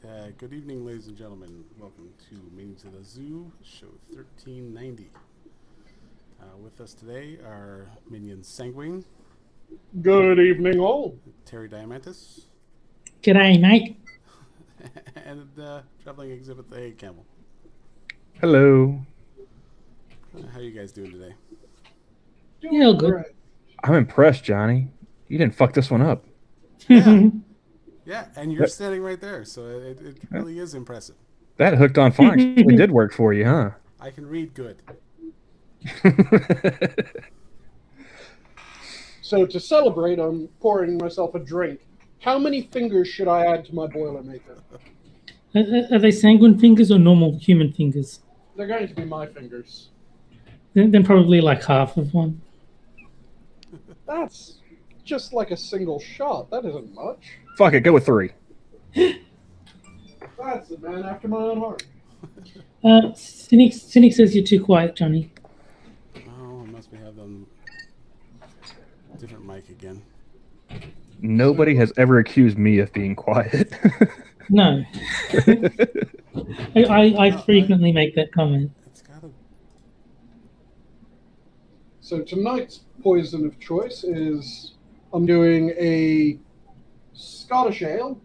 Good evening, ladies and gentlemen. Welcome to Meetings of the Zoo, show 1390. With us today are minions Sanguine, Good evening, all. Terry Diamantis, G'day, mate. and traveling exhibit the A Camel. Hello. How are you guys doing today? Yeah, all good. I'm impressed, Johnny. You didn't fuck this one up. Yeah, and you're standing right there, so it really is impressive. That hooked on phonics really did work for you, huh? I can read good. So to celebrate, I'm pouring myself a drink. How many fingers should I add to my Boilermaker? Are they sanguine fingers or normal human fingers? They're going to be my fingers. Then probably like half of one. That's just like a single shot. That isn't much. Fuck it, go with 3. That's a man after my own heart. Cynic says you're too quiet, Johnny. Oh, I must be having different mic again. Nobody has ever accused me of being quiet. No. I frequently make that comment. It's gotta. So tonight's poison of choice is I'm doing a Scottish ale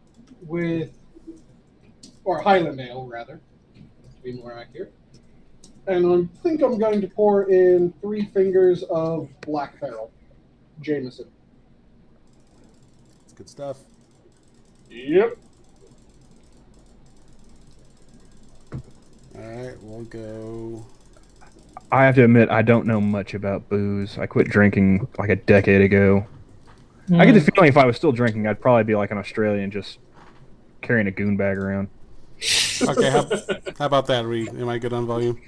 or Highland ale rather, to be more accurate. And I think I'm going to pour in 3 fingers of Black Barrel Jameson. It's good stuff. Yep. All right, we'll go. I have to admit, I don't know much about booze. I quit drinking like a decade ago. I get the feeling if I was still drinking, I'd probably be like an Australian just carrying a goon bag around. Okay, how about that, Reed? Am I good on volume?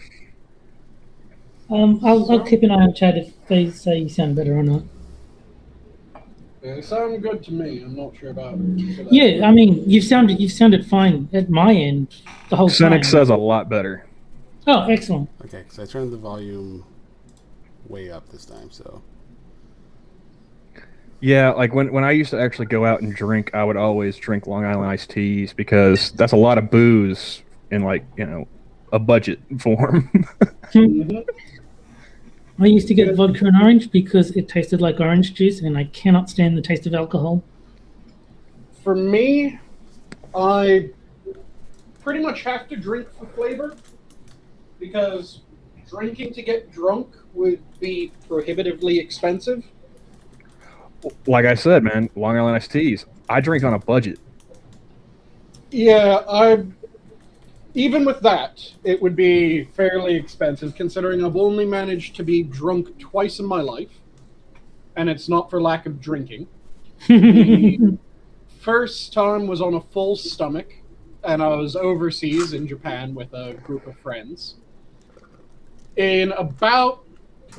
I'll keep an eye on chat if they say you sound better or not. They sound good to me. I'm not sure about. Yeah, I mean you've sounded fine at my end the whole Cynic time. says a lot better. Oh, excellent. Okay, so I turned the volume way up this time, so. Yeah, like when I used to actually go out and drink, I would always drink Long Island iced teas because that's a lot of booze in a budget form. I used to get vodka and orange because it tasted like orange juice, and I cannot stand the taste of alcohol. For me, I pretty much have to drink for flavor because drinking to get drunk would be prohibitively expensive. Like I said, man, Long Island iced teas. I drink on a budget. Yeah, even with that, it would be fairly expensive considering I've only managed to be drunk twice in my life, and it's not for lack of drinking. The first time was on a full stomach, and I was overseas in Japan with a group of friends. In about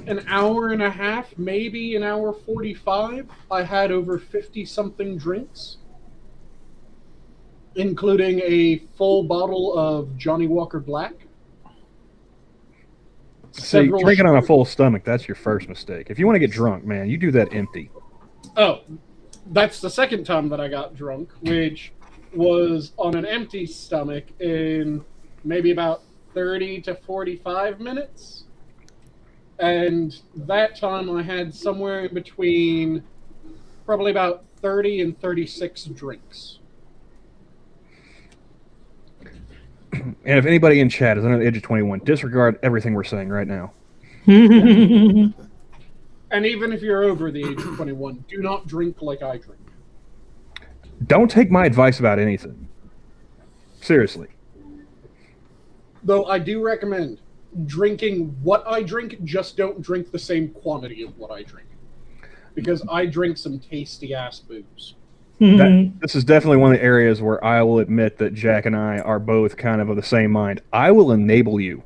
an hour and a half, maybe an hour 45, I had over 50-something drinks, including a full bottle of Johnny Walker Black. See, drinking on a full stomach, that's your first mistake. If you want to get drunk, man, you do that empty. Oh, that's the second time that I got drunk, which was on an empty stomach in maybe about 30 to 45 minutes. And that time I had somewhere in between probably about 30 and 36 drinks. And if anybody in chat is under the age of 21, disregard everything we're saying right now. And even if you're over the age of 21, do not drink like I drink. Don't take my advice about anything. Seriously. Though I do recommend drinking what I drink, just don't drink the same quantity of what I drink. Because I drink some tasty-ass booze. This is definitely one of the areas where I will admit that Jack and I are both kind of the same mind. I will enable you.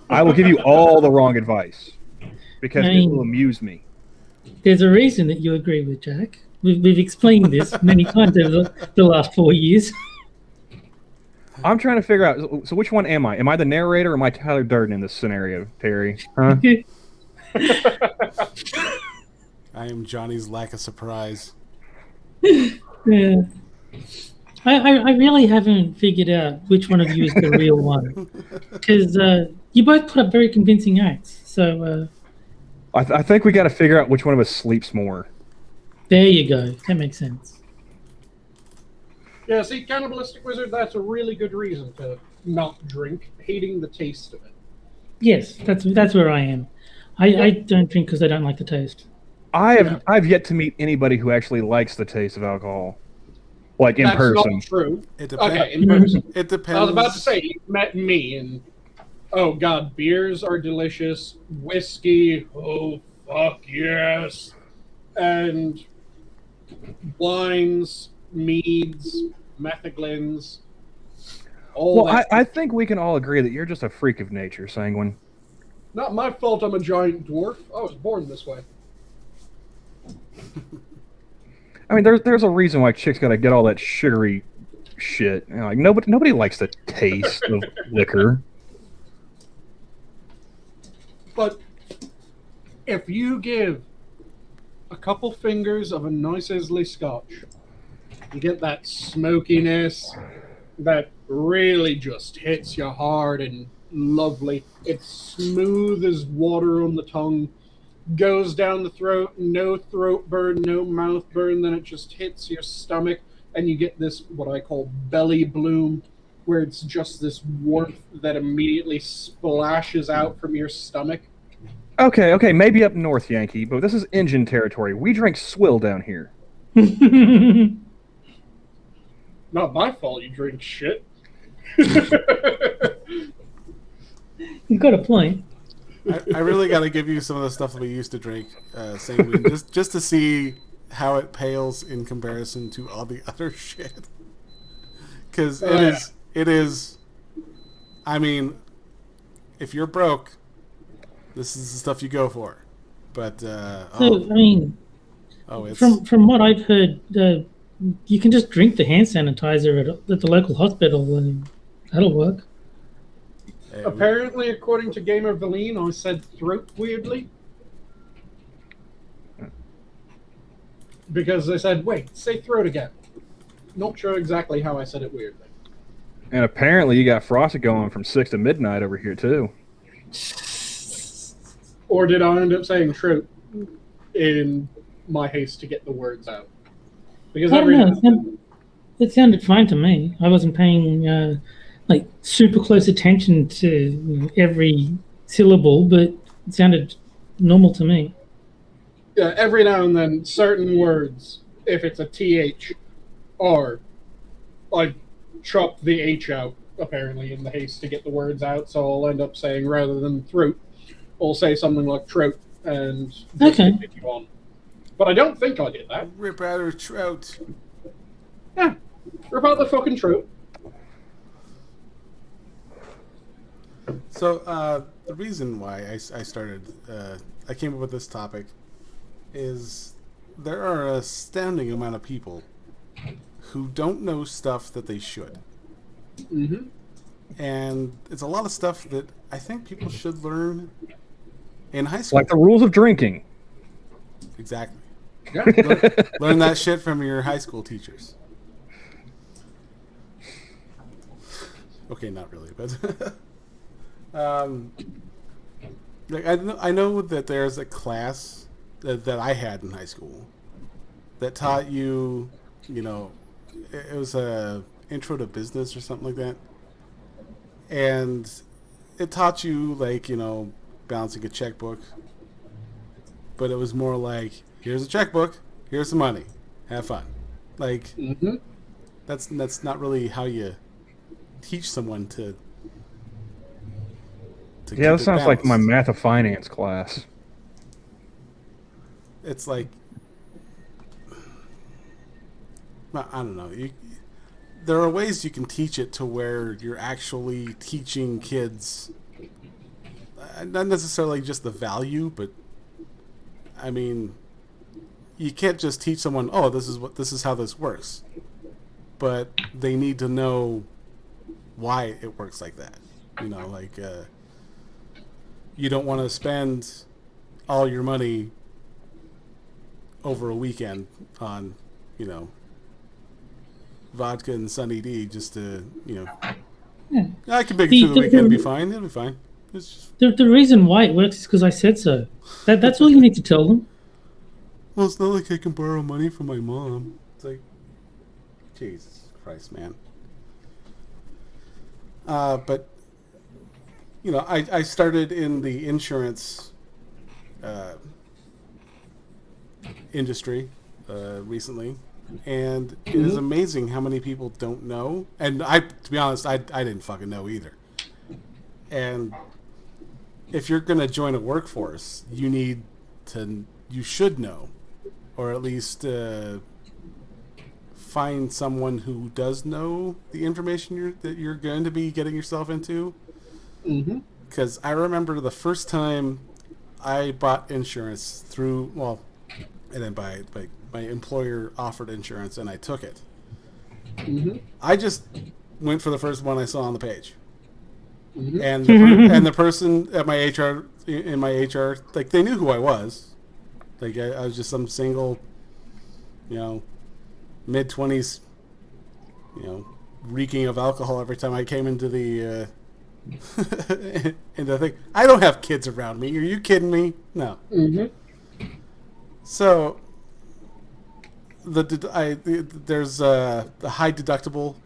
I will give you all the wrong advice because it will amuse me. There's a reason that you agree with Jack. We've explained this many times over the last 4 years. I'm trying to figure out, so which one am I? Am I the narrator or am I Tyler Durden in this scenario, Terry? Huh? I am Johnny's lack of surprise. Yeah. I really haven't figured out which one of you is the real one, because you both put up very convincing acts. So I think we got to figure out which one of us sleeps more. there you go. That makes sense. Yeah, see, Cannibalistic Wizard, that's a really good reason to not drink, hating the taste of it. Yes, that's where I am. I don't drink because I don't like the taste. I've yet to meet anybody who actually likes the taste of alcohol, like in That's person. not true. It depends. Okay, in person. It depends. I was about to say, you met me, and oh god, beers are delicious. Whiskey, oh fuck yes. And wines, meads, metheglins. All Well, that. I think we can all agree that you're just a freak of nature, Sanguine. Not my fault I'm a giant dwarf. I was born this way. I mean, there's a reason why chicks gotta get all that sugary shit. You know, like nobody likes the taste of liquor. But if you give a couple fingers of a nice Islay Scotch, you get that smokiness that really just hits you hard and lovely. It's smooth as water on the tongue, goes down the throat, no throat burn, no mouth burn, then it just hits your stomach, and you get this, what I call belly bloom, where it's just this warmth that immediately splashes out from your stomach. Okay, maybe up north, Yankee, but this is Indian territory. We drink swill down here. Not my fault you drink shit. You've got a point. I really got to give you some of the stuff that we used to drink, Sanguine, just to see how it pales in comparison to all the other shit. Because it is. I mean, if you're broke, this is the stuff you go for. But So I mean, it's from what I've heard, you can just drink the hand sanitizer at the local hospital, and that'll work. Apparently, according to Gamer Valine, I said throat weirdly. Because they said, wait, say throat again. Not sure exactly how I said it weirdly. And apparently you got Frosty going from 6 to midnight over here, too. Or did I end up saying throat in my haste to get the words out? Because I don't know. It sounded fine to me. I wasn't paying like super close attention to every syllable, but it sounded normal to me. Yeah, every now and then, certain words, if it's a TH, or I chop the H out, apparently, in the haste to get the words out, so I'll end up saying, rather than throat, I'll say something like trout, and just continue on. But I don't think I did that. rip out her trout. Yeah, rip out the fucking trout. So the reason why I started, I came up with this topic, is there are an astounding amount of people who don't know stuff that they should. Mm-hmm. And it's a lot of stuff that I think people should learn in high school. Like the rules of drinking. Exactly. Yeah. Learn that shit from your high school teachers. Okay, not really, but like I know that there's a class that I had in high school that taught you, it was a intro to business or something like that, and it taught you balancing a checkbook, but it was more like, here's a checkbook, here's the money, have fun. Like, that's not really how you teach someone to Yeah, that sounds like my balanced. math of finance class. It's like, I don't know. There are ways you can teach it to where you're actually teaching kids, not necessarily just the value, but I mean, you can't just teach someone, oh, this is how this works, but they need to know why it works like that. You don't want to spend all your money vodka and Sunny D just to, Yeah. I can make it through the weekend. It'll be fine. It'll be fine. It's just, The reason why it works is because I said so. That's all you need to tell them. well, it's not like I can borrow money from my mom. It's like, Jesus Christ, man. But, I started in the insurance industry recently, and it is amazing how many people don't know. And to be honest, I didn't fucking know either. And if you're going to join a workforce, you should know, or at least find someone who does know the information that you're going to be getting yourself into. Because I remember the first time I bought insurance and then my employer offered insurance and I took it. I just went for the first one I saw on the page. And the person at my HR, like, they knew who I was. Like, I was just some single, mid-20s, reeking of alcohol every time I came into the thing. I don't have kids around me. Are you kidding me? No. So there's the high deductible,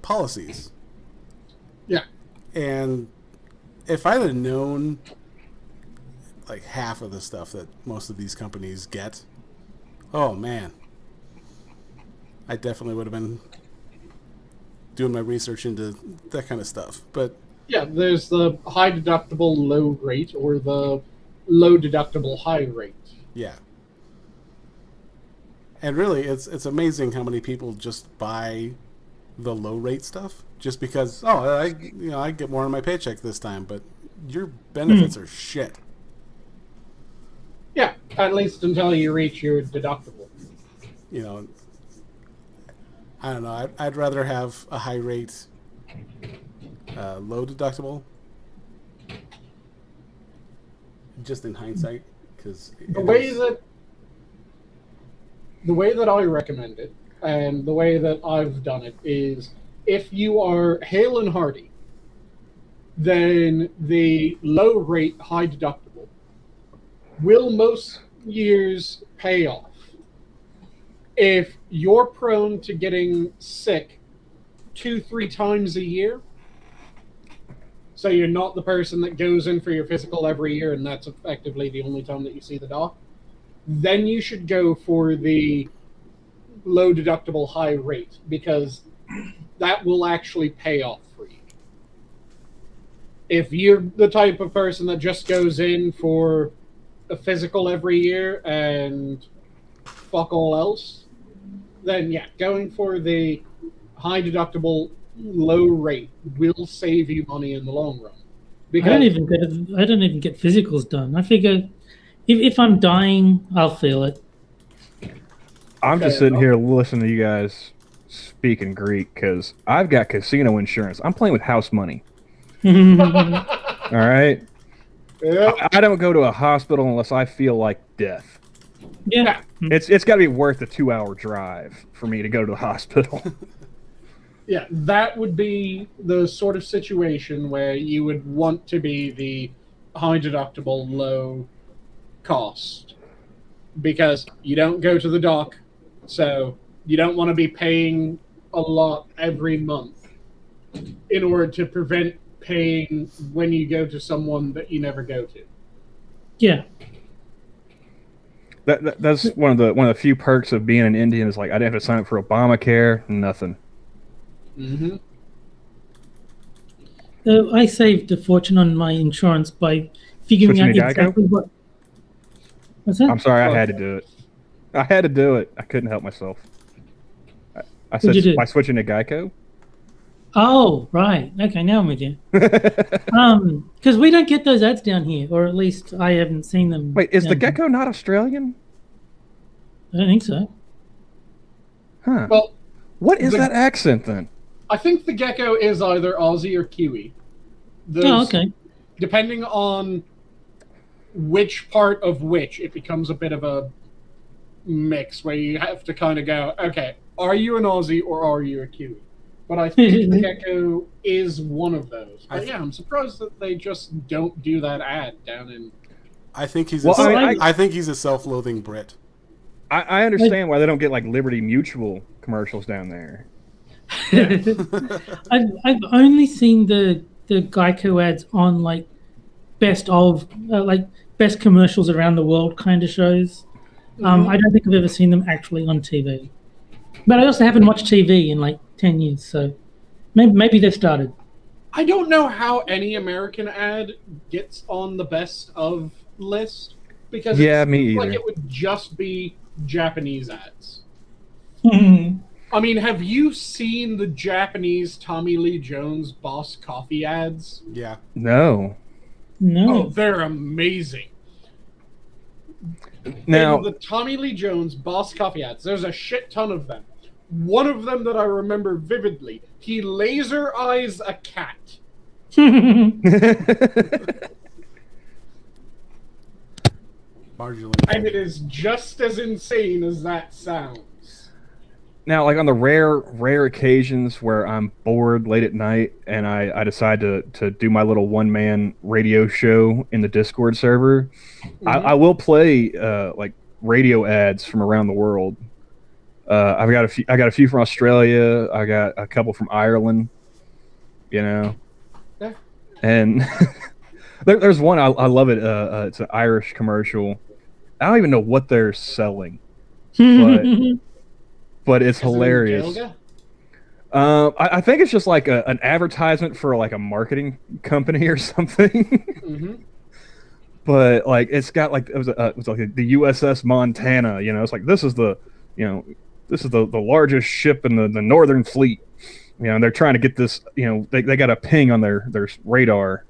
policies. Yeah. And if I'd have known like half of the stuff that most of these companies get, oh man, I definitely would have been doing my research into that kind of stuff. But yeah, there's the high deductible low rate or the low deductible high rate. Yeah. And really, it's amazing how many people just buy the low rate stuff just because, I get more in my paycheck this time, but your benefits are shit. Yeah, at least until you reach your deductible. I don't know. I'd rather have a high rate, low deductible. Just in hindsight, because the way that I recommend it and the way that I've done it is, if you are hale and hearty, then the low rate high deductible will most years pay off. If you're prone to getting sick 2-3 times a year, so you're not the person that goes in for your physical every year and that's effectively the only time that you see the doc, then you should go for the low deductible high rate, because that will actually pay off for you. If you're the type of person that just goes in for a physical every year and fuck all else, then yeah, going for the high deductible low rate will save you money in the long run. Because I don't even get physicals done. I figure if I'm dying, I'll feel it. I'm just sitting here listening to you guys speaking Greek because I've got casino insurance. I'm playing with house money. All right. Yeah. I don't go to a hospital unless I feel like death. Yeah. It's got to be worth a 2-hour drive for me to go to the hospital. Yeah, that would be the sort of situation where you would want to be the high deductible, low cost, because you don't go to the doc, so you don't want to be paying a lot every month in order to prevent paying when you go to someone that you never go to. Yeah. That's one of the few perks of being an Indian is like I didn't have to sign up for Obamacare, nothing. Mm-hmm. I saved a fortune on my insurance by figuring Switching out to Geico? exactly what. What's that? I'm sorry, I had to do it. I had to do it. I couldn't help myself. I What'd said you do? by switching to Geico. Oh, right. Okay, now I'm with you. Because we don't get those ads down here, or at least I haven't seen them. Wait, is the down here. gecko not Australian? I don't think so. Huh. Well, What is that accent then? I think the gecko is either Aussie or Kiwi. Oh, okay. Depending on which part of which, it becomes a bit of a mix where you have to kind of go, okay, are you an Aussie or are you a Kiwi? But I think the Gecko is one of those. But yeah, I'm surprised that they just don't do that ad down in... I think he's I think he's a self-loathing Brit. I understand why they don't get like Liberty Mutual commercials down there. I've only seen the Geico ads on like best commercials around the world kind of shows. I don't think I've ever seen them actually on TV. But I also haven't watched TV in like 10 years, so maybe they've started. I don't know how any American ad gets on the best of list, because me either. Like it would just be Japanese ads. Hmm. I mean, have you seen the Japanese Tommy Lee Jones Boss Coffee ads? Yeah. No. No. Oh, they're amazing. Now, in the Tommy Lee Jones Boss Coffee ads, there's a shit ton of them. One of them that I remember vividly, he laser eyes a cat. Marginally. And it is just as insane as that sounds. now, like on the rare occasions where I'm bored late at night and I decide to do my little one-man radio show in the Discord server, I will play like radio ads from around the world. I got a few from Australia. I got a couple from Ireland. You know, Yeah. and there's one I love it. It's an Irish commercial. I don't even know what they're selling, but it's hilarious. I think it's just like an advertisement for like a marketing company or something. But like it's got like it was like the USS Montana. You know, it's like this is the largest ship in the Northern Fleet. You know, they're trying to get this. You know, they got a ping on their radar,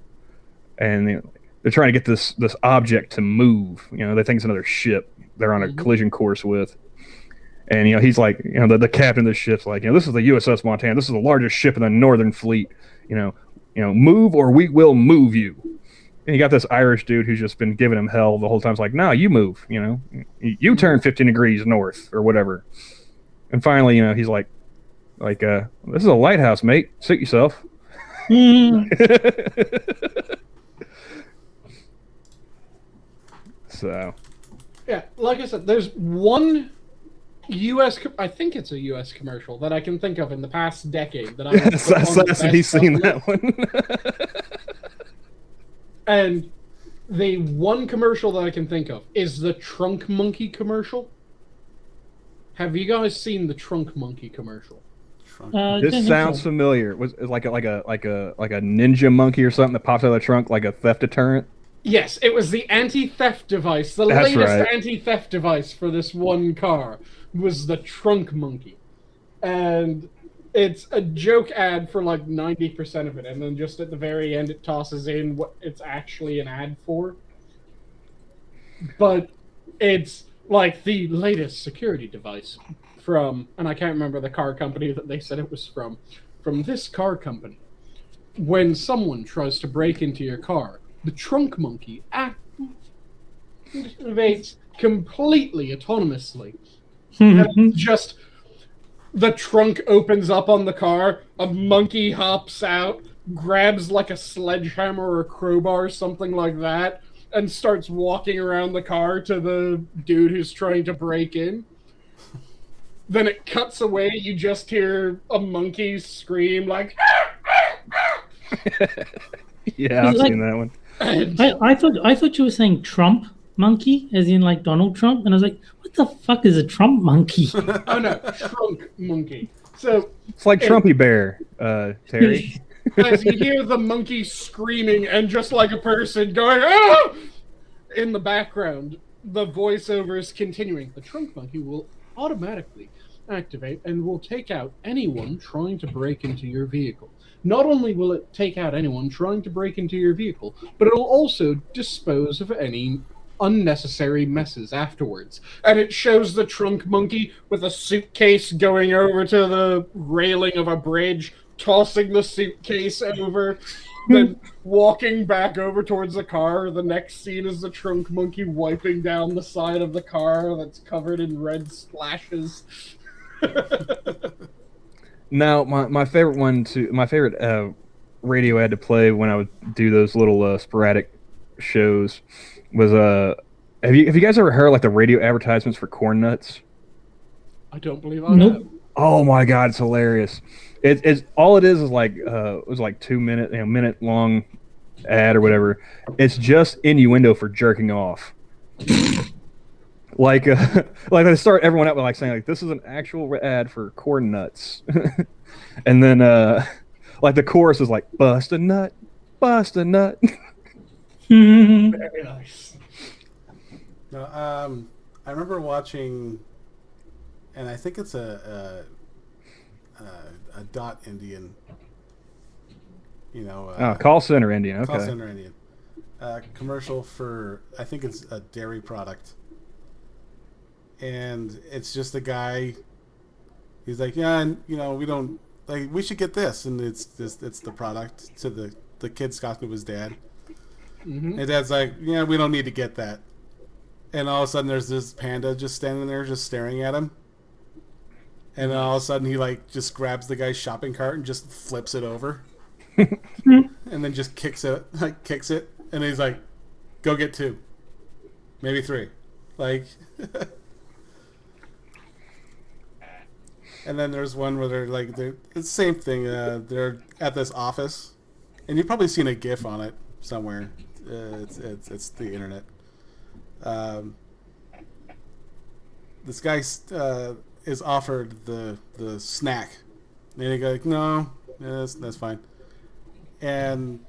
and they're trying to get this object to move. You know, they think it's another ship they're on a collision course with. And, you know, he's like, you know, the captain of the ship's like, you know, this is the USS Montana. This is the largest ship in the Northern Fleet. You know, move or we will move you. And you got this Irish dude who's just been giving him hell the whole time. It's like, no, you move, you know. You turn 15 degrees north or whatever. And finally, you know, he's like, this is a lighthouse, mate. Suit yourself. So. Yeah, like I said, there's one I think it's a U.S. commercial that I can think of in the past decade that He's seen that one. And the one commercial that I can think of is the Trunk Monkey commercial. Have you guys seen the Trunk Monkey commercial? This sounds familiar. Was it like a ninja monkey or something that pops out of the trunk like a theft deterrent? Yes, it was the anti-theft device. The latest anti-theft device for this one car was the Trunk Monkey. And it's a joke ad for like 90% of it, and then just at the very end it tosses in what it's actually an ad for. But it's like the latest security device from, and I can't remember the car company that they said it was from this car company. When someone tries to break into your car, the Trunk Monkey activates completely autonomously. And just the trunk opens up on the car, a monkey hops out, grabs like a sledgehammer or a crowbar or something like that, and starts walking around the car to the dude who's trying to break in. Then it cuts away, you just hear a monkey scream like... Yeah, I've seen that one. I thought you were saying Trump monkey, as in like Donald Trump, and I was like, what the fuck is a Trump monkey? Oh no, Trunk Monkey. So it's like Trumpy Bear, Terry. As you hear the monkey screaming and just like a person going, "Ah!" in the background, the voiceover is continuing. The Trunk Monkey will automatically activate and will take out anyone trying to break into your vehicle. Not only will it take out anyone trying to break into your vehicle, but it'll also dispose of any unnecessary messes afterwards. And it shows the Trunk Monkey with a suitcase going over to the railing of a bridge, tossing the suitcase over, then walking back over towards the car. The next scene is the Trunk Monkey wiping down the side of the car that's covered in red splashes. Now, my favorite one my favorite radio ad to play when I would do those little sporadic shows was have you guys ever heard like the radio advertisements for corn nuts? I don't believe I Nope. have. Oh my god, it's hilarious. It's all it is like it was like 2 minute minute long ad or whatever. It's just innuendo for jerking off. Like like they start everyone out by like saying like this is an actual ad for corn nuts. And then like the chorus is like bust a nut, bust a nut. Very nice. No, I remember watching, and I think it's a dot Indian. You know, Call center Indian. Okay. call center Indian. Commercial for, I think it's a dairy product, and it's just a guy. He's like, yeah, and you know, we don't like. We should get this, and it's the product to the kid's talking to his dad. Mm-hmm. And dad's like, yeah, we don't need to get that. And all of a sudden, there's this panda just standing there, just staring at him. And then all of a sudden, he like just grabs the guy's shopping cart and just flips it over, and then just kicks it, and he's like, "Go get 2, maybe 3, like." And then there's one where it's the same thing. They're at this office, and you've probably seen a GIF on it somewhere. It's the internet. This guy is offered the snack, and they go like, "No, that's fine." And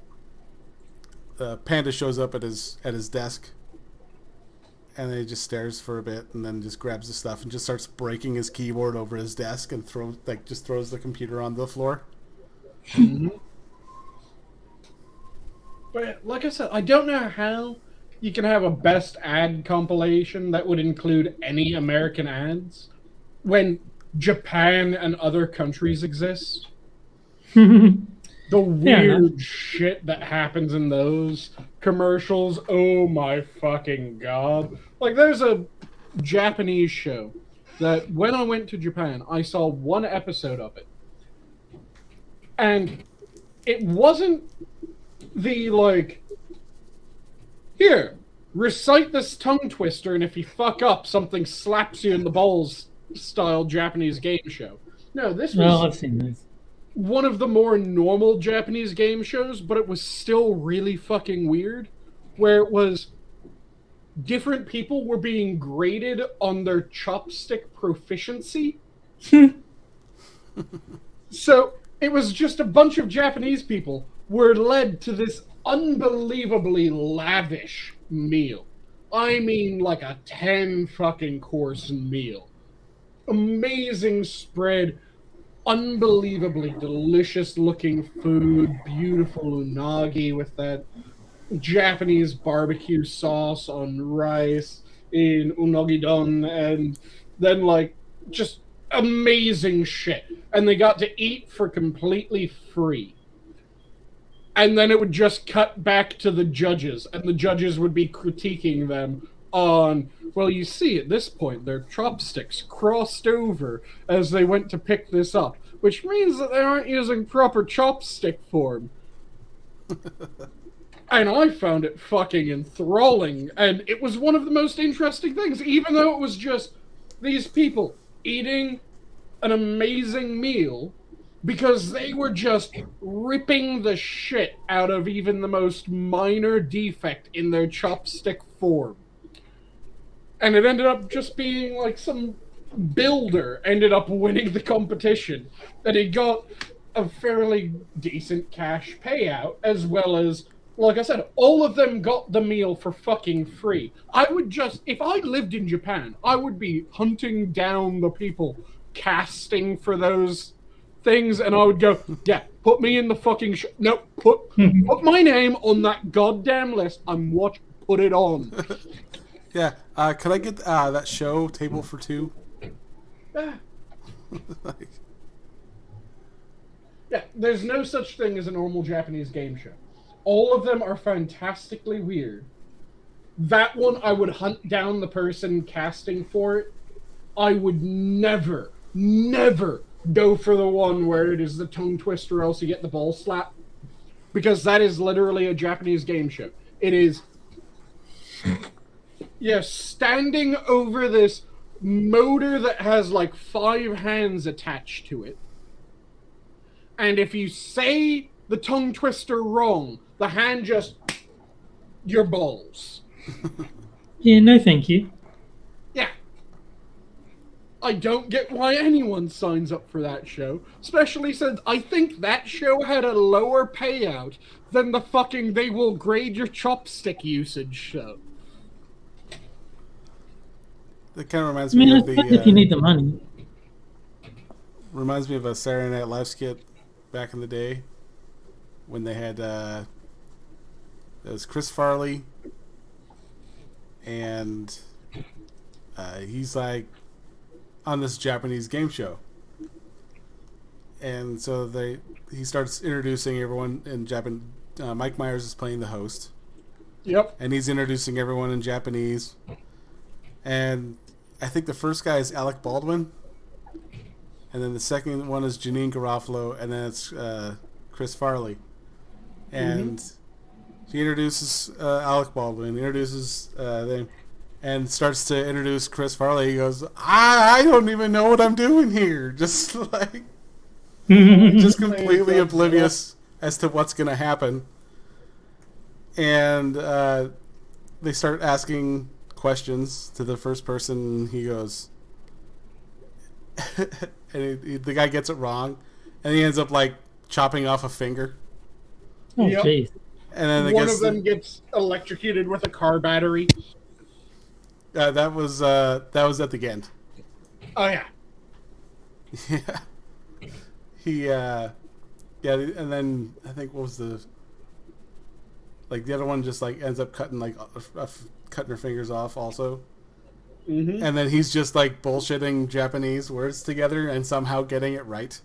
Panda shows up at his desk, and then he just stares for a bit, and then just grabs the stuff and just starts breaking his keyboard over his desk and throws the computer on the floor. Mm-hmm. But like I said, I don't know how you can have a best ad compilation that would include any American ads when Japan and other countries exist. The weird shit that happens in those commercials, oh my fucking god. Like, there's a Japanese show that when I went to Japan, I saw one episode of it. And it wasn't the, like, here, recite this tongue twister, and if you fuck up, something slaps you in the balls style Japanese game show. No, this was... Oh, I've seen those. One of the more normal Japanese game shows, but it was still really fucking weird, where it was different people were being graded on their chopstick proficiency. So it was just a bunch of Japanese people were led to this unbelievably lavish meal. I mean, like a 10 fucking course meal. Amazing spread. Unbelievably delicious looking food, beautiful unagi with that Japanese barbecue sauce on rice in unagi don, and then like just amazing shit. And they got to eat for completely free. And then it would just cut back to the judges, and the judges would be critiquing them on, well, you see, at this point, their chopsticks crossed over as they went to pick this up, which means that they aren't using proper chopstick form. And I found it fucking enthralling, and it was one of the most interesting things, even though it was just these people eating an amazing meal because they were just ripping the shit out of even the most minor defect in their chopstick form. And it ended up just being like some builder ended up winning the competition. And he got a fairly decent cash payout, as well as, like I said, all of them got the meal for fucking free. I would just, if I lived in Japan, I would be hunting down the people casting for those things, and I would go, yeah, put me in the fucking no, put my name on that goddamn list. Put it on. Yeah, can I get that show Table for Two? Yeah. Yeah, there's no such thing as a normal Japanese game show. All of them are fantastically weird. That one, I would hunt down the person casting for it. I would never never go for the one where it is the tongue twister or else you get the ball slap. Because that is literally a Japanese game show. It is... You're standing over this motor that has like 5 hands attached to it. And if you say the tongue twister wrong, the hand just... your balls. Yeah, no thank you. Yeah. I don't get why anyone signs up for that show. Especially since I think that show had a lower payout than the fucking they will grade your chopstick usage show. That kind of reminds I mean, me it's of fun if you need the... the money. reminds me of a Saturday Night Live skit back in the day when they had... it was Chris Farley, and he's like on this Japanese game show, and so he starts introducing everyone in Japan. Mike Myers is playing the host. Yep. And he's introducing everyone in Japanese, and I think the first guy is Alec Baldwin, and then the second one is Janine Garofalo, and then it's Chris Farley, and he introduces Alec Baldwin, introduces them, and starts to introduce Chris Farley. He goes, I don't even know what I'm doing here. Just like, just completely oblivious as to what's going to happen. And they start asking questions to the first person. He goes, and the guy gets it wrong, and he ends up like chopping off a finger. Oh, jeez. And then one of them gets electrocuted with a car battery. That was at the end. Oh yeah. Yeah. And then I think what was the other one just like ends up cutting cutting her fingers off also. Mm-hmm. And then he's just like bullshitting Japanese words together and somehow getting it right.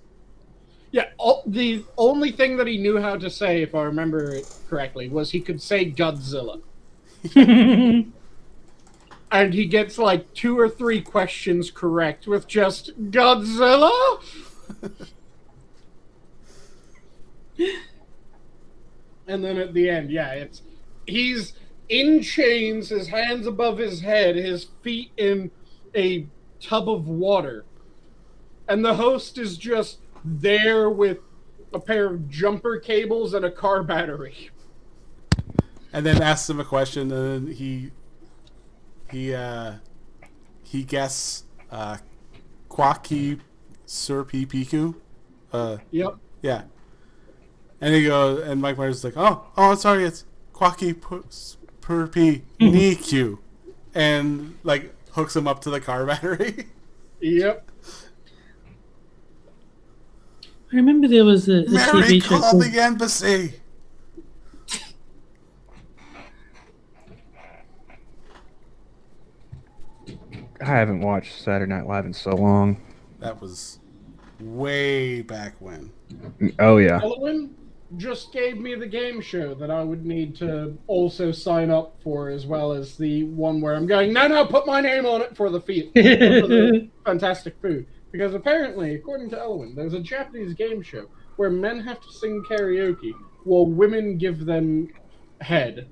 Yeah, the only thing that he knew how to say, if I remember it correctly, was he could say Godzilla. And he gets like 2 or 3 questions correct with just Godzilla? And then at the end, he's in chains, his hands above his head, his feet in a tub of water. And the host is just there with a pair of jumper cables and a car battery. And then asks him a question, and then he guesses Kwaki Surpi Piku. Yep. Yeah. And he goes, and Mike Myers is like, oh, sorry, it's Kwaki Purpi Niku, and like hooks him up to the car battery. Yep. I remember there was a Mary TV show called called... the embassy. I haven't watched Saturday Night Live in so long. That was way back when. Oh, yeah. Ellen just gave me the game show that I would need to also sign up for, as well as the one where I'm going, no, put my name on it for the feed, for the fantastic food. Because apparently, according to Elwin, there's a Japanese game show where men have to sing karaoke while women give them head.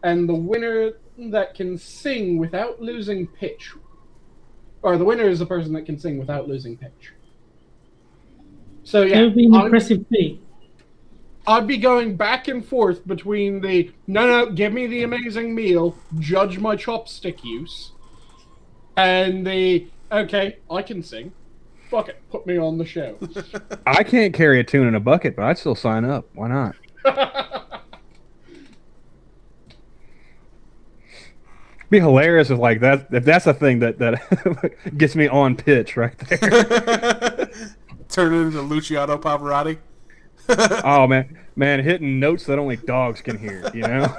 And the winner that can sing without losing pitch, or the winner is the person that can sing without losing pitch. So yeah, That would be an impressive feat. I'd be going back and forth between the, no, give me the amazing meal, judge my chopstick use, and the, okay, I can sing. Fuck it, put me on the show. I can't carry a tune in a bucket, but I'd still sign up. Why not? Be hilarious if like that. If that's a thing that gets me on pitch right there. Turn it into Luciano Pavarotti. Oh man, hitting notes that only dogs can hear. You know.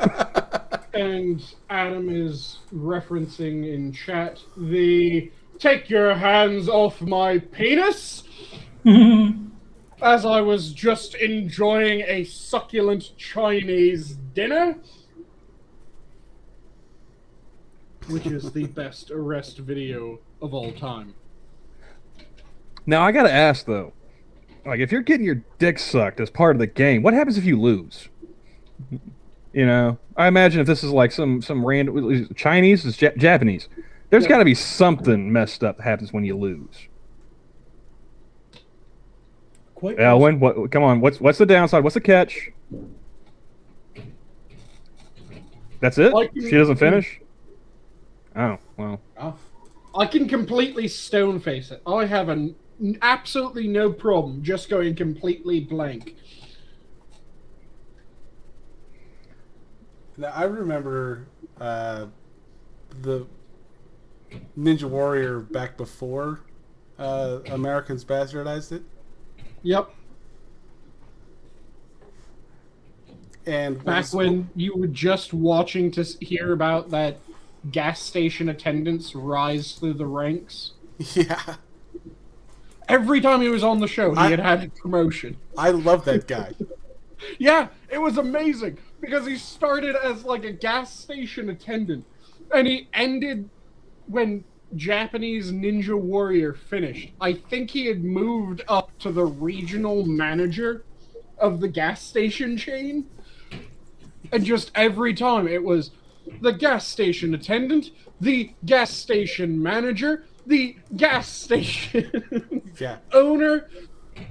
And Adam is referencing in chat the "Take your hands off my penis," as I was just enjoying a succulent Chinese dinner, which is the best arrest video of all time. Now I gotta ask though, like if you're getting your dick sucked as part of the game, what happens if you lose? You know, I imagine if this is like some random Chinese, it's Japanese. There's got to be something messed up that happens when you lose. Quite Elwin, what? Come on, what's the downside? What's the catch? That's it. She doesn't finish. Oh well. I can completely stone face it. I have absolutely no problem just going completely blank. Now, I remember the Ninja Warrior back before Americans bastardized it. Yep. And back when you were just watching to hear about that gas station attendants rise through the ranks. Yeah. Every time he was on the show, he had a promotion. I love that guy. Yeah, it was amazing because he started as like a gas station attendant and he ended when Japanese Ninja Warrior finished. I think he had moved up to the regional manager of the gas station chain. And just every time it was the gas station attendant, the gas station manager, the gas station owner,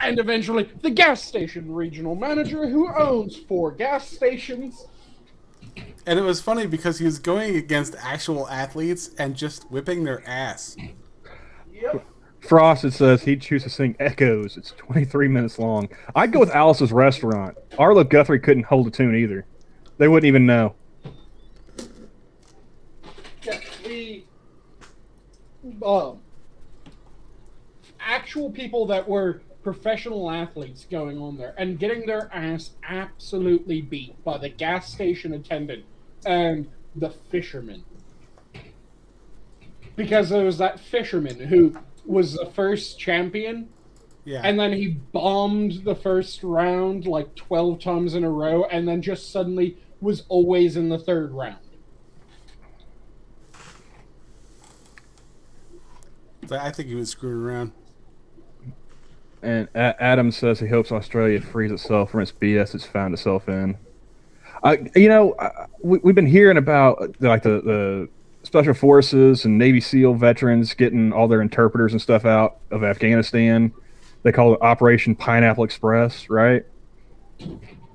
and eventually the gas station regional manager who owns 4 gas stations. And it was funny because he was going against actual athletes and just whipping their ass. Yep. Frost, it says he'd choose to sing Echoes. It's 23 minutes long. I'd go with Alice's Restaurant. Arlo Guthrie couldn't hold a tune either. They wouldn't even know. Yeah, the actual people that were professional athletes going on there and getting their ass absolutely beat by the gas station attendant and the fisherman. Because there was that fisherman who was the first champion, and then he bombed the first round like 12 times in a row and then just suddenly was always in the 3rd round. I think he was screwing around. And Adam says he hopes Australia frees itself from its BS it's found itself in. We've been hearing about like the Special Forces and Navy SEAL veterans getting all their interpreters and stuff out of Afghanistan. They call it Operation Pineapple Express, right?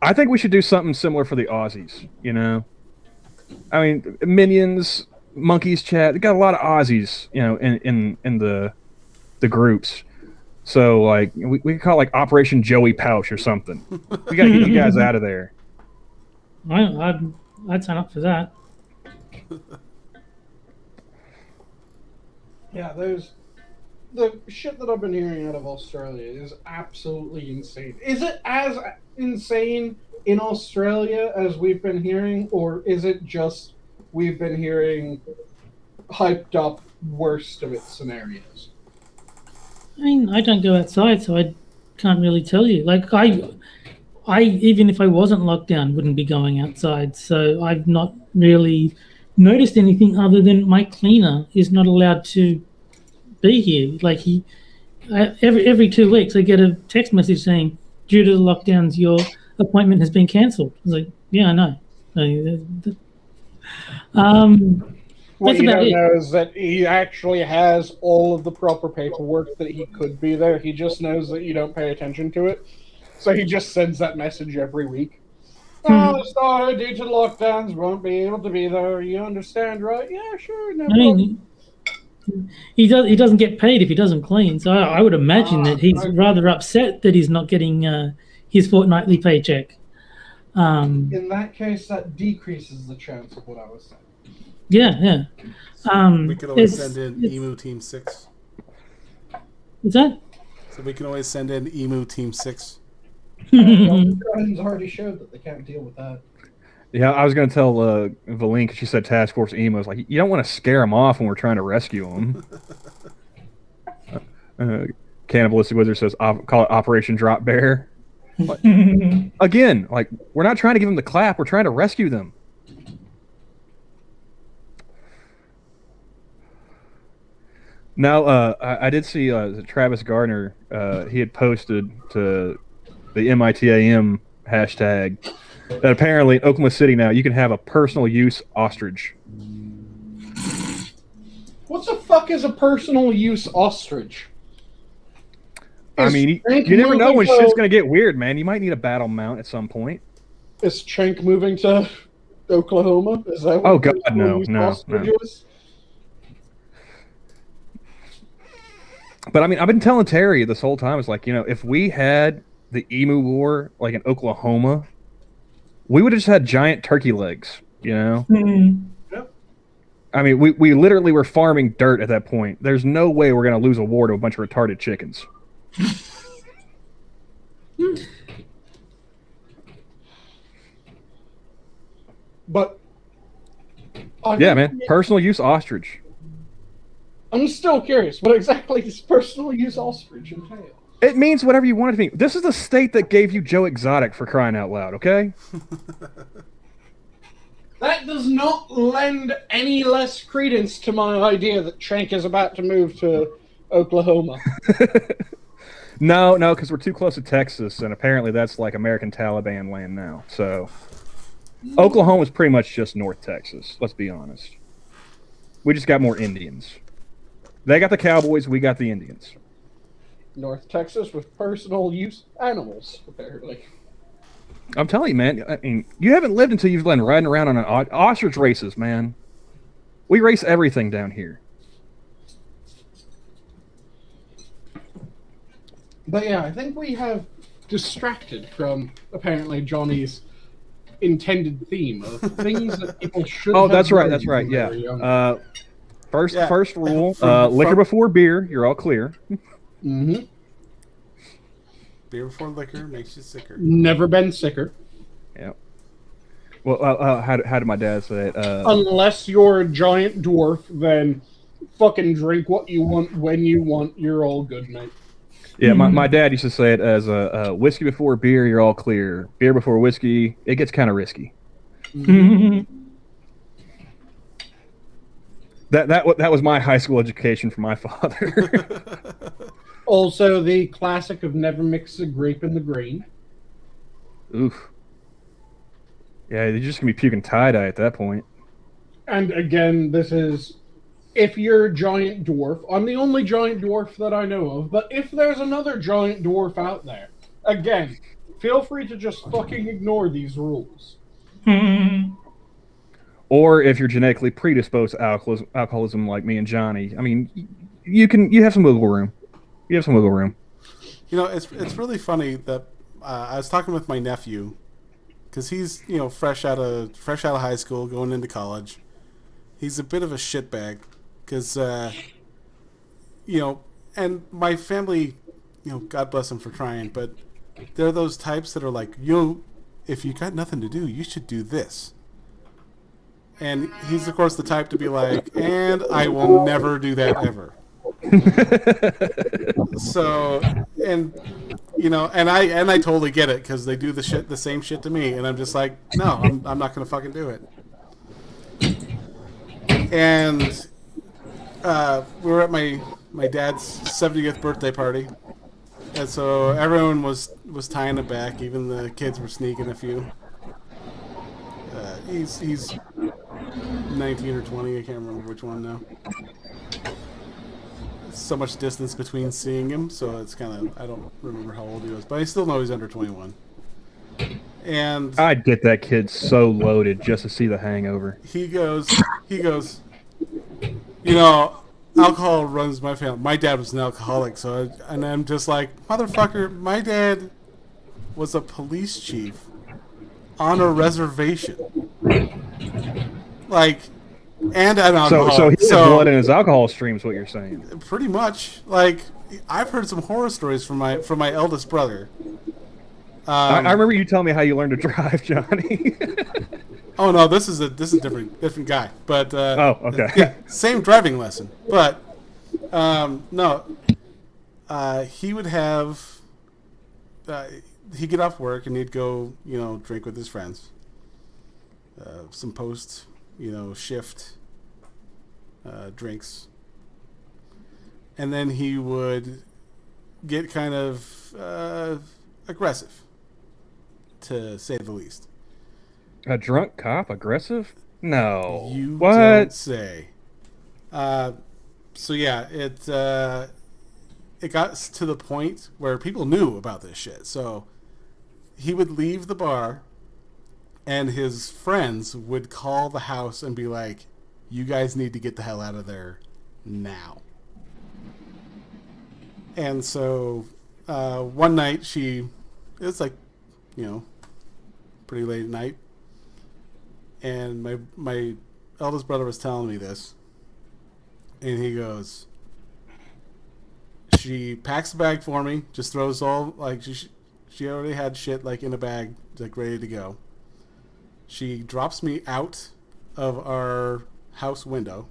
I think we should do something similar for the Aussies, you know? I mean, Minions, Monkeys Chat, they got a lot of Aussies, you know, in the groups. So, like, we could call it, like, Operation Joey Pouch or something. We got to get you guys out of there. I'd sign up for that. Yeah, the shit that I've been hearing out of Australia is absolutely insane. Is it as insane in Australia as we've been hearing, or is it just we've been hearing hyped up worst of its scenarios? I mean, I don't go outside, so I can't really tell you. Like, I even if I wasn't locked down, wouldn't be going outside. So I've not really noticed anything other than my cleaner is not allowed to be here. Like every 2 weeks, I get a text message saying, due to the lockdowns, your appointment has been cancelled. I was like, yeah, I know. What you don't know is that he actually has all of the proper paperwork that he could be there. He just knows that you don't pay attention to it. So he just sends that message every week. Oh, sorry, due to lockdowns, won't be able to be there. You understand, right? Yeah, sure. No problem. He doesn't get paid if he doesn't clean. So I would imagine that he's rather upset that he's not getting his fortnightly paycheck. In that case, that decreases the chance of what I was saying. Yeah. We could always send in Emu Team 6. What's that? So we can always send in Emu Team 6. Friends already showed that they can't deal with that. Yeah, I was going to tell Valine, because she said Task Force Emo. I was like, you don't want to scare them off when we're trying to rescue them. Cannibalistic Wizard says, call it Operation Drop Bear. Again, like, we're not trying to give them the clap. We're trying to rescue them. Now, I did see Travis Gardner. He had posted to the MITAM hashtag that apparently in Oklahoma City now you can have a personal use ostrich. What the fuck is a personal use ostrich? I mean, you never know when shit's gonna get weird, man. You might need a battle mount at some point. Is Chank moving to Oklahoma? Is that what Oh God, no. Is? But I mean, I've been telling Terry this whole time. It's like, if we had the emu war like in Oklahoma, we would have just had giant turkey legs. Mm. Yep. I mean, we literally were farming dirt at that point. There's no way we're gonna lose a war to a bunch of retarded chickens. But yeah, man, personal use ostrich. I'm still curious. What exactly does personal use ostrich entail? It means whatever you want it to mean. This is the state that gave you Joe Exotic, for crying out loud, okay? That does not lend any less credence to my idea that Chank is about to move to Oklahoma. No, because we're too close to Texas, and apparently that's like American Taliban land now. So Oklahoma's pretty much just North Texas, let's be honest. We just got more Indians. They got the cowboys, we got the Indians. North Texas with personal use animals, apparently. I'm telling you, man. I mean, you haven't lived until you've been riding around on an ostrich races, man. We race everything down here. But yeah, I think we have distracted from apparently Johnny's intended theme of things that people should. Oh, that's right. That's right. Yeah. First rule: liquor before beer. You're all clear. Mm-hmm. Beer before liquor makes you sicker. Never been sicker. Yeah. Well, how did my dad say it? Unless you're a giant dwarf, then fucking drink what you want when you want. You're all good, mate. Yeah, my dad used to say it as whiskey before beer, you're all clear. Beer before whiskey, it gets kind of risky. Mm-hmm. That was my high school education from my father. Also, the classic of never mix the grape in the grain. Oof. Yeah, you're just gonna be puking tie-dye at that point. And again, this is if you're a giant dwarf. I'm the only giant dwarf that I know of, but if there's another giant dwarf out there, again, feel free to just fucking ignore these rules. Or if you're genetically predisposed to alcoholism like me and Johnny, I mean, you have some wiggle room. You have some wiggle room. It's really funny that I was talking with my nephew because he's fresh out of high school going into college. He's a bit of a shitbag because and my family, God bless them for trying, but they're those types that are like, if you got nothing to do, you should do this. And he's of course the type to be like, and I will never do that ever. So, and I totally get it because they do the same shit to me, and I'm just like, no, I'm not gonna fucking do it. And we were at my dad's 70th birthday party, and so everyone was tying it back. Even the kids were sneaking a few. He's 19 or 20. I can't remember which one now. So much distance between seeing him, so it's kind of, I don't remember how old he was, but I still know he's under 21. And I'd get that kid so loaded just to see the Hangover. He goes, alcohol runs my family. My dad was an alcoholic, and I'm just like, motherfucker, my dad was a police chief on a reservation. Like, and an alcoholic. So he has blood in his alcohol stream is what you're saying. Pretty much. Like, I've heard some horror stories from my eldest brother. I remember you telling me how you learned to drive, Johnny. Oh no, this is a different guy. But oh, okay. Yeah, same driving lesson. But no, he would have he'd get off work and he'd go drink with his friends. Some post shift drinks, and then he would get kind of aggressive, to say the least. A drunk cop aggressive? No. You what? don't say. So yeah, it got to the point where people knew about this shit. So he would leave the bar, and his friends would call the house and be like, "You guys need to get the hell out of there now." And so one night it was like, pretty late at night, and my eldest brother was telling me this, and he goes, she packs a bag for me, just throws all, like, she already had shit, like, in a bag, like, ready to go. She drops me out of our house window,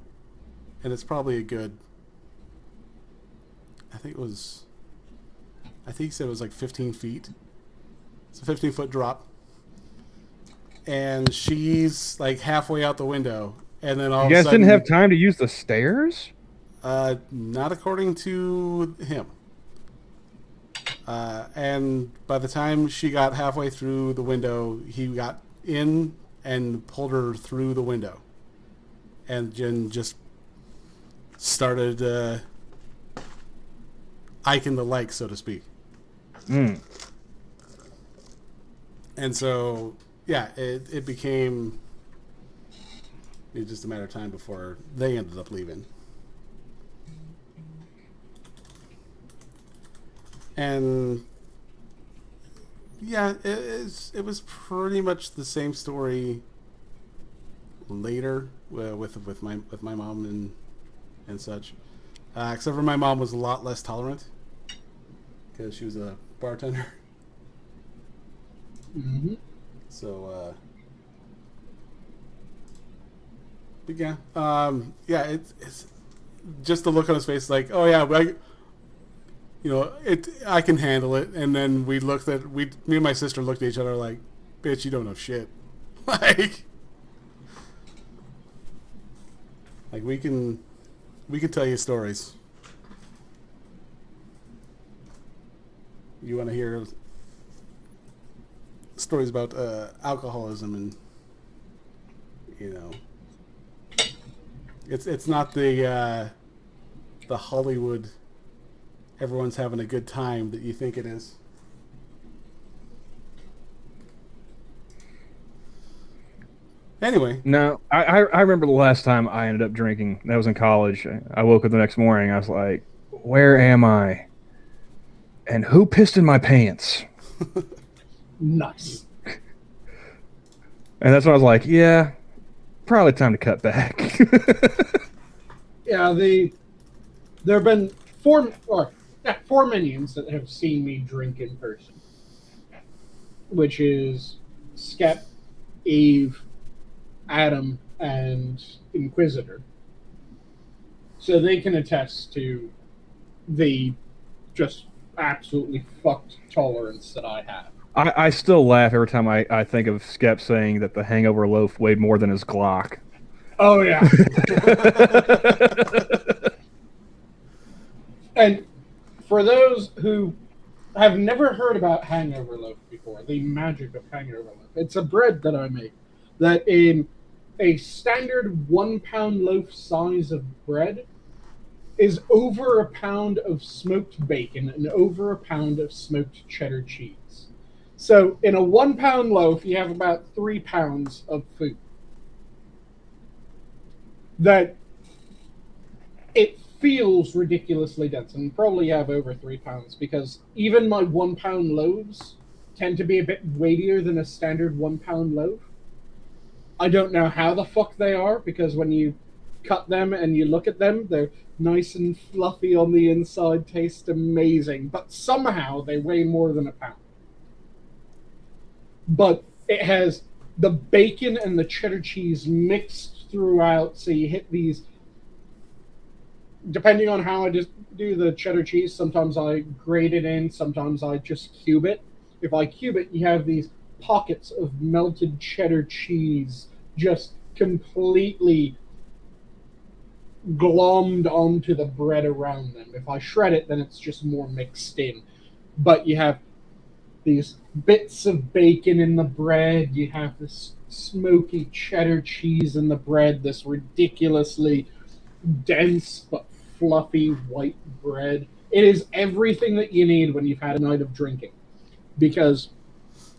and it's probably a good, I think he said it was like 15 feet. It's a 15-foot drop. And she's like halfway out the window, and then all of a sudden... You guys didn't have time to use the stairs? Not according to him. And by the time she got halfway through the window, he got in and pulled her through the window. And Jen just started Iking the like, so to speak. Mm. And so, yeah, it became just a matter of time before they ended up leaving. And yeah, it was pretty much the same story later with my mom and such. Except for my mom was a lot less tolerant because she was a bartender. Mm-hmm. So, but yeah, it's just the look on his face, like, oh yeah, I can handle it. And then me and my sister looked at each other like, bitch, you don't know shit. like we can tell you stories. You want to hear stories about alcoholism, and it's not the Hollywood everyone's having a good time that you think it is. Anyway. No, I remember the last time I ended up drinking. That was in college. I woke up the next morning. I was like, where am I? And who pissed in my pants? Nice. And that's when I was like, yeah, probably time to cut back. Yeah, there have been four minions that have seen me drink in person, which is Skep, Eve, Adam, and Inquisitor. So they can attest to the just absolutely fucked tolerance that I have. I still laugh every time I think of Skep saying that the Hangover Loaf weighed more than his Glock. Oh, yeah. And for those who have never heard about Hangover Loaf before, the magic of Hangover Loaf, it's a bread that I make that in a standard 1 pound loaf size of bread is over a pound of smoked bacon and over a pound of smoked cheddar cheese. So in a 1 pound loaf, you have about 3 pounds of food. That it feels ridiculously dense, and probably have over 3 pounds, because even my 1 pound loaves tend to be a bit weightier than a standard 1 pound loaf. I don't know how the fuck they are, because when you cut them and you look at them, they're nice and fluffy on the inside, taste amazing, but somehow they weigh more than a pound. But it has the bacon and the cheddar cheese mixed throughout, so you hit these, depending on how I just do the cheddar cheese, sometimes I grate it in, sometimes I just cube it. If I cube it, you have these pockets of melted cheddar cheese just completely glommed onto the bread around them. If I shred it, then it's just more mixed in. But you have these bits of bacon in the bread, you have this smoky cheddar cheese in the bread, this ridiculously dense but fluffy white bread. It is everything that you need when you've had a night of drinking. Because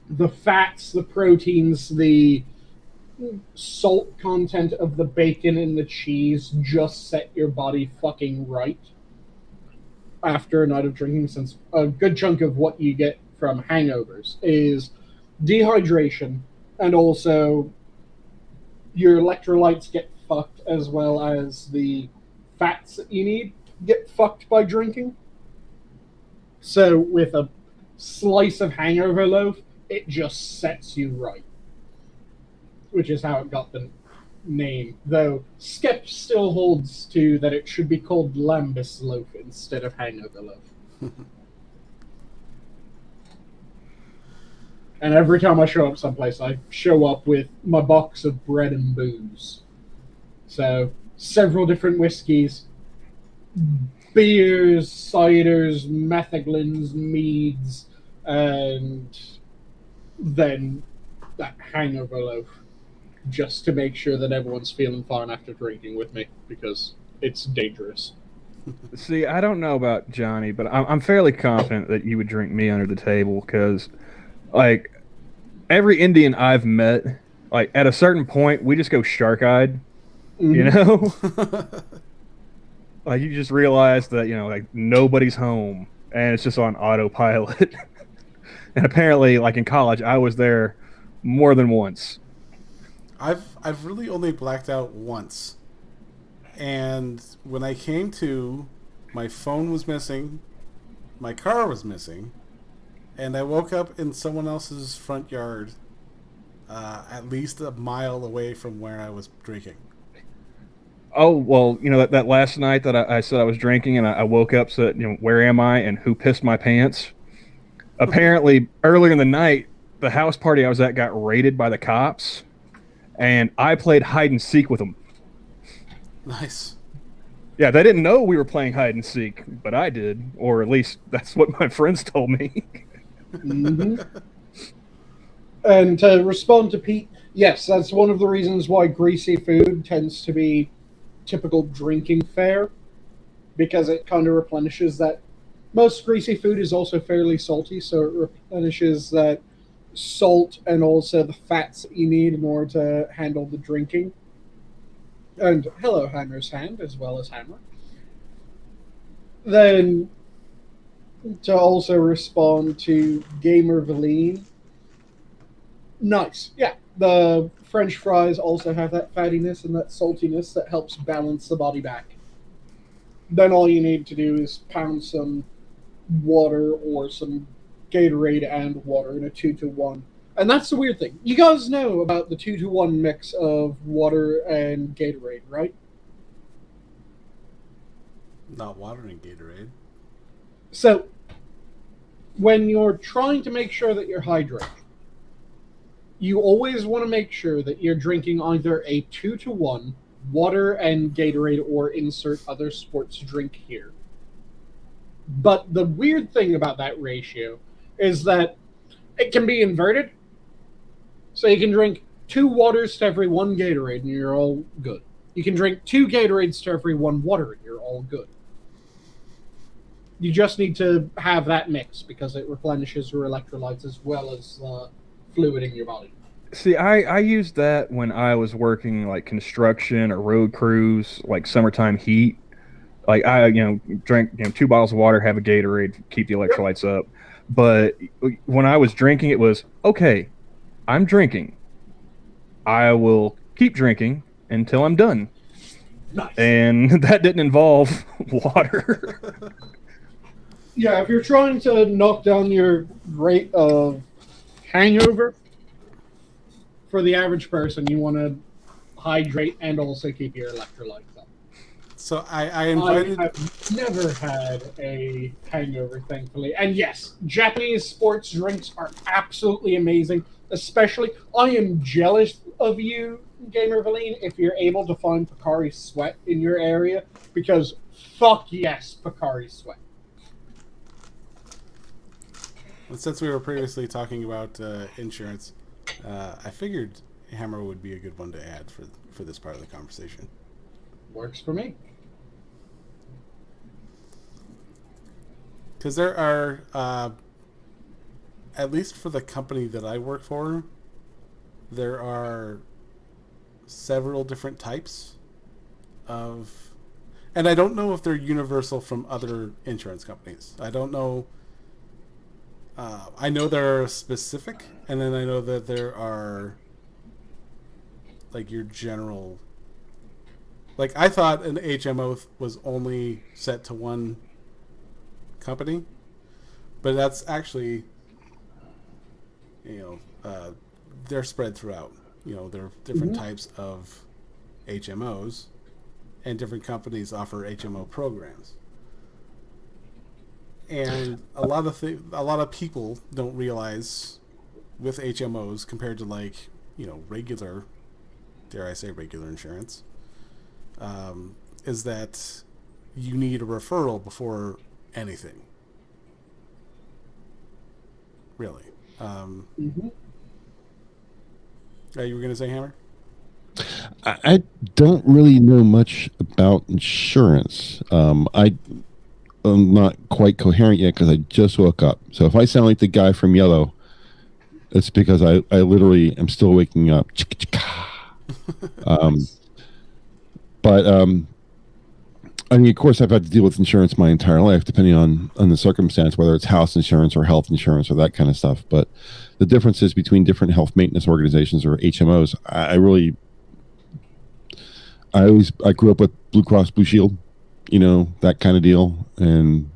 the fats, the proteins, the salt content of the bacon and the cheese just set your body fucking right after a night of drinking, since a good chunk of what you get from hangovers is dehydration, and also your electrolytes get fucked, as well as the fats that you need get fucked by drinking. So with a slice of Hangover Loaf, it just sets you right. Which is how it got the name. Though Skep still holds to that it should be called Lambus Loaf instead of Hangover Loaf. And every time I show up someplace, I show up with my box of bread and booze. So, several different whiskeys, beers, ciders, metheglins, meads, and then that Hangover Loaf, just to make sure that everyone's feeling fine after drinking with me, because it's dangerous. See, I don't know about Johnny, but I'm fairly confident that you would drink me under the table, because, like, every Indian I've met, like, at a certain point, we just go shark-eyed, you know? Like, you just realize that, you know, like, nobody's home, and it's just on autopilot. And apparently, like, in college, I was there more than once. I've really only blacked out once. And when I came to, my phone was missing, my car was missing, and I woke up in someone else's front yard, at least a mile away from where I was drinking. Oh, well, you know, that last night that I said I was drinking, and I woke up, said, you know, where am I and who pissed my pants? Apparently, earlier in the night, the house party I was at got raided by the cops, and I played hide and seek with them. Nice. Yeah, they didn't know we were playing hide and seek, but I did, or at least that's what my friends told me. And to respond to Pete, yes, that's one of the reasons why greasy food tends to be typical drinking fare, because it kind of replenishes that. Most greasy food is also fairly salty, so it replenishes that salt and also the fats that you need in order to handle the drinking. And hello, Hammer's Hand, as well as Hammer. Then, to also respond to Gamer Valine, nice. Yeah, the French fries also have that fattiness and that saltiness that helps balance the body back. Then all you need to do is pound some water or some Gatorade and water in a 2-to-1. And that's the weird thing. You guys know about the 2-to-1 mix of water and Gatorade, right? Not water and Gatorade. So, when you're trying to make sure that you're hydrated, you always want to make sure that you're drinking either a 2-to-1 water and Gatorade, or insert other sports drink here. But the weird thing about that ratio is that it can be inverted. So you can drink 2 waters to every 1 Gatorade and you're all good. You can drink 2 Gatorades to every 1 water and you're all good. You just need to have that mix because it replenishes your electrolytes as well as fluid in your body. See, I used that when I was working like construction or road crews, like summertime heat. Like I, drank 2 bottles of water, have a Gatorade, keep the electrolytes up. But when I was drinking, it was okay. I'm drinking. I will keep drinking until I'm done. Nice. And that didn't involve water. Yeah, if you're trying to knock down your rate of hangover, for the average person, you want to hydrate and also keep your electrolytes up. So I invited... I've never had a hangover, thankfully. And yes, Japanese sports drinks are absolutely amazing. Especially, I am jealous of you Gamer Valine, if you're able to find Picari Sweat in your area, because fuck yes, Picari Sweat. Well, since we were previously talking about insurance, I figured Hammer would be a good one to add for this part of the conversation. Works for me. Because there are, at least for the company that I work for, there are several different types of, and I don't know if they're universal from other insurance companies. I don't know. I know there are specific, and then I know that there are like your general. Like I thought an HMO was only set to one company, but that's actually, they're spread throughout. There are different types of HMOs, and different companies offer HMO programs. And a lot of people don't realize with HMOs compared to regular, dare I say regular insurance, is that you need a referral before anything. Really. You were going to say, Hammer? I don't really know much about insurance. I'm not quite coherent yet because I just woke up. So if I sound like the guy from Yellow, it's because I literally am still waking up. But I mean, of course, I've had to deal with insurance my entire life, depending on the circumstance, whether it's house insurance or health insurance or that kind of stuff. But the differences between different health maintenance organizations or HMOs, I grew up with Blue Cross Blue Shield, that kind of deal, and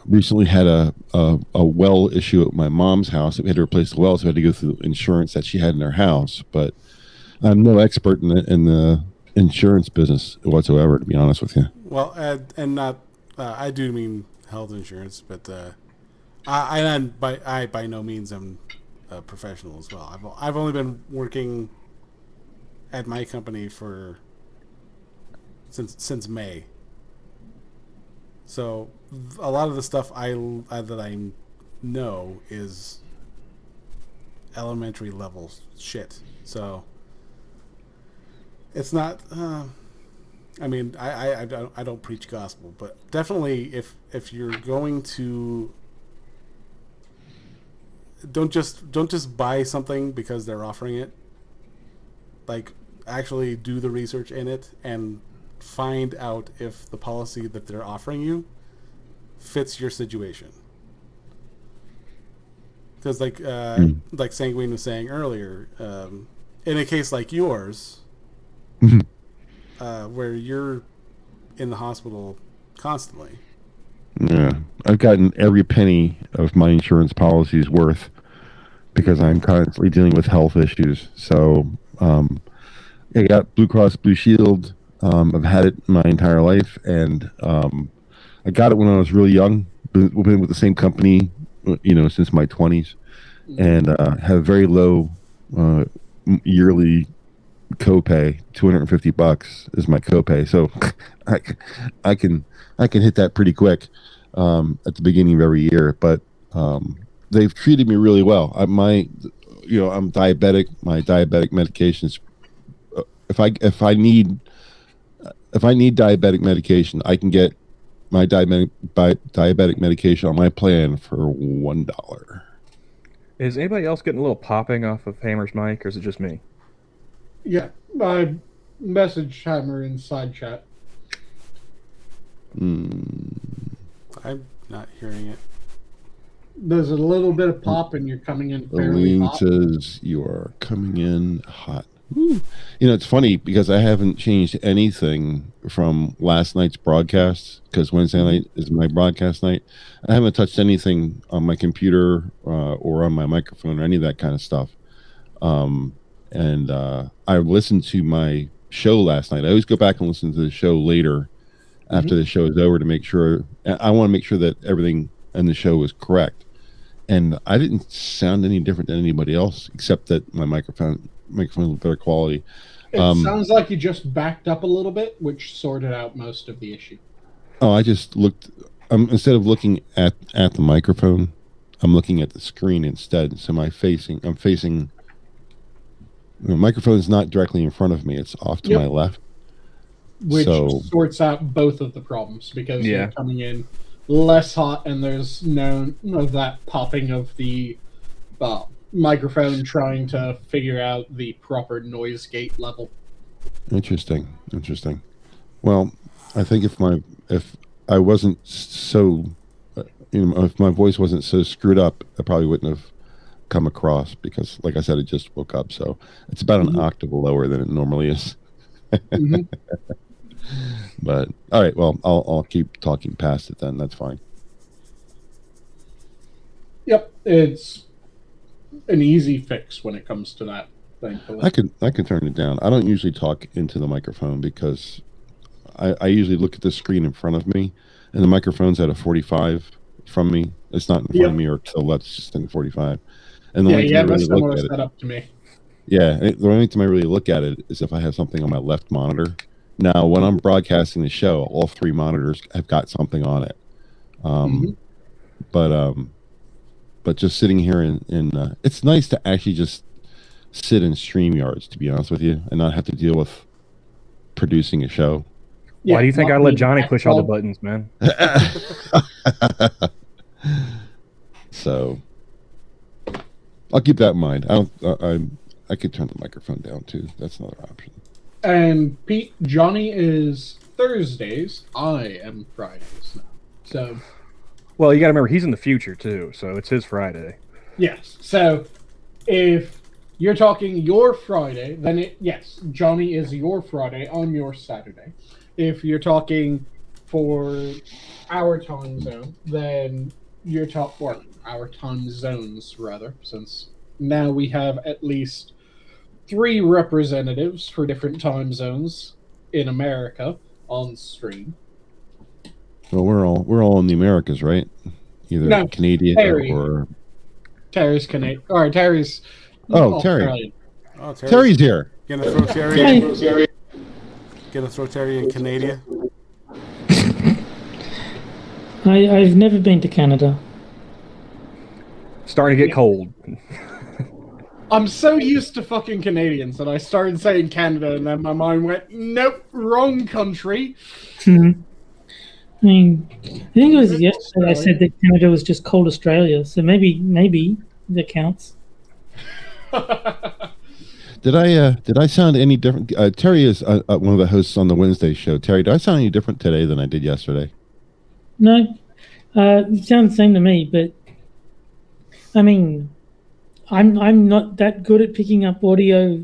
recently had a well issue at my mom's house. We had to replace the well, so we had to go through insurance that she had in her house. But I'm no expert in the insurance business whatsoever, to be honest with you. Well, and not I do mean health insurance, but I by no means am a professional as well. I've only been working at my company since May. So a lot of the stuff that I know is elementary level shit. So it's not. I mean, I don't preach gospel, but definitely if you're going to, don't just buy something because they're offering it. Like, actually do the research in it and find out if the policy that they're offering you fits your situation. Because like Sanguine was saying earlier, in a case like yours, where you're in the hospital constantly. Yeah, I've gotten every penny of my insurance policy's worth because I'm constantly dealing with health issues. So I got Blue Cross Blue Shield. I've had it my entire life, and I got it when I was really young. Been with the same company, since my 20s, and have very low yearly copay. $250 is my copay, so I can hit that pretty quick at the beginning of every year. But they've treated me really well. I'm diabetic. My diabetic medications. If I need diabetic medication, I can get my diabetic medication on my plan for $1. Is anybody else getting a little popping off of Hammer's mic, or is it just me? Yeah, I messaged Hammer in side chat. I'm not hearing it. There's a little bit of pop, and you're coming in fairly hot. Says you are coming in hot. It's funny because I haven't changed anything from last night's broadcast, because Wednesday night is my broadcast night. I haven't touched anything on my computer or on my microphone or any of that kind of stuff. And I listened to my show last night. I always go back and listen to the show later after the show is over to make sure. I want to make sure that everything in the show is correct. and I didn't sound any different than anybody else, except that my microphone was better quality. It sounds like you just backed up a little bit, which sorted out most of the issue. Oh, I just looked. Instead of looking at the microphone, I'm looking at the screen instead. So I'm facing. The microphone is not directly in front of me; it's off to my left. Which sorts out both of the problems because you're coming in less hot, and there's no of that popping of the microphone trying to figure out the proper noise gate level. Interesting. Well, I think if I wasn't so, if my voice wasn't so screwed up, I probably wouldn't have come across because, like I said, I just woke up, so it's about an octave lower than it normally is. But all right, well, I'll keep talking past it then. That's fine. Yep, it's an easy fix when it comes to that. Thankfully, I can turn it down. I don't usually talk into the microphone because I usually look at the screen in front of me, and the microphone's at a 45 from me. It's not in front of me or to the left, it's just in 45. And the only time I really look at setup to me. Yeah, the only time I really look at it is if I have something on my left monitor. Now, when I'm broadcasting the show, all three monitors have got something on it. But just sitting here in it's nice to actually just sit in StreamYards, to be honest with you, and not have to deal with producing a show. Why do you think I let Johnny push all the buttons, man? So I'll keep that in mind. I could turn the microphone down too. That's another option. And Pete, Johnny is Thursdays. I am Fridays now. So, well, you got to remember he's in the future too, so it's his Friday. Yes. So, if you're talking your Friday, then Johnny is your Friday on your Saturday. If you're talking for our time zone, then our time zones rather, since now we have at least 3 representatives for different time zones in America on stream. Well, we're all in the Americas, right? Either Canadian or Terry's Canadian. Or Terry's. Oh, Terry. Oh, Terry's here. Gonna throw Terry. Gonna throw Terry in Canada. I've never been to Canada. Starting to get cold. I'm so used to fucking Canadians that I started saying Canada, and then my mind went, nope, wrong country. I mean, I think it was yesterday I said that Canada was just cold Australia, so maybe that counts. Did I sound any different? Terry is one of the hosts on the Wednesday show. Terry, did I sound any different today than I did yesterday? No, you sound the same to me, but I mean, I'm not that good at picking up audio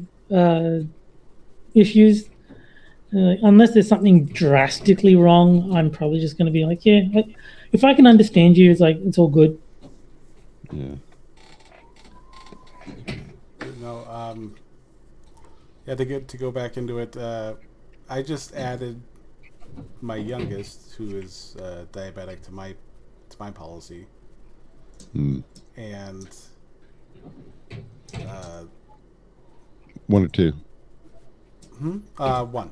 issues. Unless there's something drastically wrong, I'm probably just going to be like, if I can understand you, it's all good. Yeah. No, to go back into it, I just added my youngest, who is diabetic, to my policy, and 1 or 2. One.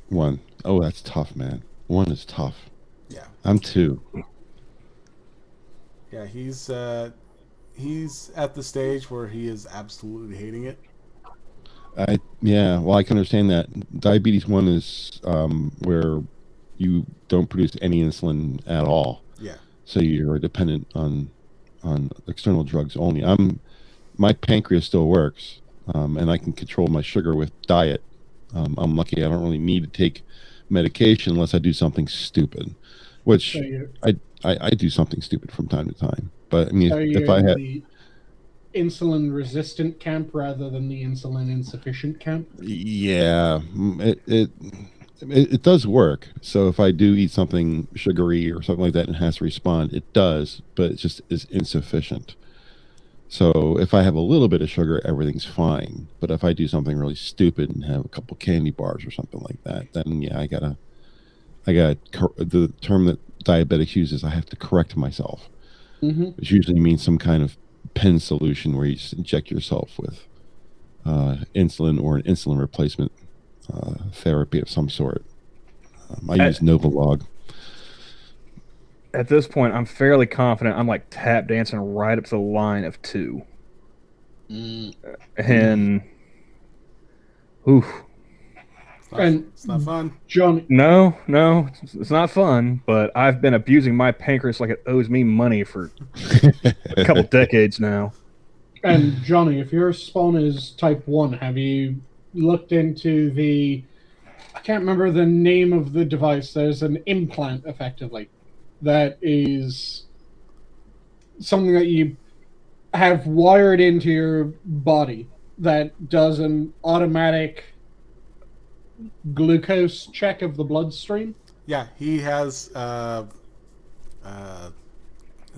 1. Oh, that's tough, man. 1 is tough. Yeah. I'm 2. Yeah, he's at the stage where he is absolutely hating it. Well, I can understand that. Diabetes 1 is where you don't produce any insulin at all. Yeah. So you're dependent on external drugs only. My pancreas still works, and I can control my sugar with diet. I'm lucky I don't really need to take medication unless I do something stupid, which I do something stupid from time to time. But I mean, if I had the insulin resistant camp rather than the insulin insufficient camp, it does work. So if I do eat something sugary or something like that and it has to respond, it does, but it just is insufficient. So if I have a little bit of sugar, everything's fine. But if I do something really stupid and have a couple candy bars or something like that, then I gotta the term that diabetics use is I have to correct myself. which usually means some kind of pen solution where you just inject yourself with insulin or an insulin replacement therapy of some sort. I use Novolog. At this point, I'm fairly confident I'm like tap dancing right up to the line of 2. And oof. It's not fun. John, No, it's not fun, but I've been abusing my pancreas like it owes me money for a couple decades now. and Johnny, if your spawn is type 1, have you looked into I can't remember the name of the device. There's an implant, effectively, that is something that you have wired into your body that does an automatic glucose check of the bloodstream. Yeah, he has let's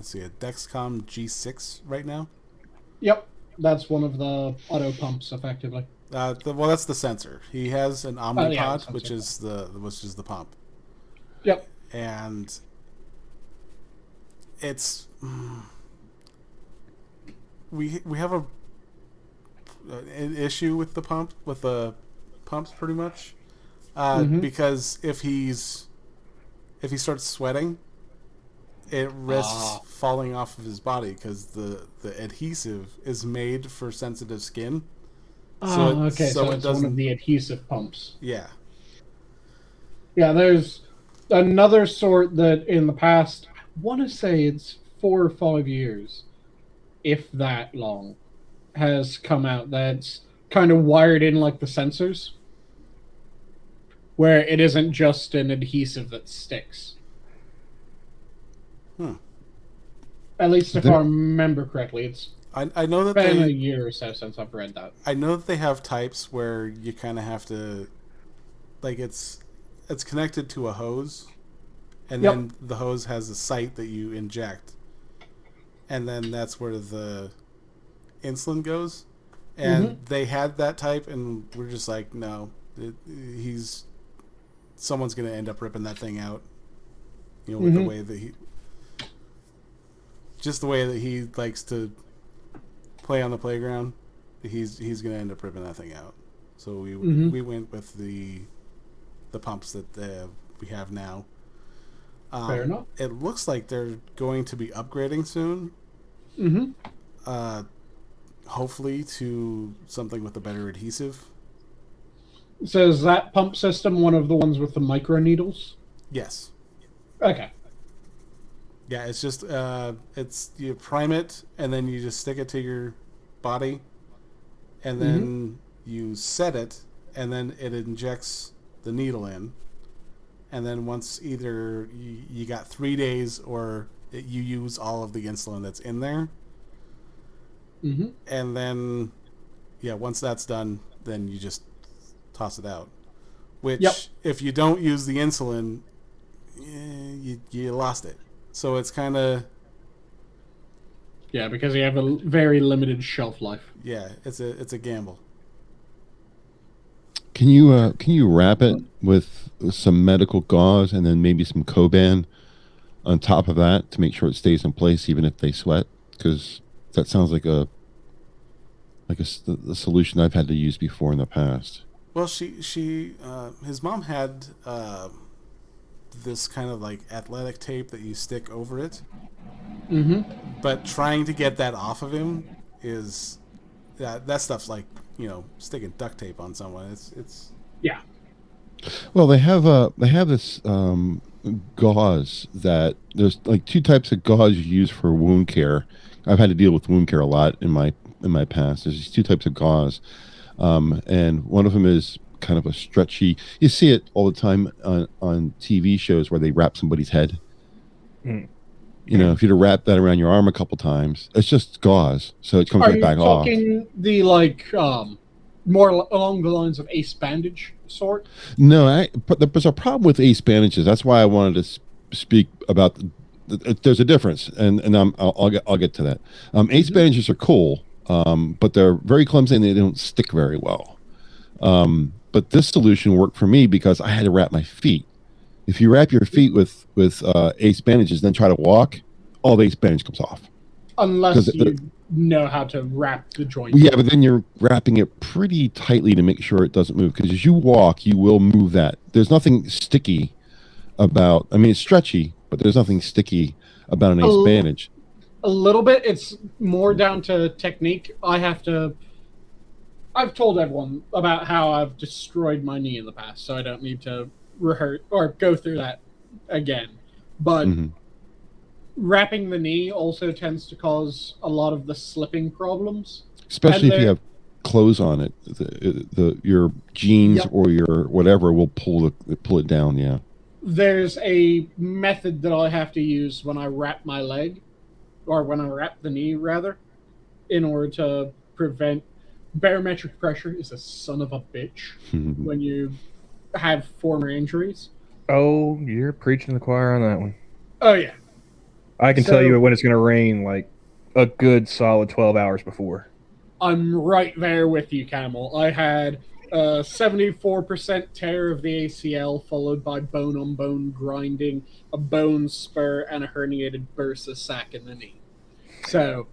see, a Dexcom G6 right now. Yep, that's one of the auto pumps, effectively. Well, that's the sensor. He has an Omnipod, the which is the pump. Yep. And it's we have an issue with the pumps pretty much, because if he starts sweating, it risks falling off of his body because the adhesive is made for sensitive skin. So it's one of the adhesive pumps. Yeah. Yeah, there's another sort that in the past, I want to say it's 4 or 5 years, if that long, has come out that's kind of wired in like the sensors, where it isn't just an adhesive that sticks. At least if I remember correctly, it's I know that been a year or so since I've read that. I know that they have types where you kind of have to, like, it's connected to a hose, and then the hose has a site that you inject, and then that's where the insulin goes. And they had that type, and we're just like, no, someone's going to end up ripping that thing out, with the way that the way that he likes to play on the playground, he's going to end up ripping that thing out. So we went with the pumps that we have now. Fair enough. It looks like they're going to be upgrading soon. Hopefully to something with a better adhesive. So is that pump system one of the ones with the micro needles? Yes. Okay. Yeah, it's just you prime it and then you just stick it to your body, and then you set it, and then it injects the needle in, and then once either you got 3 days or you use all of the insulin that's in there, and then once that's done, then you just toss it out. Which if you don't use the insulin, you lost it. So it's kind of... Yeah, because you have a very limited shelf life. Yeah, it's a gamble. Can you wrap it with some medical gauze and then maybe some Coban on top of that to make sure it stays in place even if they sweat? Because that sounds like a solution I've had to use before in the past. Well, his mom had this kind of like athletic tape that you stick over it. But trying to get that off of him is that stuff's like, sticking duct tape on someone. It's yeah. Well, they have this gauze that there's like 2 types of gauze you use for wound care. I've had to deal with wound care a lot in my past. There's these 2 types of gauze, and one of them is kind of a stretchy. You see it all the time on TV shows where they wrap somebody's head. If you'd have wrapped that around your arm a couple times, it's just gauze, so it comes right back off. Are you talking the more along the lines of ace bandage sort? No, but there's a problem with ace bandages. That's why I wanted to speak about. There's a difference, and I'll get to that. Ace bandages are cool, but they're very clumsy and they don't stick very well. But this solution worked for me because I had to wrap my feet. If you wrap your feet with ace bandages, then try to walk, all the ace bandage comes off. Unless you know how to wrap the joint. Yeah, but then you're wrapping it pretty tightly to make sure it doesn't move. Because as you walk, you will move that. There's nothing sticky about. I mean, it's stretchy, but there's nothing sticky about an ace bandage. A little bit. It's more down to technique. I've told everyone about how I've destroyed my knee in the past, so I don't need to rehearse or go through that again. But wrapping the knee also tends to cause a lot of the slipping problems. Especially if you have clothes on it. Your jeans or your whatever will pull it down, yeah. There's a method that I have to use when I wrap my leg, or when I wrap the knee, rather, in order to prevent... Barometric pressure is a son of a bitch when you have former injuries. Oh, you're preaching to the choir on that one. Oh, yeah. I can tell you when it's going to rain like a good solid 12 hours before. I'm right there with you, Camel. I had a 74% tear of the ACL, followed by bone-on-bone grinding, a bone spur, and a herniated bursa sac in the knee. So...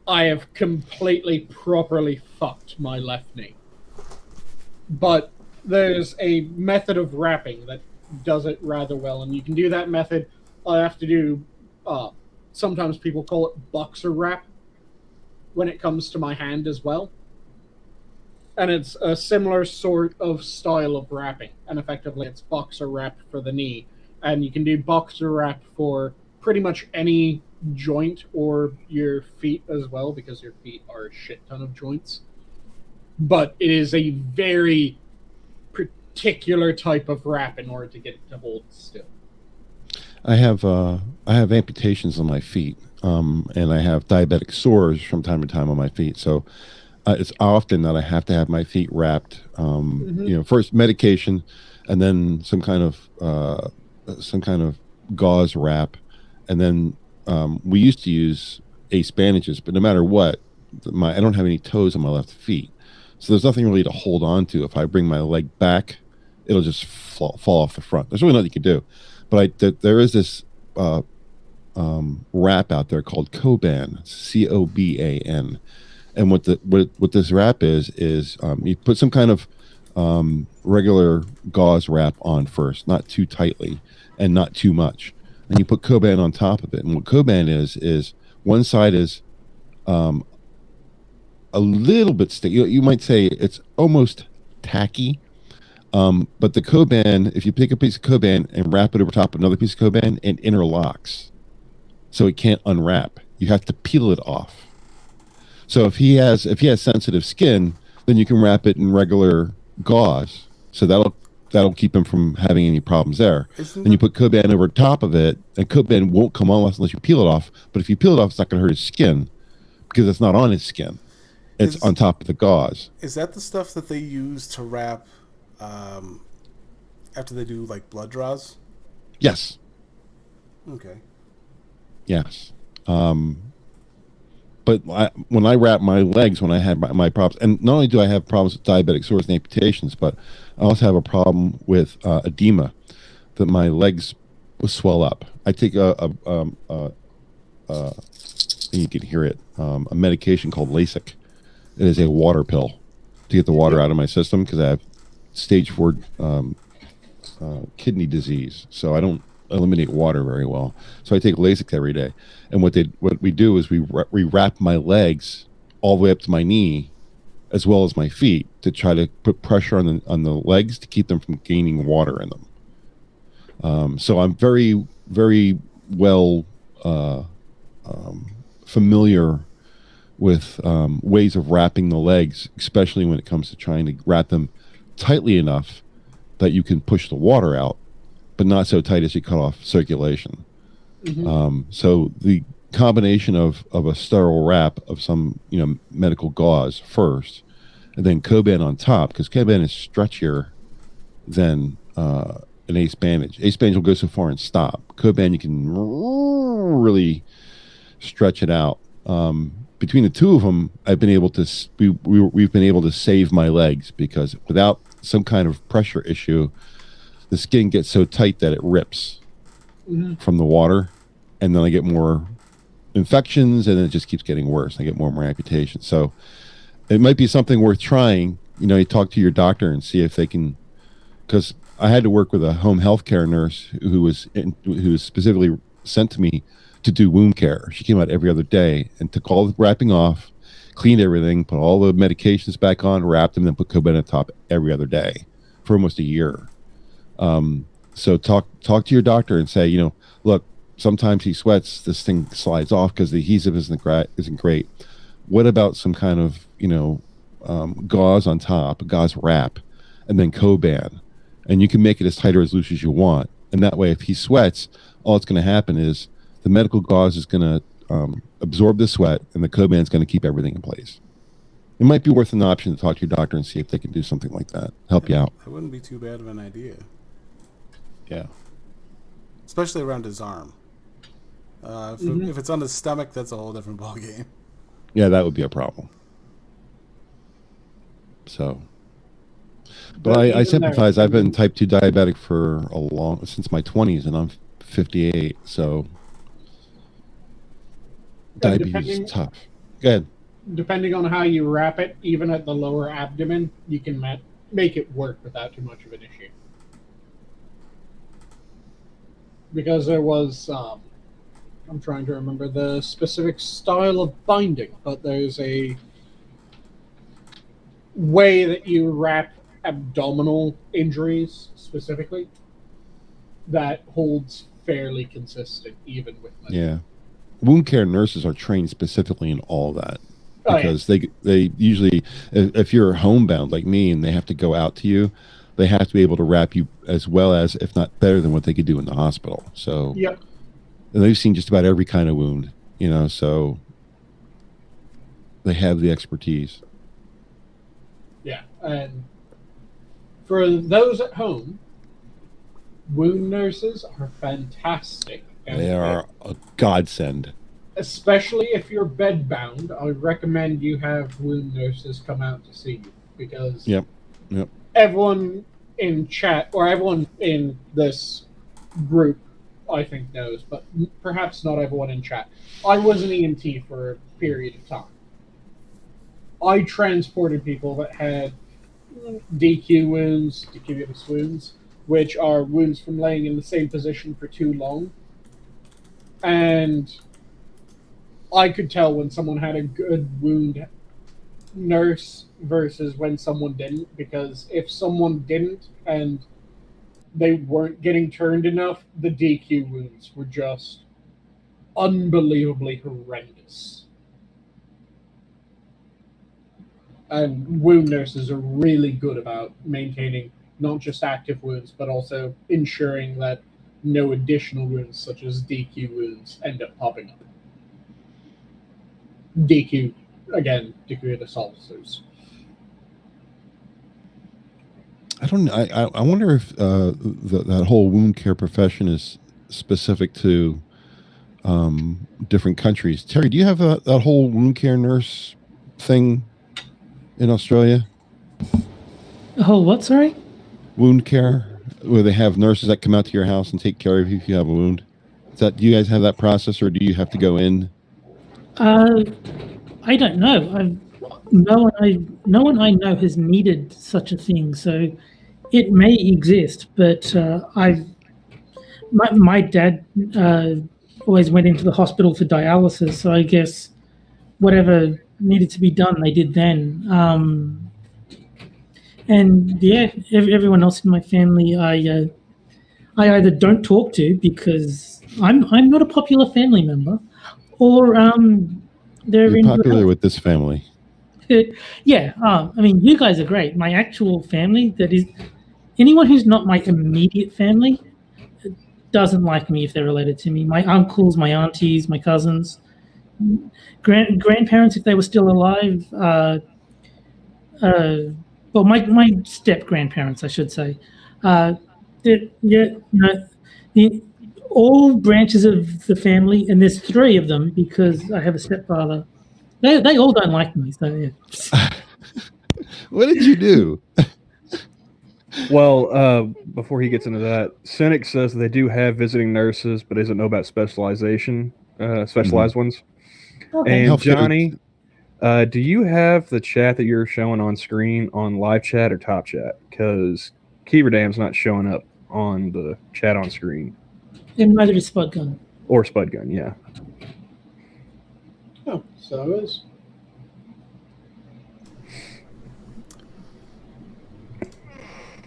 I have completely, properly fucked my left knee. But there's a method of wrapping that does it rather well, and you can do that method. I have to do, sometimes people call it boxer wrap when it comes to my hand as well. And it's a similar sort of style of wrapping, and effectively it's boxer wrap for the knee. And you can do boxer wrap for pretty much any joint or your feet as well, because your feet are a shit ton of joints. But it is a very particular type of wrap in order to get it to hold still. I have amputations on my feet, and I have diabetic sores from time to time on my feet. So it's often that I have to have my feet wrapped. First medication, and then some kind of gauze wrap, and then we used to use ace bandages, but no matter what, I don't have any toes on my left feet, so there's nothing really to hold on to. If I bring my leg back, it'll just fall off the front. There's really nothing you can do. But there is this wrap out there called Coban, Coban, and what this wrap is you put some kind of regular gauze wrap on first, not too tightly and not too much. And you put Coban on top of it. And what Coban is one side is a little bit sticky. You might say it's almost tacky. But the Coban, if you pick a piece of Coban and wrap it over top of another piece of Coban, it interlocks. So it can't unwrap. You have to peel it off. So if he has sensitive skin, then you can wrap it in regular gauze. So that'll keep him from having any problems there. And you put Coban over top of it, and Coban won't come on unless you peel it off. But if you peel it off, it's not going to hurt his skin because it's not on his skin. It's on top of the gauze. Is that the stuff that they use to wrap after they do like blood draws? Yes. Okay. Yes. But when I wrap my legs, when I had my problems, and not only do I have problems with diabetic sores and amputations, but I also have a problem with edema, that my legs will swell up. I take you can hear it, a medication called Lasix. It is a water pill to get the water out of my system because I have stage 4 kidney disease, so I don't eliminate water very well. So I take Lasix every day. And what we do is we wrap my legs all the way up to my knee, as well as my feet, to try to put pressure on the legs to keep them from gaining water in them. So I'm very, very well familiar with ways of wrapping the legs, especially when it comes to trying to wrap them tightly enough that you can push the water out, but not so tight as you cut off circulation. So the combination of a sterile wrap of some medical gauze first, and then Coban on top, because Coban is stretchier than an ace bandage. Ace bandage will go so far and stop. Coban, you can really stretch it out. Between the two of them, I've been able to we've been able to save my legs, because without some kind of pressure issue, the skin gets so tight that it rips from the water, and then I get more infections, and it just keeps getting worse. I get more and more amputations. So it might be something worth trying. You talk to your doctor and see if they can, because I had to work with a home health care nurse who was specifically sent to me to do wound care. She came out every other day and took all the wrapping off, cleaned everything, put all the medications back on, wrapped them, and then put Coban on top every other day for almost a year. So talk to your doctor and say, look, sometimes he sweats, this thing slides off because the adhesive isn't great. What about some kind of, gauze on top, a gauze wrap, and then Coban? And you can make it as tight or as loose as you want. And that way, if he sweats, all that's going to happen is the medical gauze is going to absorb the sweat, and the Coban is going to keep everything in place. It might be worth an option to talk to your doctor and see if they can do something like that, help you out. That wouldn't be too bad of an idea. Yeah. Especially around his arm. If it's on his stomach, that's a whole different ballgame. Yeah, that would be a problem. So, but I sympathize. I've been type 2 diabetic for since my 20s, and I'm 58. So, diabetes is tough. Go ahead. Depending on how you wrap it, even at the lower abdomen, you can make it work without too much of an issue. Because there was, I'm trying to remember the specific style of binding, but there's a way that you wrap abdominal injuries specifically that holds fairly consistent even with medical. Yeah. Wound care nurses are trained specifically in all that. Because they usually, if you're homebound like me and they have to go out to you, they have to be able to wrap you as well as, if not better than what they could do in the hospital. So yep. And they've seen just about every kind of wound, so they have the expertise. Yeah, and for those at home, wound nurses are fantastic. They are a godsend. Especially if you're bedbound, I would recommend you have wound nurses come out to see you, because Yep. everyone in chat, or everyone in this group, I think knows, but perhaps not everyone in chat. I was an EMT for a period of time. I transported people that had DQ wounds, decubitus wounds, which are wounds from laying in the same position for too long. And I could tell when someone had a good wound nurse versus when someone didn't, because if someone didn't and they weren't getting turned enough, the DQ wounds were just unbelievably horrendous. And wound nurses are really good about maintaining not just active wounds, but also ensuring that no additional wounds, such as DQ wounds, end up popping up. DQ, again, decubitus ulcers. I wonder if that whole wound care profession is specific to different countries. Terry, do you have that whole wound care nurse thing in Australia? The whole what, sorry? Wound care, where they have nurses that come out to your house and take care of you if you have a wound. Do you guys have that process, or do you have to go in? I don't know. No one I know has needed such a thing, so it may exist. But my dad always went into the hospital for dialysis, so I guess whatever needed to be done, they did then. And yeah, everyone else in my family, I either don't talk to because I'm not a popular family member, or they're You're popular with this family. Yeah, I mean, you guys are great. My actual family, that is, anyone who's not my immediate family doesn't like me if they're related to me. My uncles, my aunties, my cousins, grandparents, if they were still alive. Well, my step grandparents, I should say. All branches of the family, and there's 3 of them because I have a stepfather. They all don't like me, so yeah. What did you do? Well, before he gets into that, Cynic says they do have visiting nurses, but doesn't know about specialized ones. Okay. And Healthcare- Johnny, do you have the chat that you're showing on screen on live chat or top chat? Because Keeverdam's not showing up on the chat on screen. And neither is Spud Gun. Or Spudgun, yeah. Oh, so it is.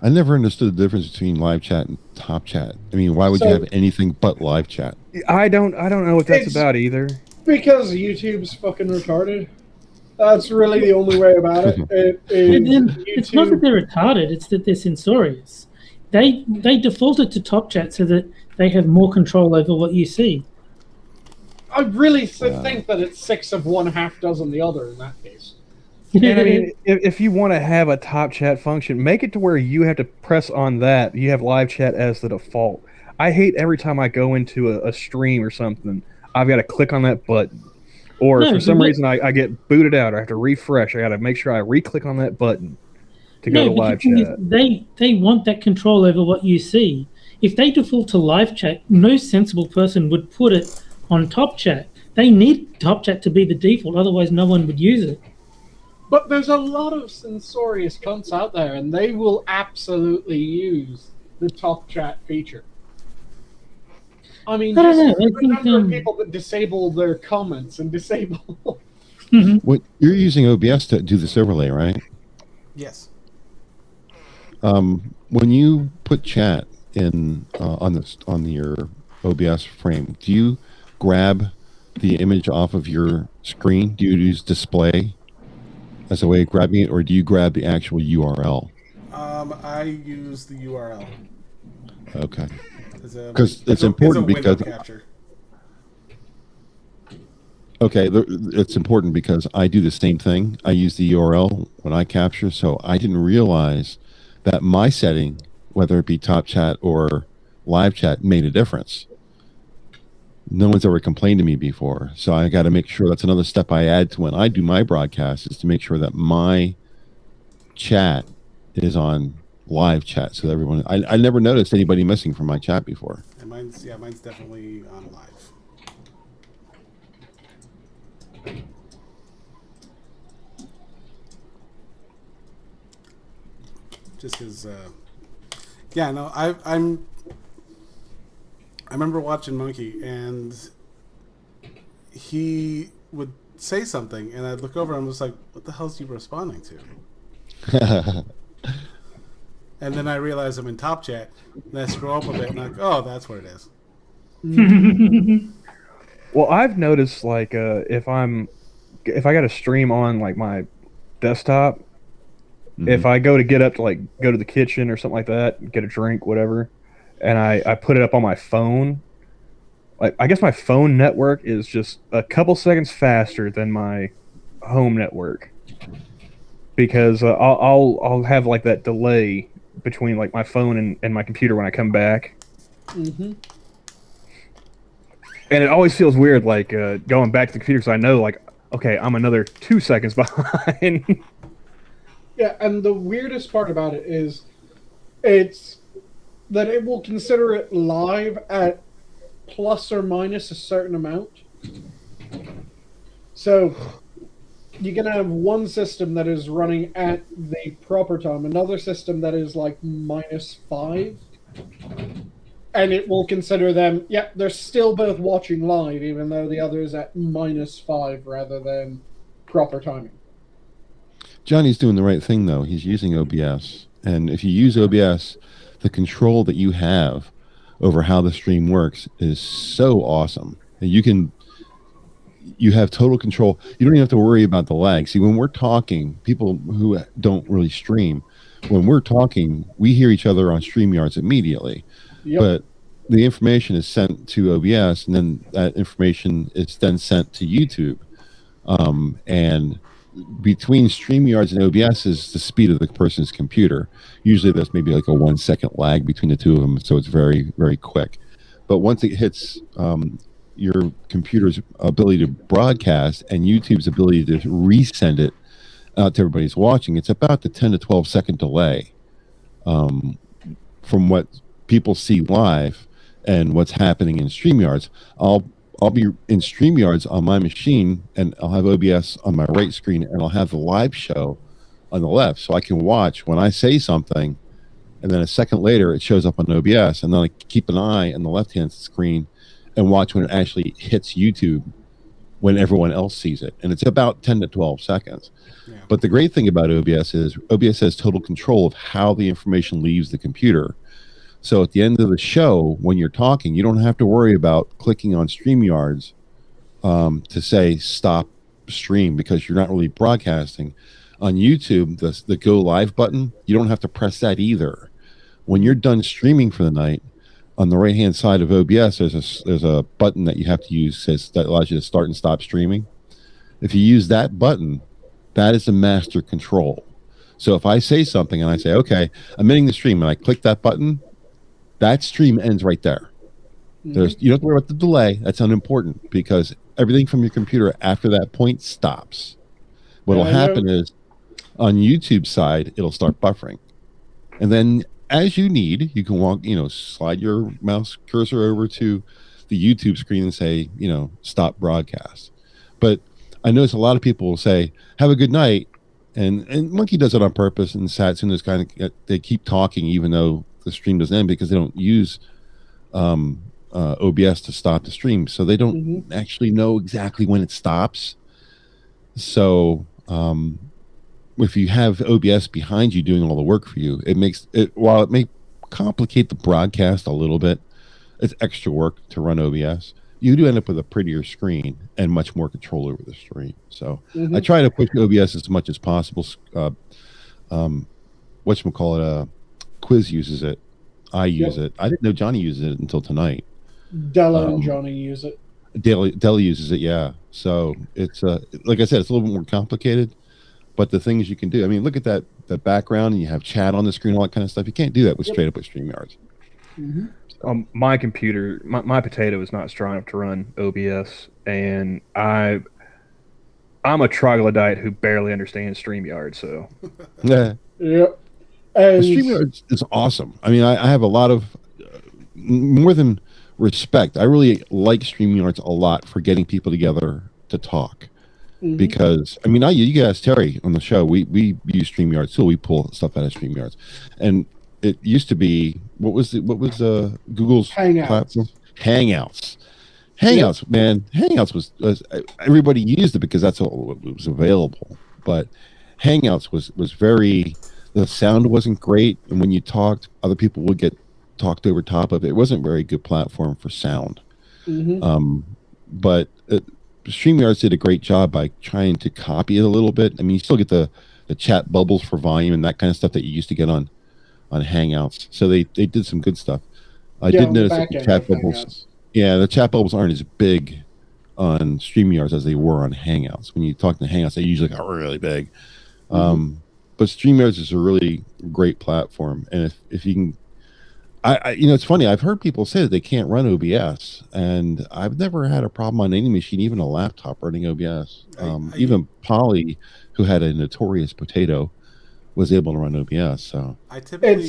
I never understood the difference between live chat and top chat. I mean, why would you So- have anything but live chat? I don't know what that's It's- about either. Because YouTube's fucking retarded. That's really the only way about it. And then it's not that YouTube. they're retarded; it's that they're censorious. They defaulted to top chat so that they have more control over what you see. I really think that it's 6 of one, half dozen the other in that case. And I mean, if you want to have a top chat function, make it to where you have to press on that. You have live chat as the default. I hate every time I go into a stream or something, I've got to click on that button. Or No, for some but- reason, I get booted out. Or I have to refresh. I got to make sure I re-click on that button to go to but the live thing is, chat. they want that control over what you see. If they default to live chat, no sensible person would put it on top chat. They need top chat to be the default, otherwise no one would use it. But there's a lot of censorious cunts out there, and they will absolutely use the top chat feature. I mean, I don't just know, I the think, number of people that disable their comments and disable. What you're using OBS to do this overlay, right? Yes. When you put chat in on your OBS frame, do you grab the image off of your screen? Do you use display as a way of grabbing it, or do you grab the actual URL? I use the URL. Okay. Because it's important because capture. okay, it's important because I do the same thing. I use the URL when I capture, so I didn't realize that my setting, whether it be top chat or live chat, made a difference. No one's ever complained to me before, so I got to make sure that's another step I add to when I do my broadcast is to make sure that my chat is on live chat, so that everyone. I never noticed anybody missing from my chat before. And mine's definitely on live. Just because, yeah, no, I remember watching Monkey, and he would say something, and I'd look over and I was like, "What the hell is he responding to?" And then I realize I'm in top chat, and I scroll up a bit, and I'm like, "Oh, that's what it is." Well, I've noticed like if I got a stream on like my desktop, if I go to get up to like go to the kitchen or something like that, get a drink, whatever, and I put it up on my phone, like I guess my phone network is just a couple seconds faster than my home network because I'll have like that delay between like my phone and my computer when I come back. Mm-hmm. And it always feels weird, like going back to the computer, because I know, like, okay, I'm another 2 seconds behind. Yeah, and the weirdest part about it is, it's that it will consider it live at plus or minus a certain amount. So you're gonna have one system that is running at the proper time, another system that is like -5. And it will consider them, yeah, they're still both watching live, even though the other is at -5 rather than proper timing. Johnny's doing the right thing, though. He's using OBS. And if you use OBS, the control that you have over how the stream works is so awesome. And you have total control. You don't even have to worry about the lag. See, when we're talking, people who don't really stream, when we're talking, we hear each other on StreamYards immediately. Yep. But the information is sent to OBS, and then that information is then sent to YouTube. And between StreamYards and OBS is the speed of the person's computer. Usually there's maybe like a 1 second lag between the two of them, so it's very, very quick. But once it hits your computer's ability to broadcast and YouTube's ability to resend it out to everybody's watching, it's about the 10 to 12 second delay from what people see live and what's happening in StreamYards. I'll be in StreamYards on my machine, and I'll have OBS on my right screen, and I'll have the live show on the left, so I can watch when I say something, and then a second later it shows up on OBS, and then I keep an eye on the left-hand screen and watch when it actually hits YouTube when everyone else sees it. And it's about 10 to 12 seconds. Yeah. But the great thing about OBS is OBS has total control of how the information leaves the computer. So at the end of the show, when you're talking, you don't have to worry about clicking on StreamYards to say stop stream, because you're not really broadcasting. On YouTube, the go live button, you don't have to press that either. When you're done streaming for the night, on the right hand side of OBS, there's a button that you have to use that allows you to start and stop streaming. If you use that button, that is the master control. So if I say something and I say, okay, I'm ending the stream, and I click that button, that stream ends right there. You don't have to worry about the delay. That's unimportant, because everything from your computer after that point stops. What will happen is on YouTube side, it'll start buffering. And then as you need, you can slide your mouse cursor over to the YouTube screen and say, stop broadcast. But I notice a lot of people will say, have a good night. And Monkey does it on purpose, and Satsun is they keep talking even though the stream doesn't end, because they don't use OBS to stop the stream. So they don't actually know exactly when it stops. So if you have OBS behind you doing all the work for you, it makes it, while it may complicate the broadcast a little bit, it's extra work to run OBS. You do end up with a prettier screen and much more control over the stream. So I try to push OBS as much as possible. Whatchamacallit, Quiz uses it. I use it. I didn't know Johnny uses it until tonight. Della and Johnny use it. Della uses it, yeah. So it's like I said, it's a little bit more complicated, but the things you can do. I mean, look at that background, and you have chat on the screen, all that kind of stuff. You can't do that with straight up with StreamYards. My computer, my potato is not strong enough to run OBS, and I'm a troglodyte who barely understands StreamYard. So yeah. StreamYard is awesome. I mean, I have a lot of more than respect. I really like StreamYards a lot for getting people together to talk. Because I mean, you guys, Terry, on the show, we use StreamYards, so we pull stuff out of StreamYards, and it used to be what was Google's Hangouts. platform? Hangouts, man. Hangouts was everybody used it because that's all it was available. But Hangouts was very, the sound wasn't great, and when you talked, other people would get talked over top of it. It wasn't a very good platform for sound. But StreamYards did a great job by trying to copy it a little bit. I mean, you still get the chat bubbles for volume and that kind of stuff that you used to get on Hangouts. So they did some good stuff. I did notice that the chat bubbles. Yeah, the chat bubbles aren't as big on StreamYards as they were on Hangouts. When you talk to Hangouts, they usually got really big. But StreamYards is a really great platform, and if you can, it's funny. I've heard people say that they can't run OBS, and I've never had a problem on any machine, even a laptop running OBS. Even Polly, who had a notorious potato, was able to run OBS. So I typically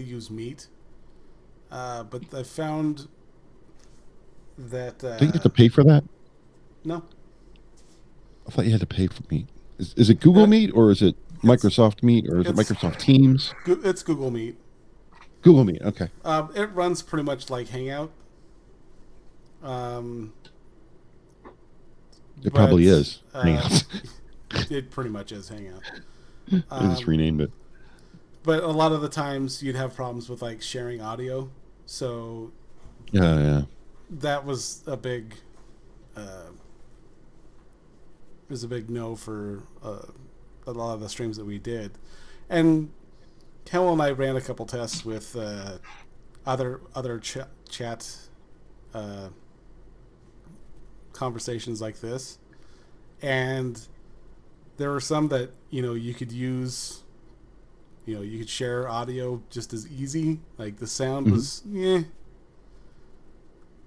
use Meet, but I found that do you have to pay for that? No, I thought you had to pay for Meet. Is it Google Meet, or is it Microsoft Meet, or is it Microsoft Teams? It's Google Meet. Google Meet, okay. It runs pretty much like Hangout. It probably is Hangout. It pretty much is Hangout. They just renamed it. But a lot of the times you'd have problems with like sharing audio. So yeah, that was a big no for a lot of the streams that we did. And Kel and I ran a couple tests with other chat conversations like this, and there were some that you could use. You could share audio just as easy. Like the sound was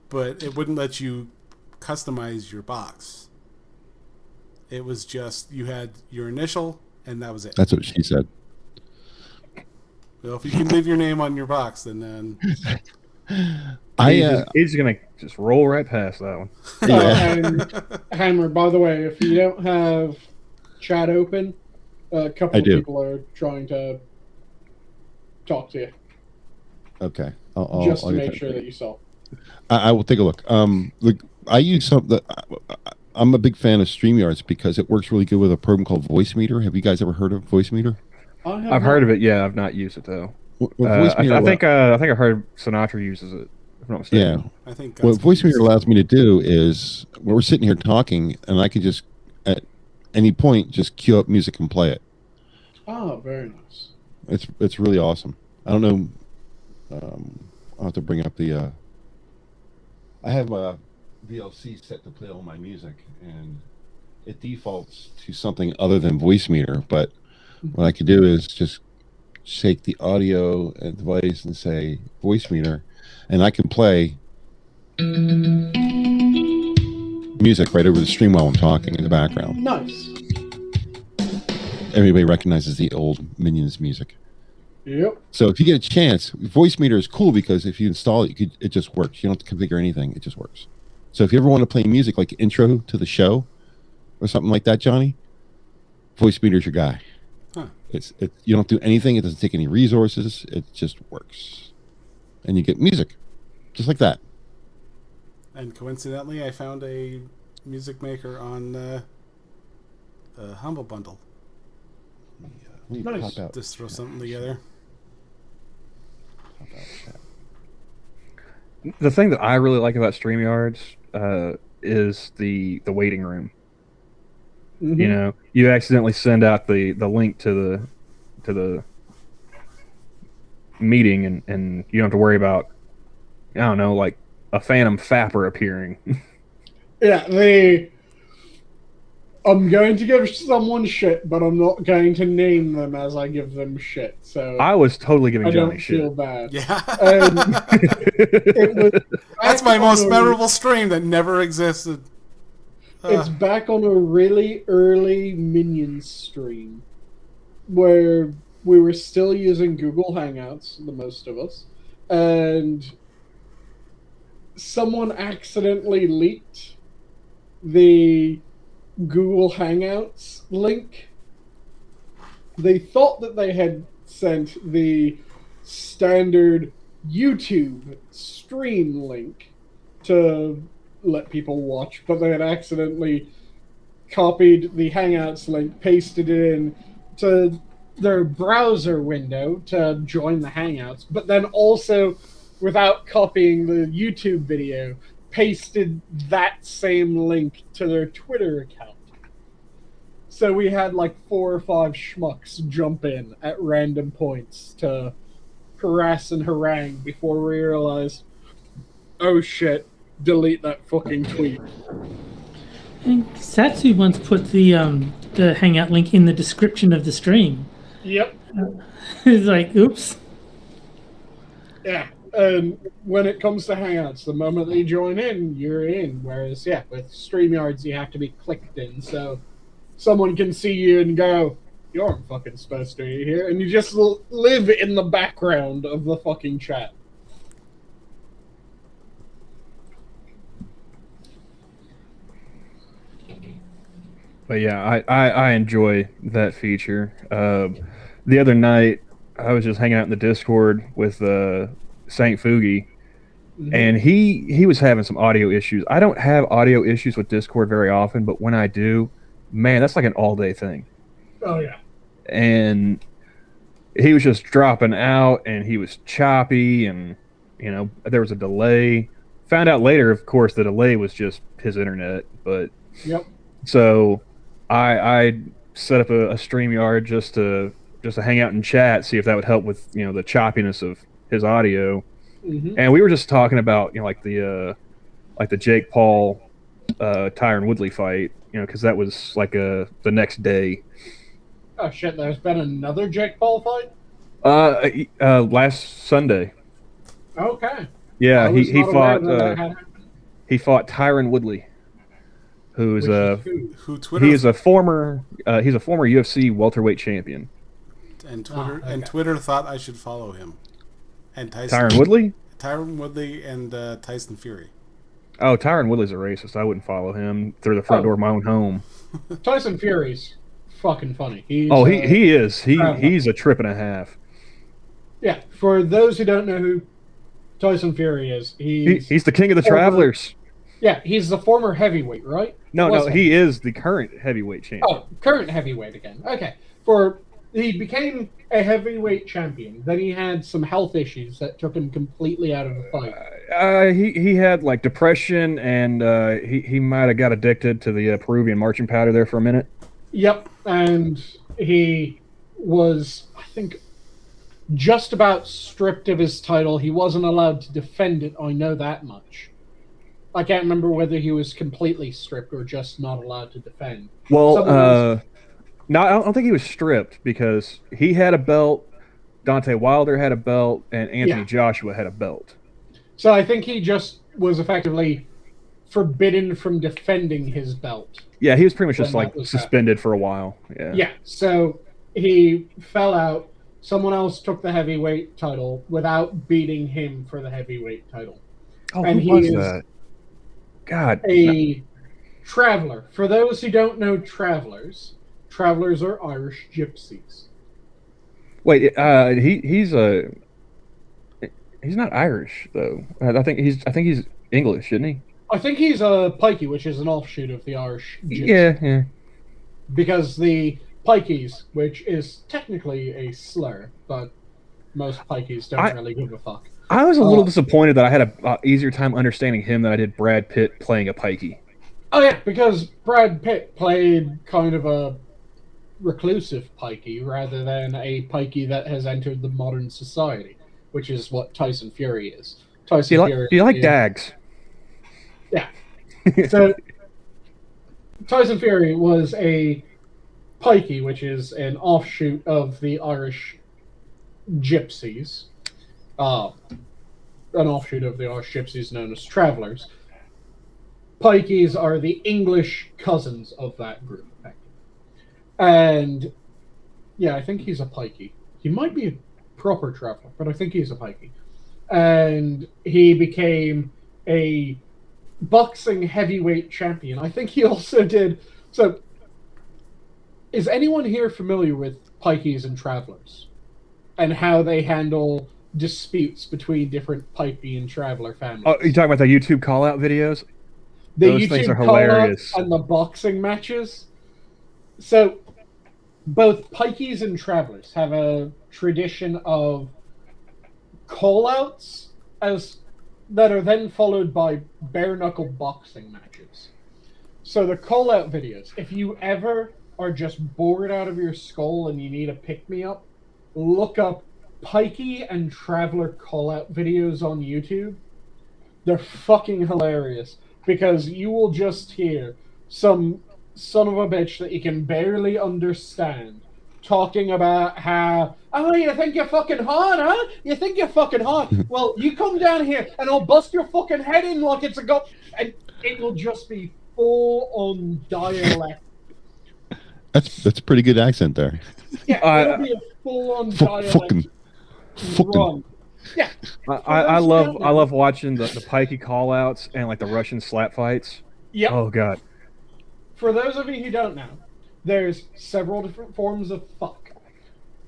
but it wouldn't let you customize your box. It was just you had your initial, and that was it. That's what she said. Well, if you can leave your name on your box, then He's gonna just roll right past that one. And Hammer, by the way, if you don't have chat open, a couple of people are trying to talk to you. Okay. Just to make sure that you saw. I will take a look. Look, I use something. I'm a big fan of StreamYards because it works really good with a program called Voicemeter. Have you guys ever heard of Voicemeter? I've heard of it. Yeah, I've not used it though. Voicemeter, I think I heard Sinatra uses it. If I'm not mistaken. Yeah. I think what Voicemeter allows me to do is when we're sitting here talking, and I can just at any point just cue up music and play it. Oh, very nice. It's really awesome. I don't know. I'll have to bring up the. I have a VLC set to play all my music, and it defaults to something other than Voicemeter. But what I could do is just take the audio device and say Voicemeter, and I can play music right over the stream while I'm talking in the background. Nice. Everybody recognizes the old Minions music. Yep. So if you get a chance, Voicemeter is cool because if you install it, it just works. You don't have to configure anything. It just works. So if you ever want to play music like intro to the show or something like that, Johnny, Voicemeter's your guy. Huh. You don't do anything. It doesn't take any resources. It just works. And you get music just like that. And coincidentally, I found a music maker on the Humble Bundle. Let me Nice. pop out. Just throw something together. Pop out chat. The thing that I really like about StreamYards is the waiting room. Mm-hmm. You know, you accidentally send out the link to the meeting, and you don't have to worry about, I don't know, like a phantom fapper appearing. Yeah, I'm going to give someone shit, but I'm not going to name them as I give them shit. So I was totally giving I Johnny don't shit. feel bad. Yeah. It was That's my back most on memorable stream that never existed. It's back on a really early Minions stream where we were still using Google Hangouts, the most of us, and someone accidentally leaked the Google Hangouts link. They thought that they had sent the standard YouTube stream link to let people watch, but they had accidentally copied the Hangouts link, pasted it in to their browser window to join the Hangouts, but then also, without copying the YouTube video, pasted that same link to their Twitter account. So we had like 4 or 5 schmucks jump in at random points to harass and harangue before we realized, oh shit, delete that fucking tweet. And Satsu once put the Hangout link in the description of the stream. Yep. It's like, oops. Yeah. And when it comes to Hangouts, the moment they join in, you're in. Whereas, yeah, with StreamYards, you have to be clicked in. So someone can see you and go, you aren't fucking supposed to be here. And you just live in the background of the fucking chat. But yeah, I enjoy that feature. The other night, I was just hanging out in the Discord with Saint Fugi, and he was having some audio issues. I don't have audio issues with Discord very often, but when I do, man, that's like an all-day thing. Oh, yeah. And he was just dropping out, and he was choppy, and, you know, there was a delay. Found out later, of course, the delay was just his internet, but... Yep. So I set up a StreamYard just to hang out and chat, see if that would help with, you know, the choppiness of his audio. And we were just talking about, you know, like the Jake Paul Tyron Woodley fight, you know, because that was like the next day. Oh shit! There's been another Jake Paul fight. Last Sunday. Okay. Yeah, he not aware fought that had happened. he fought Tyron Woodley, who's Which is Who Twitter? he is a former UFC welterweight champion. and Twitter okay. and Twitter thought I should follow him. And Tyron Woodley? Tyron Woodley and Tyson Fury. Oh, Tyron Woodley's a racist. I wouldn't follow him through the front door of my own home. Tyson Fury's fucking funny. He is. He's a trip and a half. Yeah, for those who don't know who Tyson Fury is, he's the king of the travelers. Yeah, he's the former heavyweight, right? No, he is the current heavyweight champion. Oh, current heavyweight again. Okay. He became a heavyweight champion. Then he had some health issues that took him completely out of the fight. He had like depression, and he might have got addicted to the Peruvian marching powder there for a minute. Yep, and he was, I think, just about stripped of his title. He wasn't allowed to defend it. I know that much. I can't remember whether he was completely stripped or just not allowed to defend. Well, no, I don't think he was stripped because he had a belt, Deontay Wilder had a belt, and Anthony Joshua had a belt. So I think he just was effectively forbidden from defending his belt. Yeah, he was pretty much just like suspended for a while. Yeah, so he fell out. Someone else took the heavyweight title without beating him for the heavyweight title. Oh, and who was that? God. A traveler. For those who don't know travelers are Irish gypsies. Wait, he's not Irish though. I think he's English, isn't he? I think he's a pikey, which is an offshoot of the Irish gypsy. Yeah. Because the pikeys, which is technically a slur, but most pikeys don't really give a fuck. I was a little disappointed that I had a easier time understanding him than I did Brad Pitt playing a pikey. Oh yeah, because Brad Pitt played kind of a reclusive pikey rather than a pikey that has entered the modern society, which is what Tyson Fury is. Do you like Dags? Yeah. So Tyson Fury was a pikey, which is an offshoot of the Irish gypsies. An offshoot of the Irish gypsies known as travelers. Pikeys are the English cousins of that group. And yeah, I think he's a pikey. He might be a proper traveler, but I think he's a pikey. And he became a boxing heavyweight champion. I think he also did. So, is anyone here familiar with pikeys and travelers and how they handle disputes between different pikey and traveler families? Oh, you talking about the YouTube call-out videos? Those things are hilarious. And the boxing matches. So, both pikeys and travelers have a tradition of call-outs that are then followed by bare-knuckle boxing matches. So the call-out videos, if you ever are just bored out of your skull and you need a pick-me-up, look up pikey and traveler call-out videos on YouTube. They're fucking hilarious because you will just hear some son of a bitch that you can barely understand talking about how, oh, you think you're fucking hot, huh? You think you're fucking hot? Well, you come down here and I'll bust your fucking head in like it's a go. And it will just be full-on dialect. That's a pretty good accent there. Yeah, it'll be a full-on dialect. Fucking. Yeah. I love watching the pikey call-outs and like the Russian slap fights. Yep. Oh god. For those of you who don't know, there's several different forms of fuck.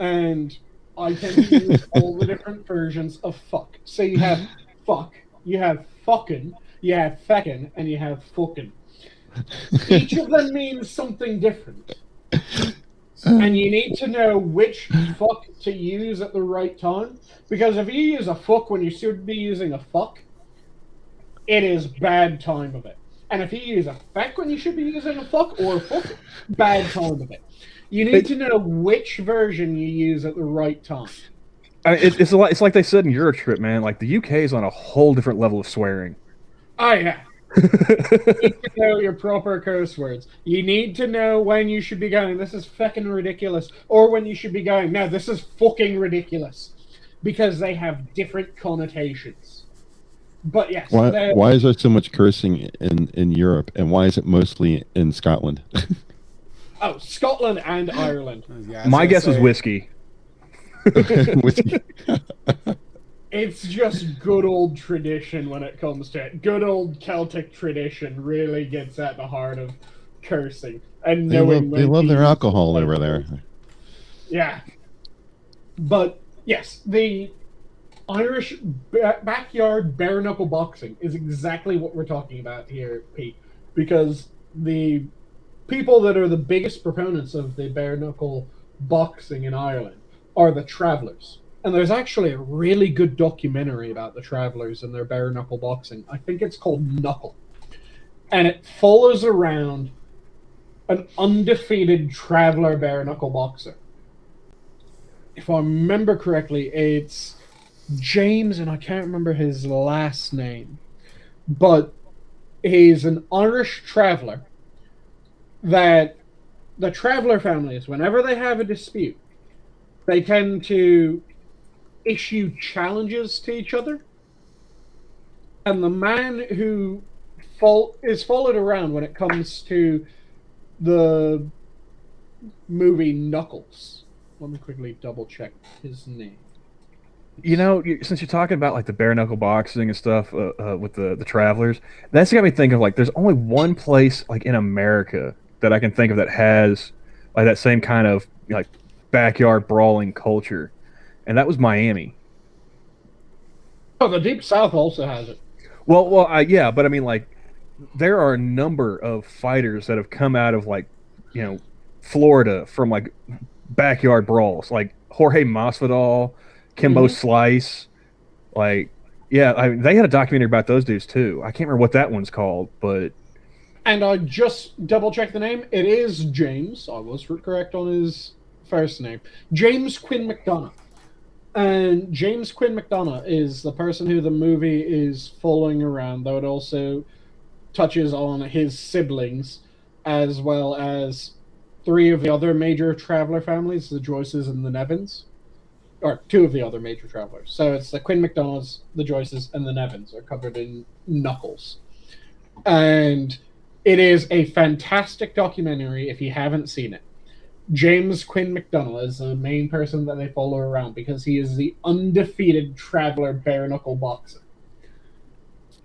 And I tend to use all the different versions of fuck. So you have fuck, you have fucking, you have feckin', and you have fucking. Each of them means something different. And you need to know which fuck to use at the right time. Because if you use a fuck when you should be using a fuck, it is bad time of it. And if you use a feck when you should be using a fuck or a fuck, bad time of it. You need to know which version you use at the right time. I mean, it's like they said in Eurotrip, man. Like the UK is on a whole different level of swearing. Oh yeah. You need to know your proper curse words. You need to know when you should be going, this is fucking ridiculous, or when you should be going, no, this is fucking ridiculous, because they have different connotations. But yes. Why is there so much cursing in Europe, and why is it mostly in Scotland? Oh, Scotland and Ireland. My guess is whiskey. Whiskey. It's just good old tradition when it comes to it. Good old Celtic tradition really gets at the heart of cursing and knowing They when love to their use alcohol the over right there. words. Yeah. But, yes, the Irish backyard bare knuckle boxing is exactly what we're talking about here, Pete. Because the people that are the biggest proponents of the bare knuckle boxing in Ireland are the Travellers. And there's actually a really good documentary about the Travellers and their bare knuckle boxing. I think it's called Knuckle. And it follows around an undefeated Traveller bare knuckle boxer. If I remember correctly, it's James, and I can't remember his last name. But he's an Irish Traveller that the Traveller families, whenever they have a dispute, they tend to issue challenges to each other. And the man who is followed around when it comes to the movie Knuckles. Let me quickly double check his name. You know, since you're talking about like the bare knuckle boxing and stuff with the Travelers, that's got me thinking of like there's only one place like in America that I can think of that has like that same kind of like backyard brawling culture, and that was Miami. Oh, the Deep South also has it. Well, yeah, but I mean, like, there are a number of fighters that have come out of like, you know, Florida from like backyard brawls, like Jorge Masvidal, Kimbo Slice, like, yeah, they had a documentary about those dudes too. I can't remember what that one's called, but. And I just double checked the name. It is James. I was correct on his first name. James Quinn McDonough. And James Quinn McDonough is the person who the movie is following around, though it also touches on his siblings, as well as three of the other major Traveller families, the Joyces and the Nevins. Or two of the other major Travellers. So it's the Quinn McDonoughs, the Joyces, and the Nevins are covered in Knuckles. And it is a fantastic documentary if you haven't seen it. James Quinn McDonough is the main person that they follow around because he is the undefeated Traveller bare knuckle boxer.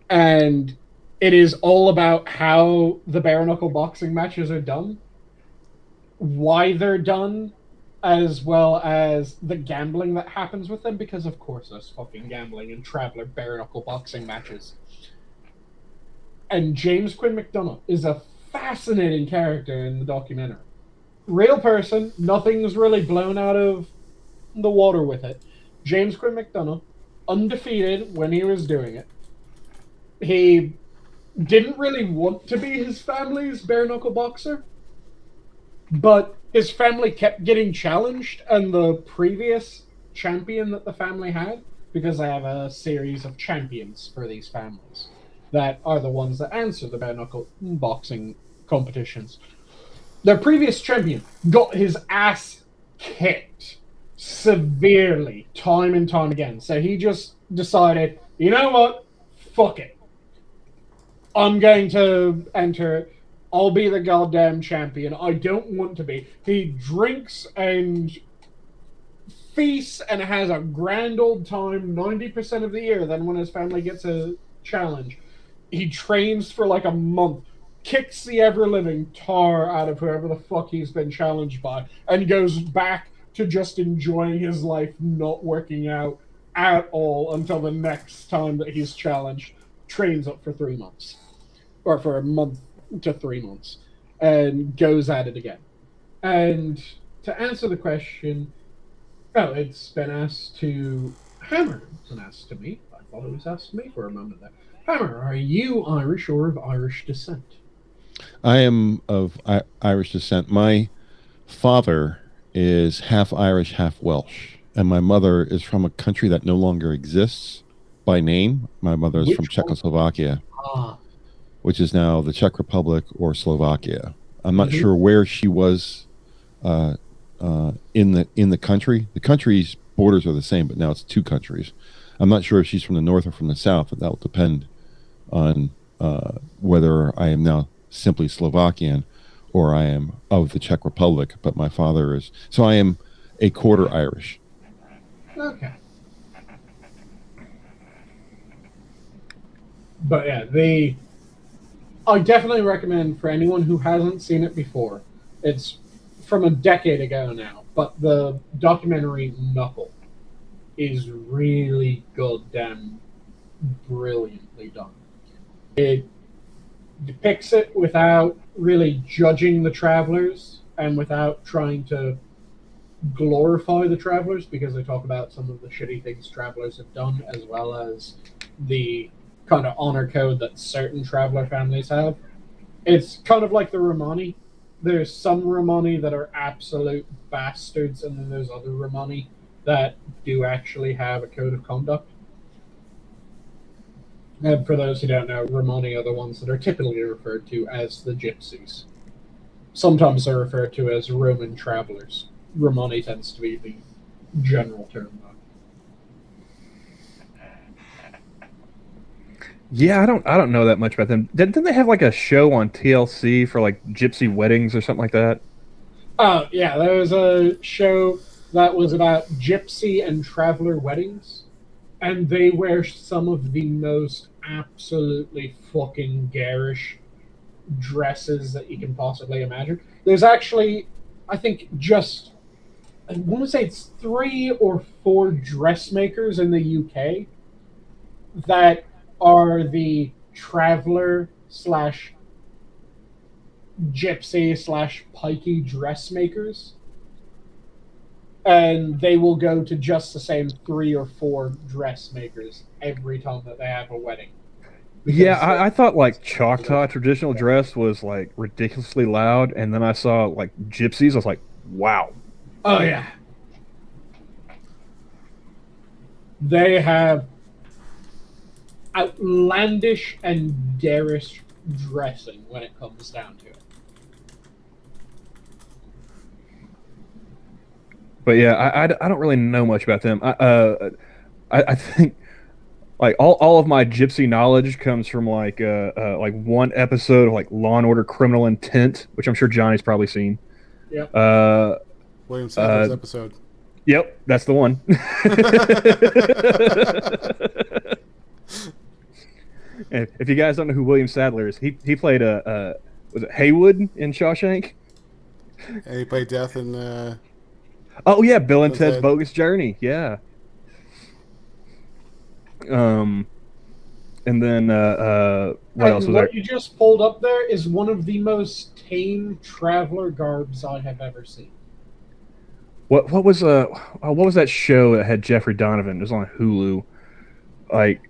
And it is all about how the bare knuckle boxing matches are done, why they're done, as well as the gambling that happens with them, because of course there's fucking gambling in Traveller bare knuckle boxing matches. And James Quinn McDonough is a fascinating character in the documentary. Real person, nothing's really blown out of the water with it. James Quinn McDonough, undefeated when he was doing it. He didn't really want to be his family's bare knuckle boxer, but his family kept getting challenged, and the previous champion that the family had, because they have a series of champions for these families that are the ones that answer the bare knuckle boxing competitions. Their previous champion got his ass kicked severely, time and time again. So he just decided, you know what? Fuck it. I'm going to enter it. I'll be the goddamn champion. I don't want to be. He drinks and feasts and has a grand old time 90% of the year. Then when his family gets a challenge, he trains for like a month, kicks the ever-living tar out of whoever the fuck he's been challenged by, and goes back to just enjoying his life, not working out at all until the next time that he's challenged. Trains up for 3 months. Or for a month to 3 months. And goes at it again. And to answer the question, it's been asked to Hammer. It wasn't asked to me. I thought it was asked to me for a moment there. Hammer, are you Irish or of Irish descent? I am of Irish descent. My father is half Irish, half Welsh, and my mother is from a country that no longer exists by name. My mother is from Czechoslovakia, which is now the Czech Republic or Slovakia. I'm not sure where she was in the country. The country's borders are the same, but now it's two countries. I'm not sure if she's from the north or from the south, but that will depend on whether I am now simply Slovakian or I am of the Czech Republic. But my father is, so I am a quarter Irish. Okay. But yeah, I definitely recommend for anyone who hasn't seen it before. It's from a decade ago now, but the documentary Knuckle is really goddamn brilliantly done. It depicts it without really judging the travelers and without trying to glorify the travelers, because they talk about some of the shitty things travelers have done, as well as the kind of honor code that certain traveler families have. It's kind of like the Romani. There's some Romani that are absolute bastards, and then there's other Romani that do actually have a code of conduct. And for those who don't know, Romani are the ones that are typically referred to as the gypsies. Sometimes they're referred to as Roman travelers. Romani tends to be the general term, though. Yeah, I don't know that much about them. Didn't they have like a show on TLC for like gypsy weddings or something like that? Oh, yeah, there was a show that was about gypsy and traveler weddings, and they wear some of the most absolutely fucking garish dresses that you can possibly imagine. There's actually, I think, I want to say it's 3 or 4 dressmakers in the UK that are the traveler slash gypsy slash pikey dressmakers, and they will go to just the same 3 or 4 dressmakers every time that they have a wedding. Yeah, I thought like Choctaw traditional dress was like ridiculously loud, and then I saw like gypsies. I was like, wow. Oh yeah, they have outlandish and garish dressing when it comes down to it. But yeah, I don't really know much about them. I think like all of my gypsy knowledge comes from like one episode of like Law and Order Criminal Intent, which I'm sure Johnny's probably seen. Yep. William Sadler's episode. Yep, that's the one. If you guys don't know who William Sadler is, he played was it Haywood in Shawshank? And he played Death in. Oh yeah, Bill and Ted's Ted. Bogus Journey. Yeah. And then what else was there? What you just pulled up there is one of the most tame traveler garbs I have ever seen. What was that show that had Jeffrey Donovan? It was on Hulu. Like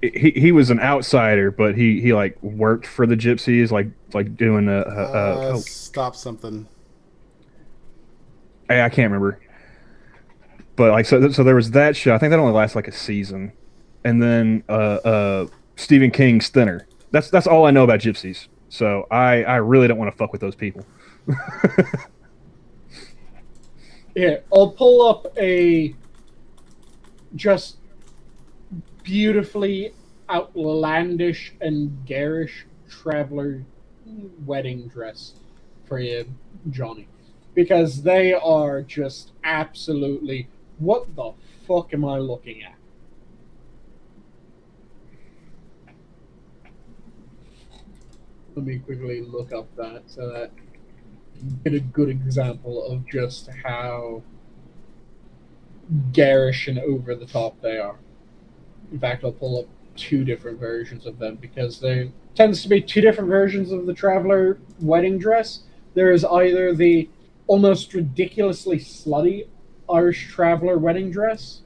he was an outsider, but he like worked for the gypsies, like doing Stop something. I can't remember. But like so there was that show. I think that only lasted like a season. And then Stephen King's Thinner. That's all I know about gypsies. So I really don't want to fuck with those people. Yeah, I'll pull up a just beautifully outlandish and garish traveler wedding dress for you, Johnny. Because they are just absolutely, what the fuck am I looking at? Let me quickly look up that so that you get a good example of just how garish and over the top they are. In fact, I'll pull up 2 different versions of them because there tends to be 2 different versions of the traveler wedding dress. There is either the almost ridiculously slutty Irish traveler wedding dress,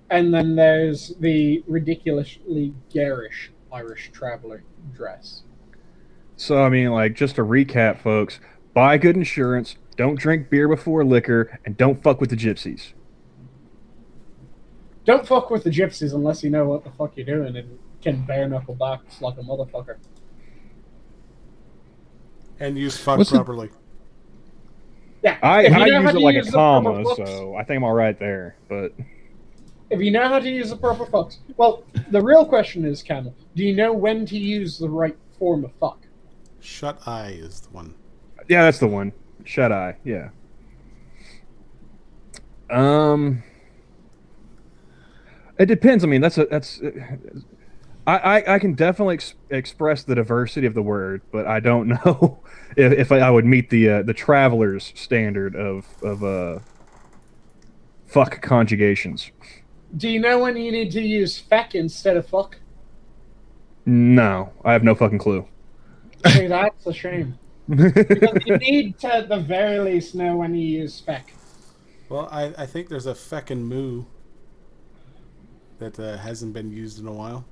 and then there's the ridiculously garish Irish traveler dress. So I mean, like, just to recap, folks, buy good insurance, don't drink beer before liquor, and don't fuck with the gypsies. Don't fuck with the gypsies unless you know what the fuck you're doing and can bare knuckle box like a motherfucker. And use fuck What's properly. Yeah, I if you know use how it to like use a the proper comma, fucks- so I think I'm all right there. But if you know how to use the proper fucks, well, the real question is, Camel, do you know when to use the right form of fuck? Shut eye is the one. yeah, that's the one. Shut eye. Yeah. It depends. I mean, I can definitely express the diversity of the word, but I don't know if I would meet the traveler's standard of fuck conjugations. Do you know when you need to use feck instead of fuck? No, I have no fucking clue. See, that's a shame. Because you need to, at the very least, know when you use feck. Well, I think there's a feckin' moo that hasn't been used in a while.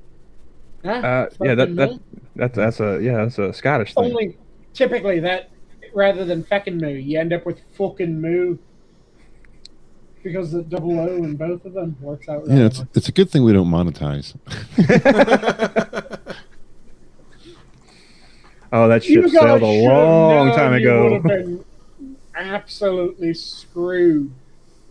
Yeah, That's a Scottish thing. only typically that rather than feckin' moo, you end up with fucking moo because the double O in both of them works out. Yeah, it's a good thing we don't monetize. Oh, that ship sailed a long time ago. You would have been absolutely screwed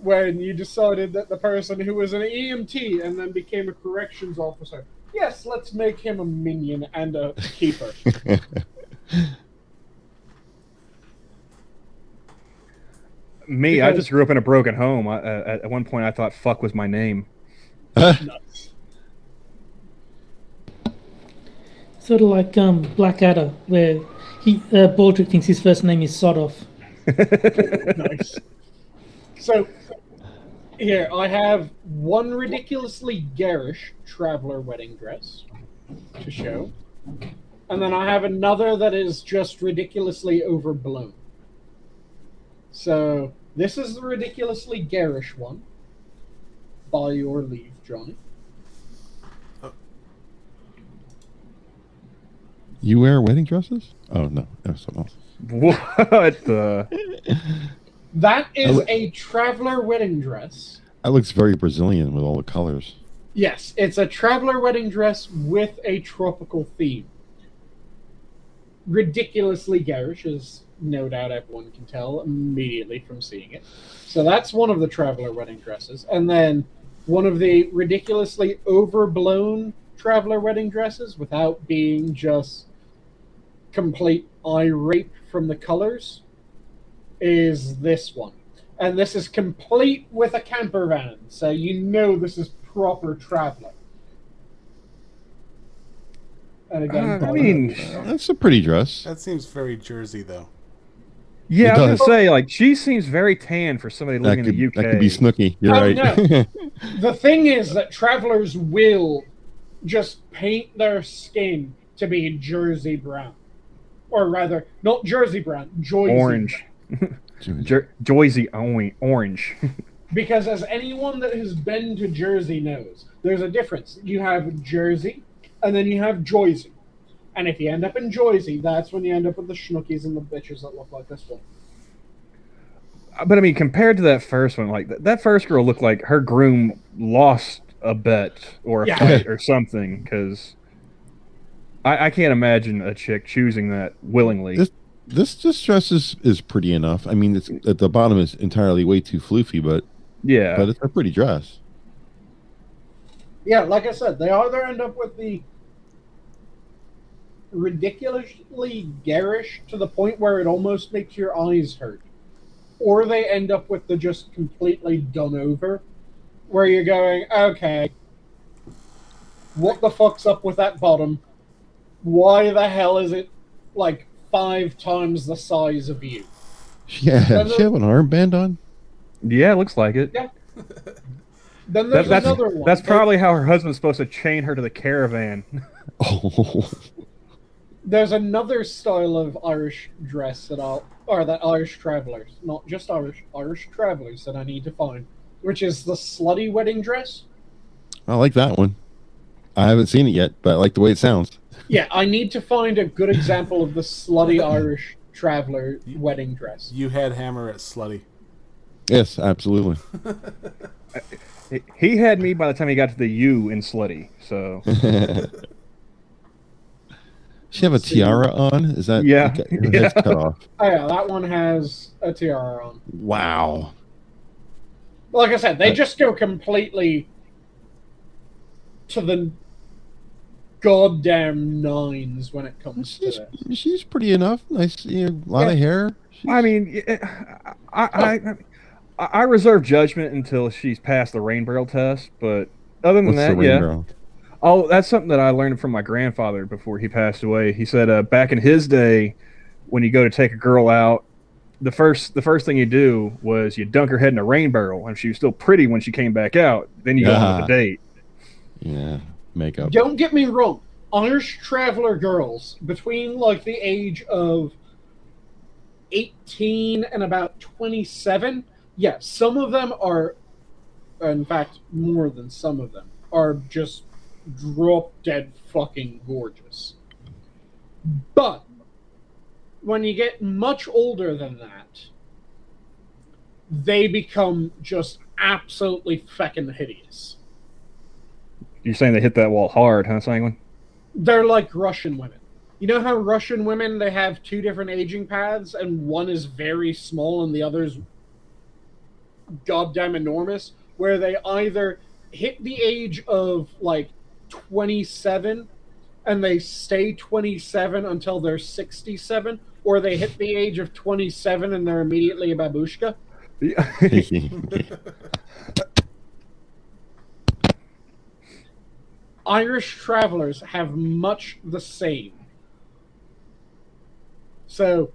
when you decided that the person who was an EMT and then became a corrections officer. Yes, let's make him a minion and a keeper. Me, I just grew up in a broken home. At one point, I thought "fuck" was my name. Nuts. Sort of like Blackadder, where Baldric thinks his first name is Sodoff. Nice. So, here, I have one ridiculously garish traveler wedding dress to show. And then I have another that is just ridiculously overblown. So, this is the ridiculously garish one. By your leave, Johnny. You wear wedding dresses? Oh, no. That's something else. What the? That is a traveler wedding dress. That looks very Brazilian with all the colors. Yes, it's a traveler wedding dress with a tropical theme. Ridiculously garish, as no doubt everyone can tell immediately from seeing it. So that's one of the traveler wedding dresses. And then one of the ridiculously overblown traveler wedding dresses without being just complete eye rape from the colors is this one. And this is complete with a camper van, so you know this is proper traveler. And again, I mean, that's a pretty dress. That seems very Jersey, though. Yeah, It I was does. gonna say, like, she seems very tan for somebody living in the UK. That could be Snooki. You're Oh, right. no. The thing is that travelers will just paint their skin to be Jersey brown. Or rather, not Jersey brown, Joyzy Orange. Joyzy orange. Because as anyone that has been to Jersey knows, there's a difference. You have Jersey, and then you have Joyzy. And if you end up in Joyzy, that's when you end up with the schnookies and the bitches that look like this one. But I mean, compared to that first one, like that first girl looked like her groom lost a bet or a fight or something, because I can't imagine a chick choosing that willingly. This dress is pretty enough. I mean, it's at the bottom is entirely way too floofy, but it's a pretty dress. Yeah, like I said, they either end up with the ridiculously garish to the point where it almost makes your eyes hurt, or they end up with the just completely done over, where you're going, okay, what the fuck's up with that bottom? Why the hell is it like 5 times the size of you? Yeah, does she have an armband on? Yeah, it looks like it. Yeah. Then there's another one. That's probably how her husband's supposed to chain her to the caravan. Oh. There's another style of Irish dress that Irish travelers, not just Irish travelers that I need to find, which is the slutty wedding dress. I like that one. I haven't seen it yet, but I like the way it sounds. Yeah, I need to find a good example of the slutty Irish traveler wedding dress. You had Hammer at slutty. Yes, absolutely. He had me by the time he got to the U in slutty. So. She have a tiara on? Is that her head's cut off? Oh yeah, that one has a tiara on. Wow. Like I said, they just go completely to the goddamn nines when it comes to this. She's pretty enough. Nice, lot of hair. I mean, I reserve judgment until she's passed the rain barrel test, but Other than What's the that, yeah. rainbow? Oh, that's something that I learned from my grandfather before he passed away. He said back in his day, when you go to take a girl out, the first thing you do was you dunk her head in a rain barrel, and if she was still pretty when she came back out, then you go on with the date. Yeah, makeup. Don't get me wrong. Irish traveler girls between like the age of 18 and about 27, yeah, some of them are, in fact, more than some of them, are just drop dead fucking gorgeous. But when you get much older than that, they become just absolutely feckin' hideous. You're saying they hit that wall hard, huh, Sanguine? They're like Russian women. You know how Russian women, they have two different aging paths, and one is very small and the other's goddamn enormous, where they either hit the age of like 27 and they stay 27 until they're 67, or they hit the age of 27 and they're immediately a babushka. Irish travelers have much the same. So,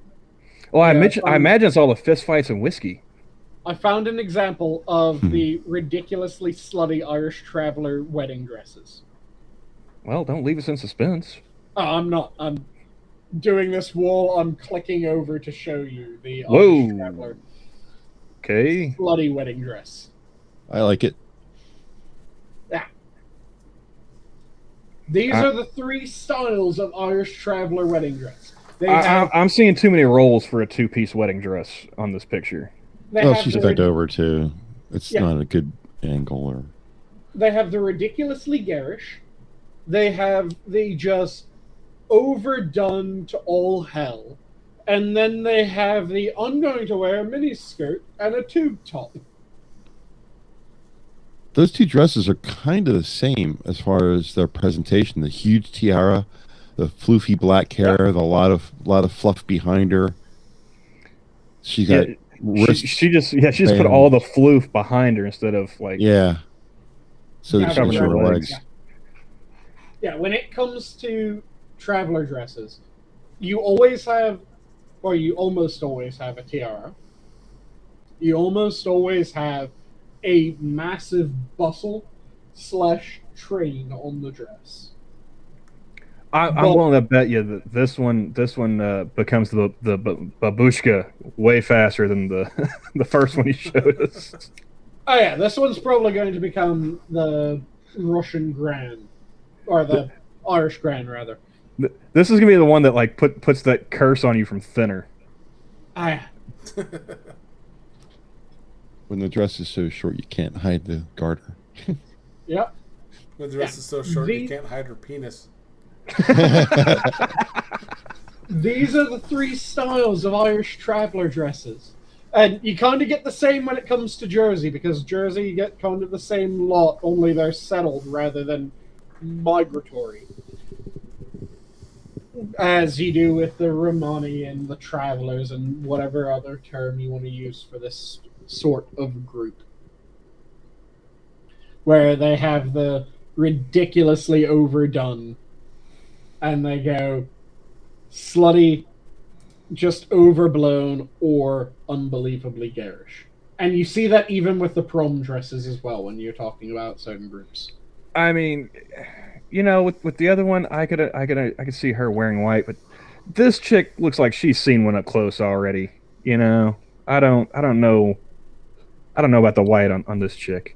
well, I imagine it's all the fist fights and whiskey. I found an example of the ridiculously slutty Irish traveler wedding dresses. Well, don't leave us in suspense. Oh, I'm not. I'm doing this while I'm clicking over to show you the Irish traveler slutty wedding dress. I like it. Yeah. These are the three styles of Irish traveler wedding dress. I'm seeing too many rolls for a two-piece wedding dress on this picture. Oh, she's bent over too. It's not a good angle. Or they have the ridiculously garish. They have the just overdone to all hell. And then they have the I'm going to wear a mini skirt and a tube top. Those two dresses are kind of the same as far as their presentation. The huge tiara, the floofy black hair, the lot of fluff behind her. She got she just put all the floof behind her instead of like so that she can show her legs. Yeah, when it comes to traveler dresses, you always have, or you almost always have a tiara. You almost always have a massive bustle/train on the dress. I'm willing to bet you that this one becomes the babushka way faster than the the first one you showed us. Oh yeah, this one's probably going to become the Russian Grand, or the Irish Grand rather. This is gonna be the one that like puts that curse on you from Thinner. When the dress is so short, you can't hide the garter. Yep. When the dress is so short, you can't hide her penis. These are the three styles of Irish traveler dresses. And you kind of get the same when it comes to Jersey, because Jersey you get kind of the same lot, only they're settled rather than migratory. As you do with the Romani and the travelers and whatever other term you want to use for this sort of group. Where they have the ridiculously overdone and they go slutty, just overblown, or unbelievably garish. And you see that even with the prom dresses as well when you're talking about certain groups. I mean, you know, with the other one, I could see her wearing white, but this chick looks like she's seen one up close already. You know, I don't know about the white on this chick.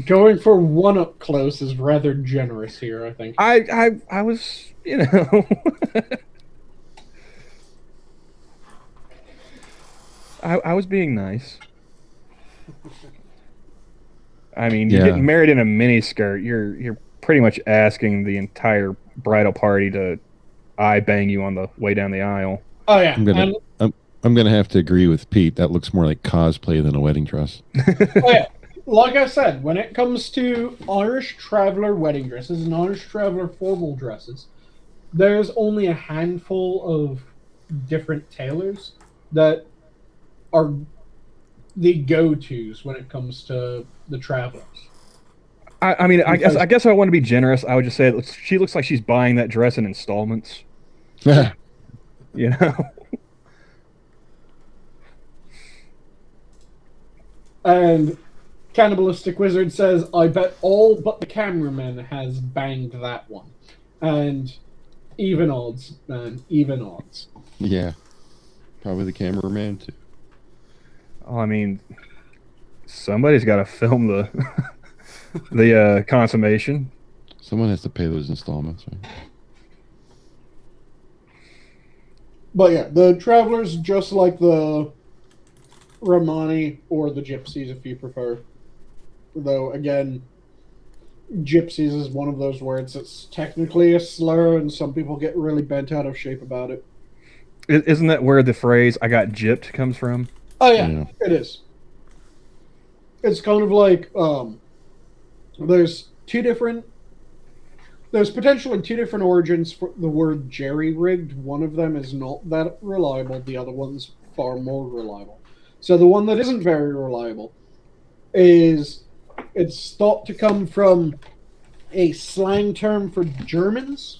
Going for one up close is rather generous here, I think. I was, you know, I was being nice. I mean, you're getting married in a mini skirt. You're pretty much asking the entire bridal party to eye bang you on the way down the aisle. Oh yeah, I'm gonna have to agree with Pete. That looks more like cosplay than a wedding dress. Oh yeah. Like I said, when it comes to Irish traveler wedding dresses and Irish traveler formal dresses, there's only a handful of different tailors that are the go-tos when it comes to the travelers. I mean, I guess I want to be generous. I would just say she looks like she's buying that dress in installments. You know. And Cannibalistic Wizard says, I bet all but the cameraman has banged that one. And even odds, man. Even odds. Yeah. Probably the cameraman, too. Oh, I mean, somebody's got to film the consummation. Someone has to pay those installments, right? But yeah, the Travelers, just like the Romani or the Gypsies, if you prefer. Though, again, Gypsies is one of those words that's technically a slur, and some people get really bent out of shape about it. Isn't that where the phrase "I got gypped" comes from? Oh yeah, it is. It's kind of like there's potentially two different origins for the word jerry-rigged. One of them is not that reliable. The other one's far more reliable. So the one that isn't very reliable is it's thought to come from a slang term for Germans.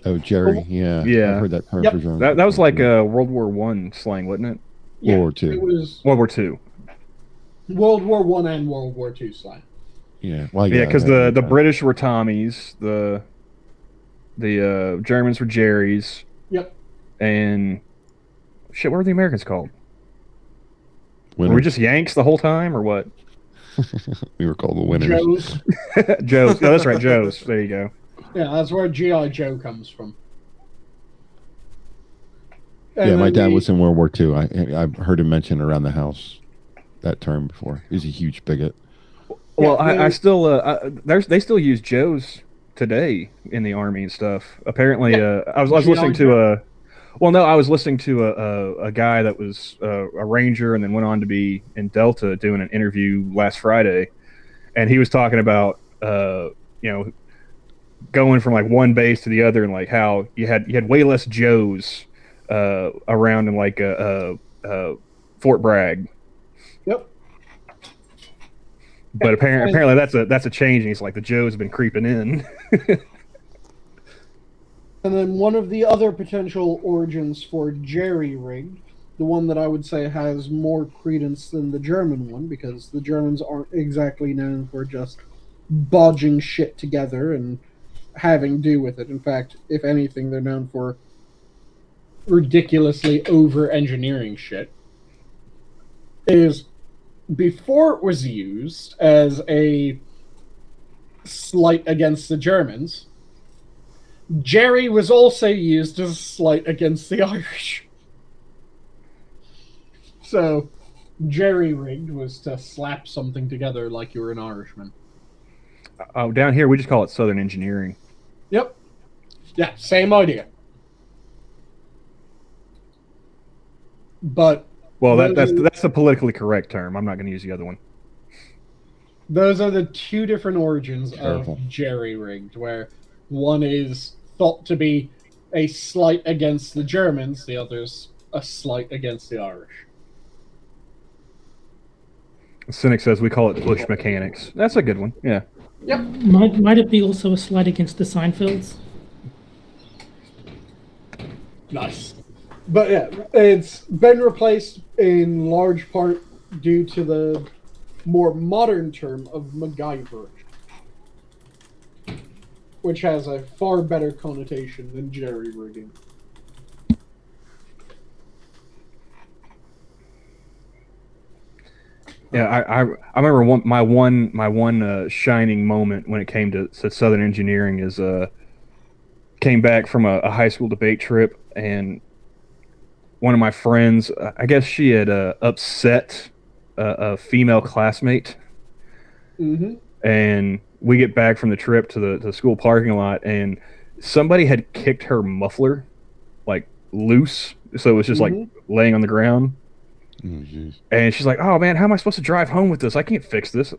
Oh, Jerry, yeah. Yeah. I've heard that term for German. That was like World War I slang, wasn't it? Yeah, World War II. It was World War II. World War I and World War II slang. Yeah, well, Yeah, because the British were Tommies, the Germans were Jerrys. Yep. And shit, what were the Americans called? Winners. Were we just Yanks the whole time, or what? We were called the winners. Joes. Joe's. Oh, that's right, Joe's. There you go. Yeah, that's where G.I. Joe comes from. Yeah, my dad was in World War II. I've heard him mention around the house that term before. He's a huge bigot. Well, I still they still use Joes today in the Army and stuff. Apparently, I was listening to I was listening to a guy that was a Ranger and then went on to be in Delta doing an interview last Friday, and he was talking about going from like one base to the other and like how you had way less Joes around in like Fort Bragg. Yep. But apparently that's a change, and he's like the Joes have been creeping in. And then one of the other potential origins for jerry-rigged, the one that I would say has more credence than the German one, because the Germans aren't exactly known for just bodging shit together and having to do with it. In fact, if anything, they're known for ridiculously over-engineering shit. Is before it was used as a slight against the Germans, Jerry was also used as a slight against the Irish. So, jerry-rigged was to slap something together like you were an Irishman. Oh, down here we just call it Southern engineering. Yep. Yeah, same idea. But that's the politically correct term. I'm not going to use the other one. Those are the two different origins Careful. of jerry-rigged, where one is thought to be a slight against the Germans, the other's a slight against the Irish. Cynic says we call it bush mechanics. That's a good one. Yeah. Yep. Might it be also a slight against the Seinfelds? Nice. But yeah, it's been replaced in large part due to the more modern term of MacGyver, which has a far better connotation than jerry-rigging. Yeah, I remember my one shining moment when it came to Southern engineering is came back from a high school debate trip, and one of my friends, I guess she had upset a female classmate, and we get back from the trip to the school parking lot, and somebody had kicked her muffler like loose, so it was just like laying on the ground. Oh, and she's like, "Oh man, how am I supposed to drive home with this? I can't fix this."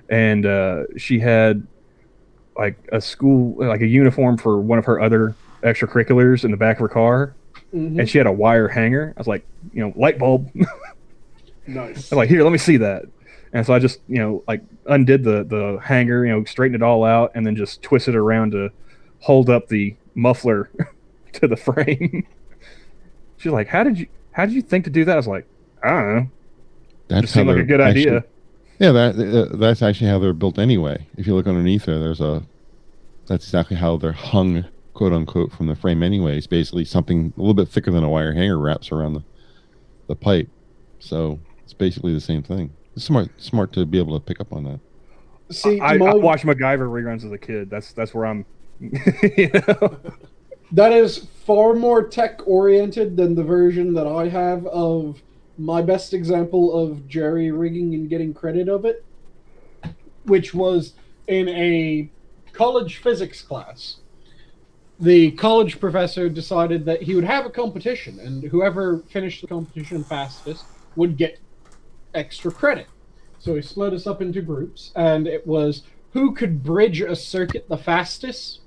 And she had like a uniform for one of her other extracurriculars in the back of her car, and she had a wire hanger. I was like, light bulb. Nice. I was like, "Here, let me see that." And so I just, like undid the hanger, straightened it all out, and then just twisted it around to hold up the muffler to the frame. She's like, how did you think to do that? I was like, I don't know. That's Just seemed like a good idea. Yeah, that's actually how they're built anyway. If you look underneath there, that's exactly how they're hung, quote unquote, from the frame anyway. It's basically something a little bit thicker than a wire hanger wraps around the pipe. So it's basically the same thing. It's smart to be able to pick up on that. See, I watched MacGyver reruns as a kid. That's where I'm. That is far more tech oriented than the version that I have of my best example of jerry rigging and getting credit of it, which was in a college physics class. The college professor decided that he would have a competition, and whoever finished the competition fastest would get extra credit. So he split us up into groups, and it was who could bridge a circuit the fastest.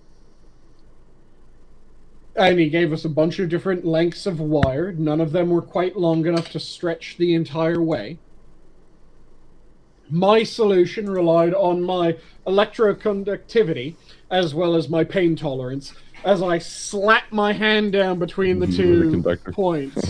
And he gave us a bunch of different lengths of wire. None of them were quite long enough to stretch the entire way. My solution relied on my electroconductivity as well as my pain tolerance as I slapped my hand down between the two points.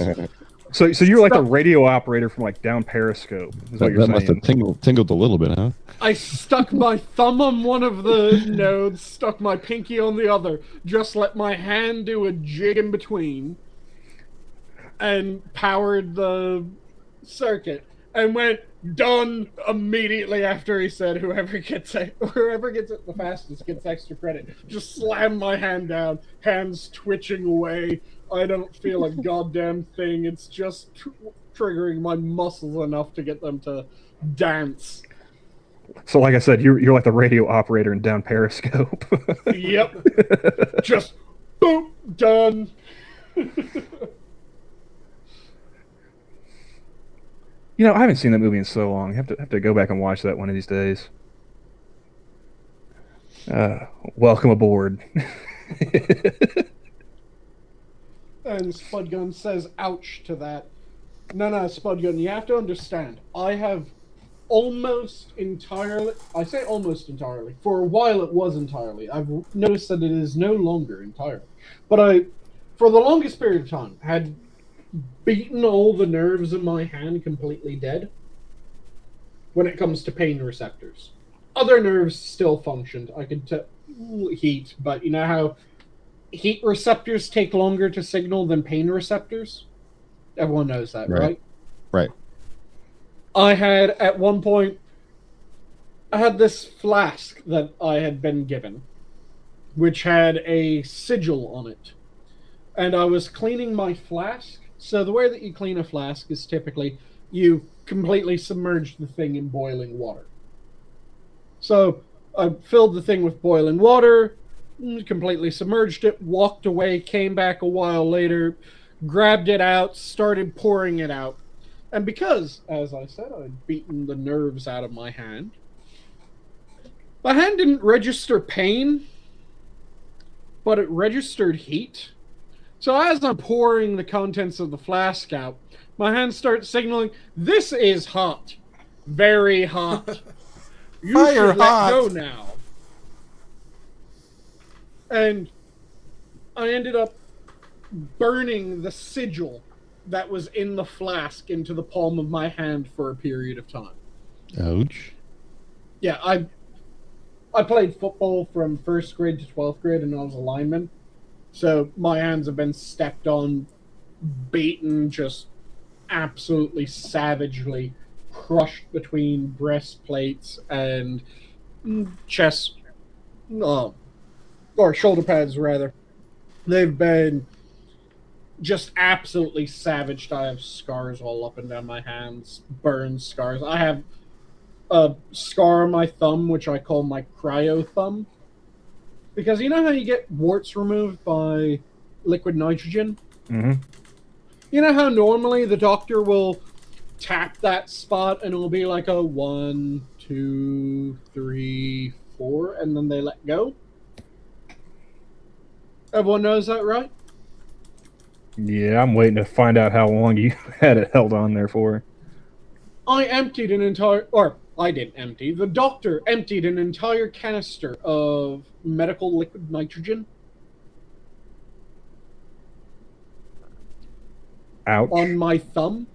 So you're like the radio operator from like down Periscope. Is what you're That saying. must have tingled a little bit, huh? I stuck my thumb on one of the nodes, stuck my pinky on the other, just let my hand do a jig in between, and powered the circuit, and went done immediately after he said whoever gets it the fastest gets extra credit. Just slammed my hand down, hands twitching away. I don't feel a goddamn thing. It's just triggering my muscles enough to get them to dance. So, like I said, you're like the radio operator in down Periscope. Yep. Just boom, done. I haven't seen that movie in so long. I have to go back and watch that one of these days. Welcome aboard. And Spudgun says, ouch to that. No, Spudgun, you have to understand. I have almost entirely, I say almost entirely, for a while it was entirely. I've noticed that it is no longer entirely. But I, for the longest period of time, had beaten all the nerves in my hand completely dead when it comes to pain receptors. Other nerves still functioned. I could heat, but you know how heat receptors take longer to signal than pain receptors? Everyone knows that, right? Right. I had, at one point, I had this flask that I had been given, which had a sigil on it. And I was cleaning my flask. So the way that you clean a flask is typically you completely submerge the thing in boiling water. So I filled the thing with boiling water, completely submerged it, walked away, came back a while later, grabbed it out, started pouring it out. And because, as I said, I'd beaten the nerves out of my hand didn't register pain, but it registered heat. So as I'm pouring the contents of the flask out, my hand starts signaling, this is hot. Very hot. You Fire should let hot. go now. And I ended up burning the sigil that was in the flask into the palm of my hand for a period of time. Ouch. Yeah, I played football from 1st grade to 12th grade, and I was a lineman. So my hands have been stepped on, beaten, just absolutely savagely crushed between breastplates and chest, or shoulder pads, rather. They've been just absolutely savaged. I have scars all up and down my hands, burned scars. I have a scar on my thumb, which I call my cryo thumb. Because you know how you get warts removed by liquid nitrogen? Mm-hmm. You know how normally the doctor will tap that spot and it'll be like a 1, 2, 3, 4, and then they let go? Everyone knows that, right? Yeah, I'm waiting to find out how long you had it held on there for. I emptied an entire, or I didn't empty. The doctor emptied an entire canister of medical liquid nitrogen Ouch. on my thumb.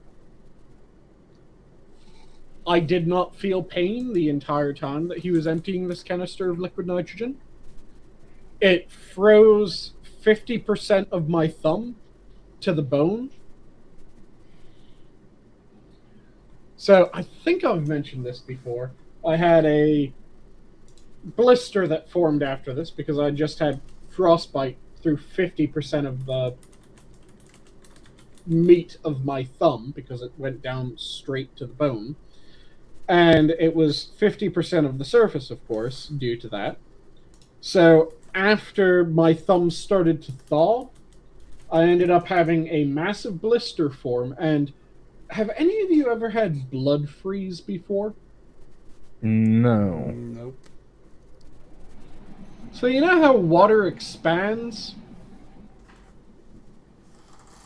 I did not feel pain the entire time that he was emptying this canister of liquid nitrogen. It froze 50% of my thumb to the bone. So I think I've mentioned this before. I had a blister that formed after this because I just had frostbite through 50% of the meat of my thumb because it went down straight to the bone. And it was 50% of the surface, of course, due to that. So after my thumb started to thaw, I ended up having a massive blister form. And have any of you ever had blood freeze before? No. Nope. So you know how water expands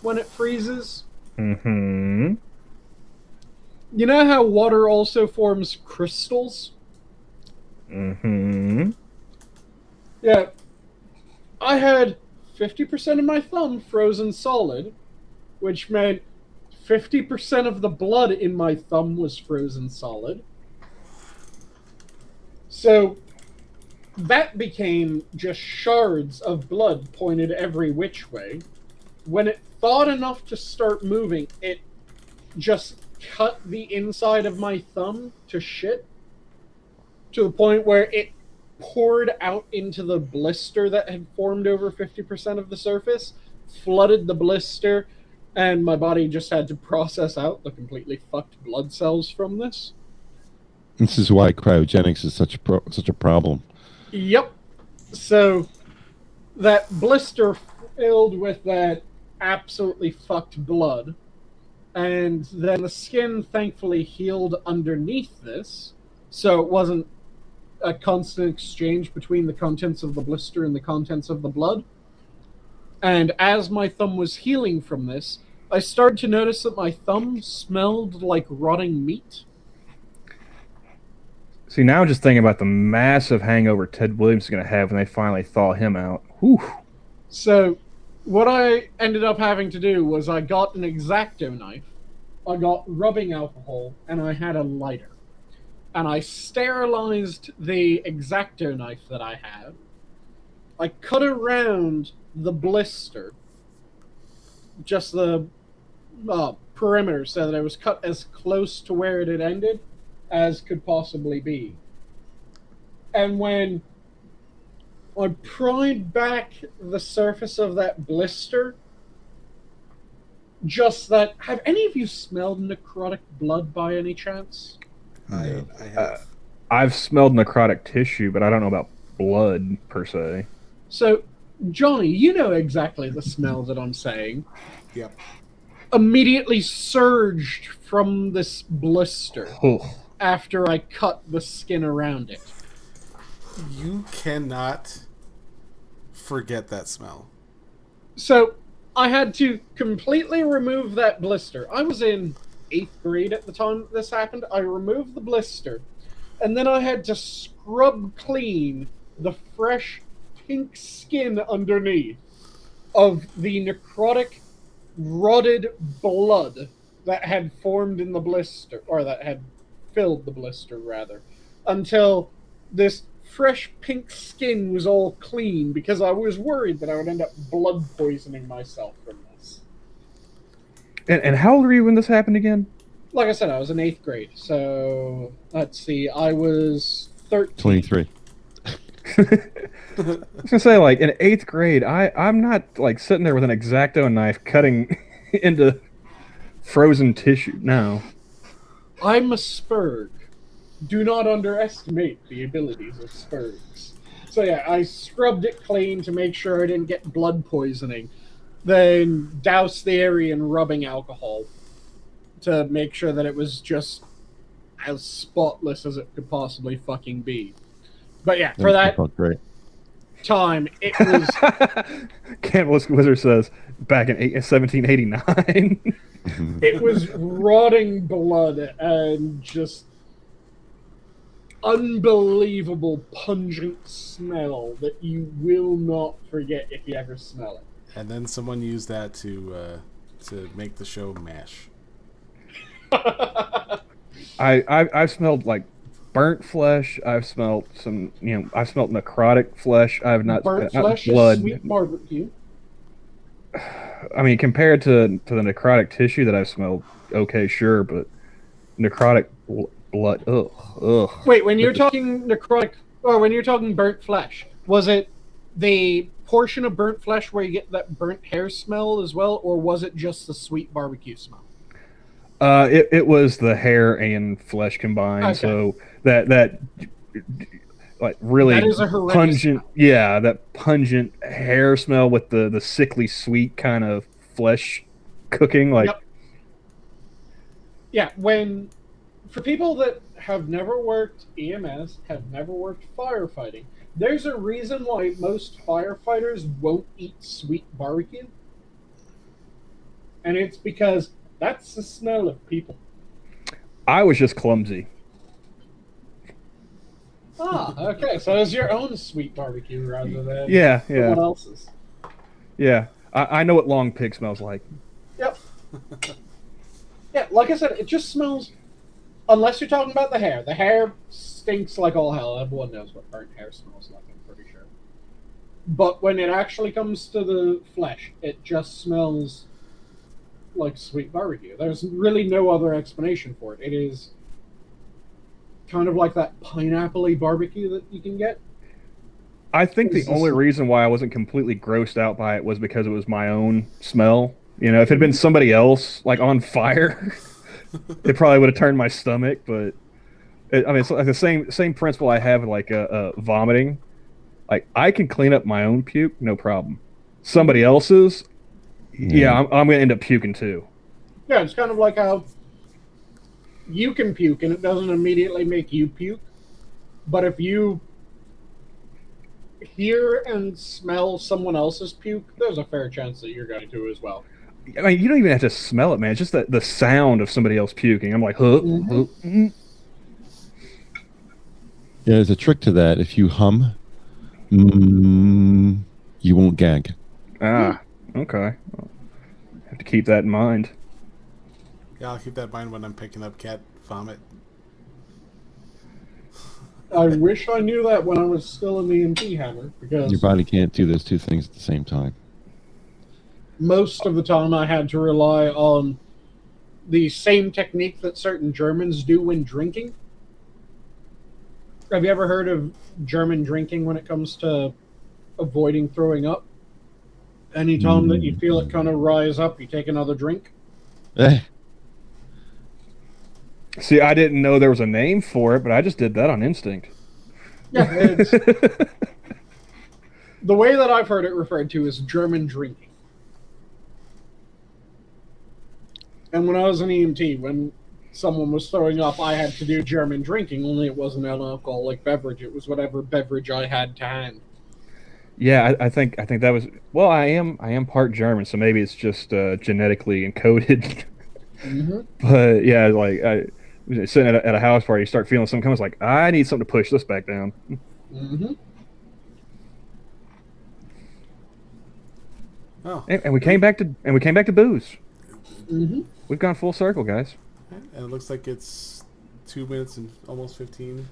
when it freezes? Mm-hmm. You know how water also forms crystals? Mm-hmm. Yeah. I had 50% of my thumb frozen solid, which meant 50% of the blood in my thumb was frozen solid. So that became just shards of blood pointed every which way. When it thawed enough to start moving, it just cut the inside of my thumb to shit, to the point where it poured out into the blister that had formed over 50% of the surface, flooded the blister, and my body just had to process out the completely fucked blood cells from this. This is why cryogenics is such a problem. Yep. So that blister filled with that absolutely fucked blood, and then the skin thankfully healed underneath this, so it wasn't a constant exchange between the contents of the blister and the contents of the blood. And as my thumb was healing from this, I started to notice that my thumb smelled like rotting meat. See, now I'm just thinking about the massive hangover Ted Williams is going to have when they finally thaw him out. Whew. So what I ended up having to do was I got an X-Acto knife, I got rubbing alcohol, and I had a lighter. And I sterilized the X-Acto knife that I had. I cut around the blister, just the perimeter, so that it was cut as close to where it had ended as could possibly be. And when I pried back the surface of that blister, just that... Have any of you smelled necrotic blood by any chance? I have. I've smelled necrotic tissue, but I don't know about blood, per se. So, Johnny, you know exactly the smell that I'm saying. Yep. Immediately surged from this blister Oh. after I cut the skin around it. You cannot forget that smell. So, I had to completely remove that blister. I was in 8th grade at the time that this happened. I removed the blister, and then I had to scrub clean the fresh pink skin underneath of the necrotic, rotted blood that had formed in the blister, or that had filled the blister, rather, until this fresh pink skin was all clean, because I was worried that I would end up blood poisoning myself from this. And how old were you when this happened again? Like I said, I was in 8th grade, so let's see, I was 13. 23. I was gonna say, like, in 8th grade, I'm not like sitting there with an X-Acto knife cutting into frozen tissue. No. I'm a Spurg. Do not underestimate the abilities of Spurgs. So yeah, I scrubbed it clean to make sure I didn't get blood poisoning. Then doused the area in rubbing alcohol to make sure that it was just as spotless as it could possibly fucking be. But yeah, for that Great. time, it was... Cantless Wizard says, back in 1789. It was rotting blood and just unbelievable pungent smell that you will not forget if you ever smell it. And then someone used that to make the show MASH. I've smelled like burnt flesh. I've smelled some, I've smelled necrotic flesh. I've not Burnt not flesh blood. is sweet barbecue. I mean, compared to the necrotic tissue that I've smelled, okay, sure, but necrotic blood, ugh. Wait, when you're talking necrotic, or when you're talking burnt flesh, was it the portion of burnt flesh where you get that burnt hair smell as well, or was it just the sweet barbecue smell? It was the hair and flesh combined, Okay. so that like really That is a horrendous pungent, smell. yeah, that pungent hair smell with the sickly sweet kind of flesh cooking, like. Yep. Yeah, for people that have never worked EMS, have never worked firefighting, there's a reason why most firefighters won't eat sweet barbecue. And it's because that's the smell of people. I was just clumsy. Ah, okay. So it's your own sweet barbecue rather than Yeah. someone else's. Yeah, I know what long pig smells like. Yep. Yeah, like I said, it just smells. Unless you're talking about the hair. The hair stinks like all hell. Everyone knows what burnt hair smells like, I'm pretty sure. But when it actually comes to the flesh, it just smells like sweet barbecue. There's really no other explanation for it. It is kind of like that pineapple-y barbecue that you can get. I think the only reason why I wasn't completely grossed out by it was because it was my own smell. If it had been somebody else, like on fire, it probably would have turned my stomach. But it's like the same principle I have with like vomiting. Like I can clean up my own puke, no problem. Somebody else's, I'm gonna end up puking too. Yeah, it's kind of like how you can puke and it doesn't immediately make you puke. But if you hear and smell someone else's puke, there's a fair chance that you're going to as well. I mean, you don't even have to smell it, man. It's just the sound of somebody else puking. I'm like, huh? Yeah, there's a trick to that. If you hum, you won't gag. Ah, okay. Have to keep that in mind. Yeah, I'll keep that in mind when I'm picking up cat vomit. I wish I knew that when I was still in the EMT hammer, because Your body can't do those two things at the same time. most of the time I had to rely on the same technique that certain Germans do when drinking. Have you ever heard of German drinking when it comes to avoiding throwing up? Anytime that you feel it kind of rise up, you take another drink. See, I didn't know there was a name for it, but I just did that on instinct. Yeah, it's, the way that I've heard it referred to is German drinking. And when I was an EMT, when someone was throwing up, I had to do German drinking, only it wasn't an alcoholic beverage. It was whatever beverage I had to hand. Yeah, I think that was. Well, I am part German, so maybe it's just genetically encoded. Mm-hmm. But yeah, like I was sitting at a house party, you start feeling something. I was like, I need something to push this back down. Mm-hmm. Oh, And we came back to booze. Mm-hmm. We've gone full circle, guys. and it looks like it's 2 minutes and almost 15,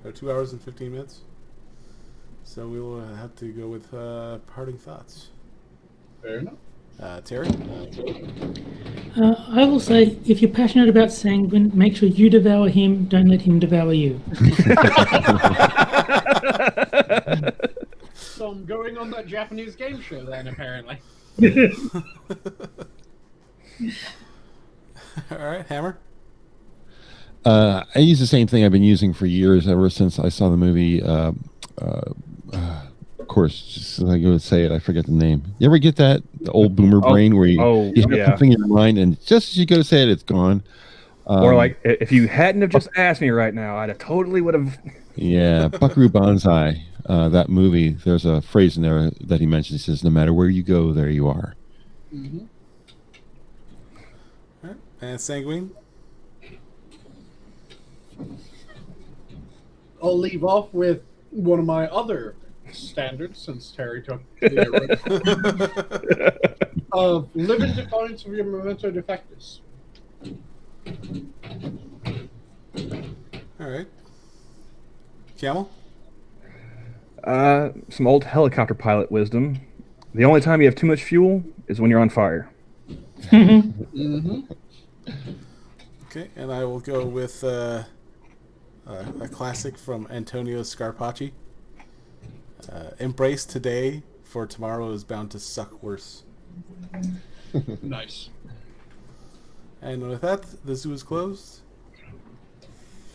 or 2 hours and 15 minutes. So we will have to go with parting thoughts. Fair enough. Terry? I will say, if you're passionate about Sanguine, make sure you devour him. Don't let him devour you. So I'm going on that Japanese game show then, apparently. All right, Hammer? I use the same thing I've been using for years, ever since I saw the movie. Of course, just like I would say it, I forget the name. You ever get that, the old boomer brain where you have yeah. something in your mind and just as you go to say it, it's gone. Or like, if you hadn't have just asked me right now, I'd have totally would have. Yeah, Buckaroo Banzai, that movie, there's a phrase in there that he mentions. He says, no matter where you go, there you are. Mm-hmm. All right. And Sanguine? I'll leave off with one of my other standards, since Terry took the original, of live in defiance of your memento defectus. All right. Camel? Some old helicopter pilot wisdom. The only time you have too much fuel is when you're on fire. Mm-hmm. Okay, and I will go with a classic from Antonio Scarpacci. Embrace today, for tomorrow is bound to suck worse. Nice. And with that, the zoo is closed.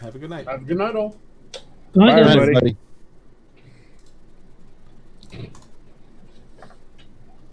Have a good night. Have a good night, all. Bye, Bye, guys. everybody. Everybody.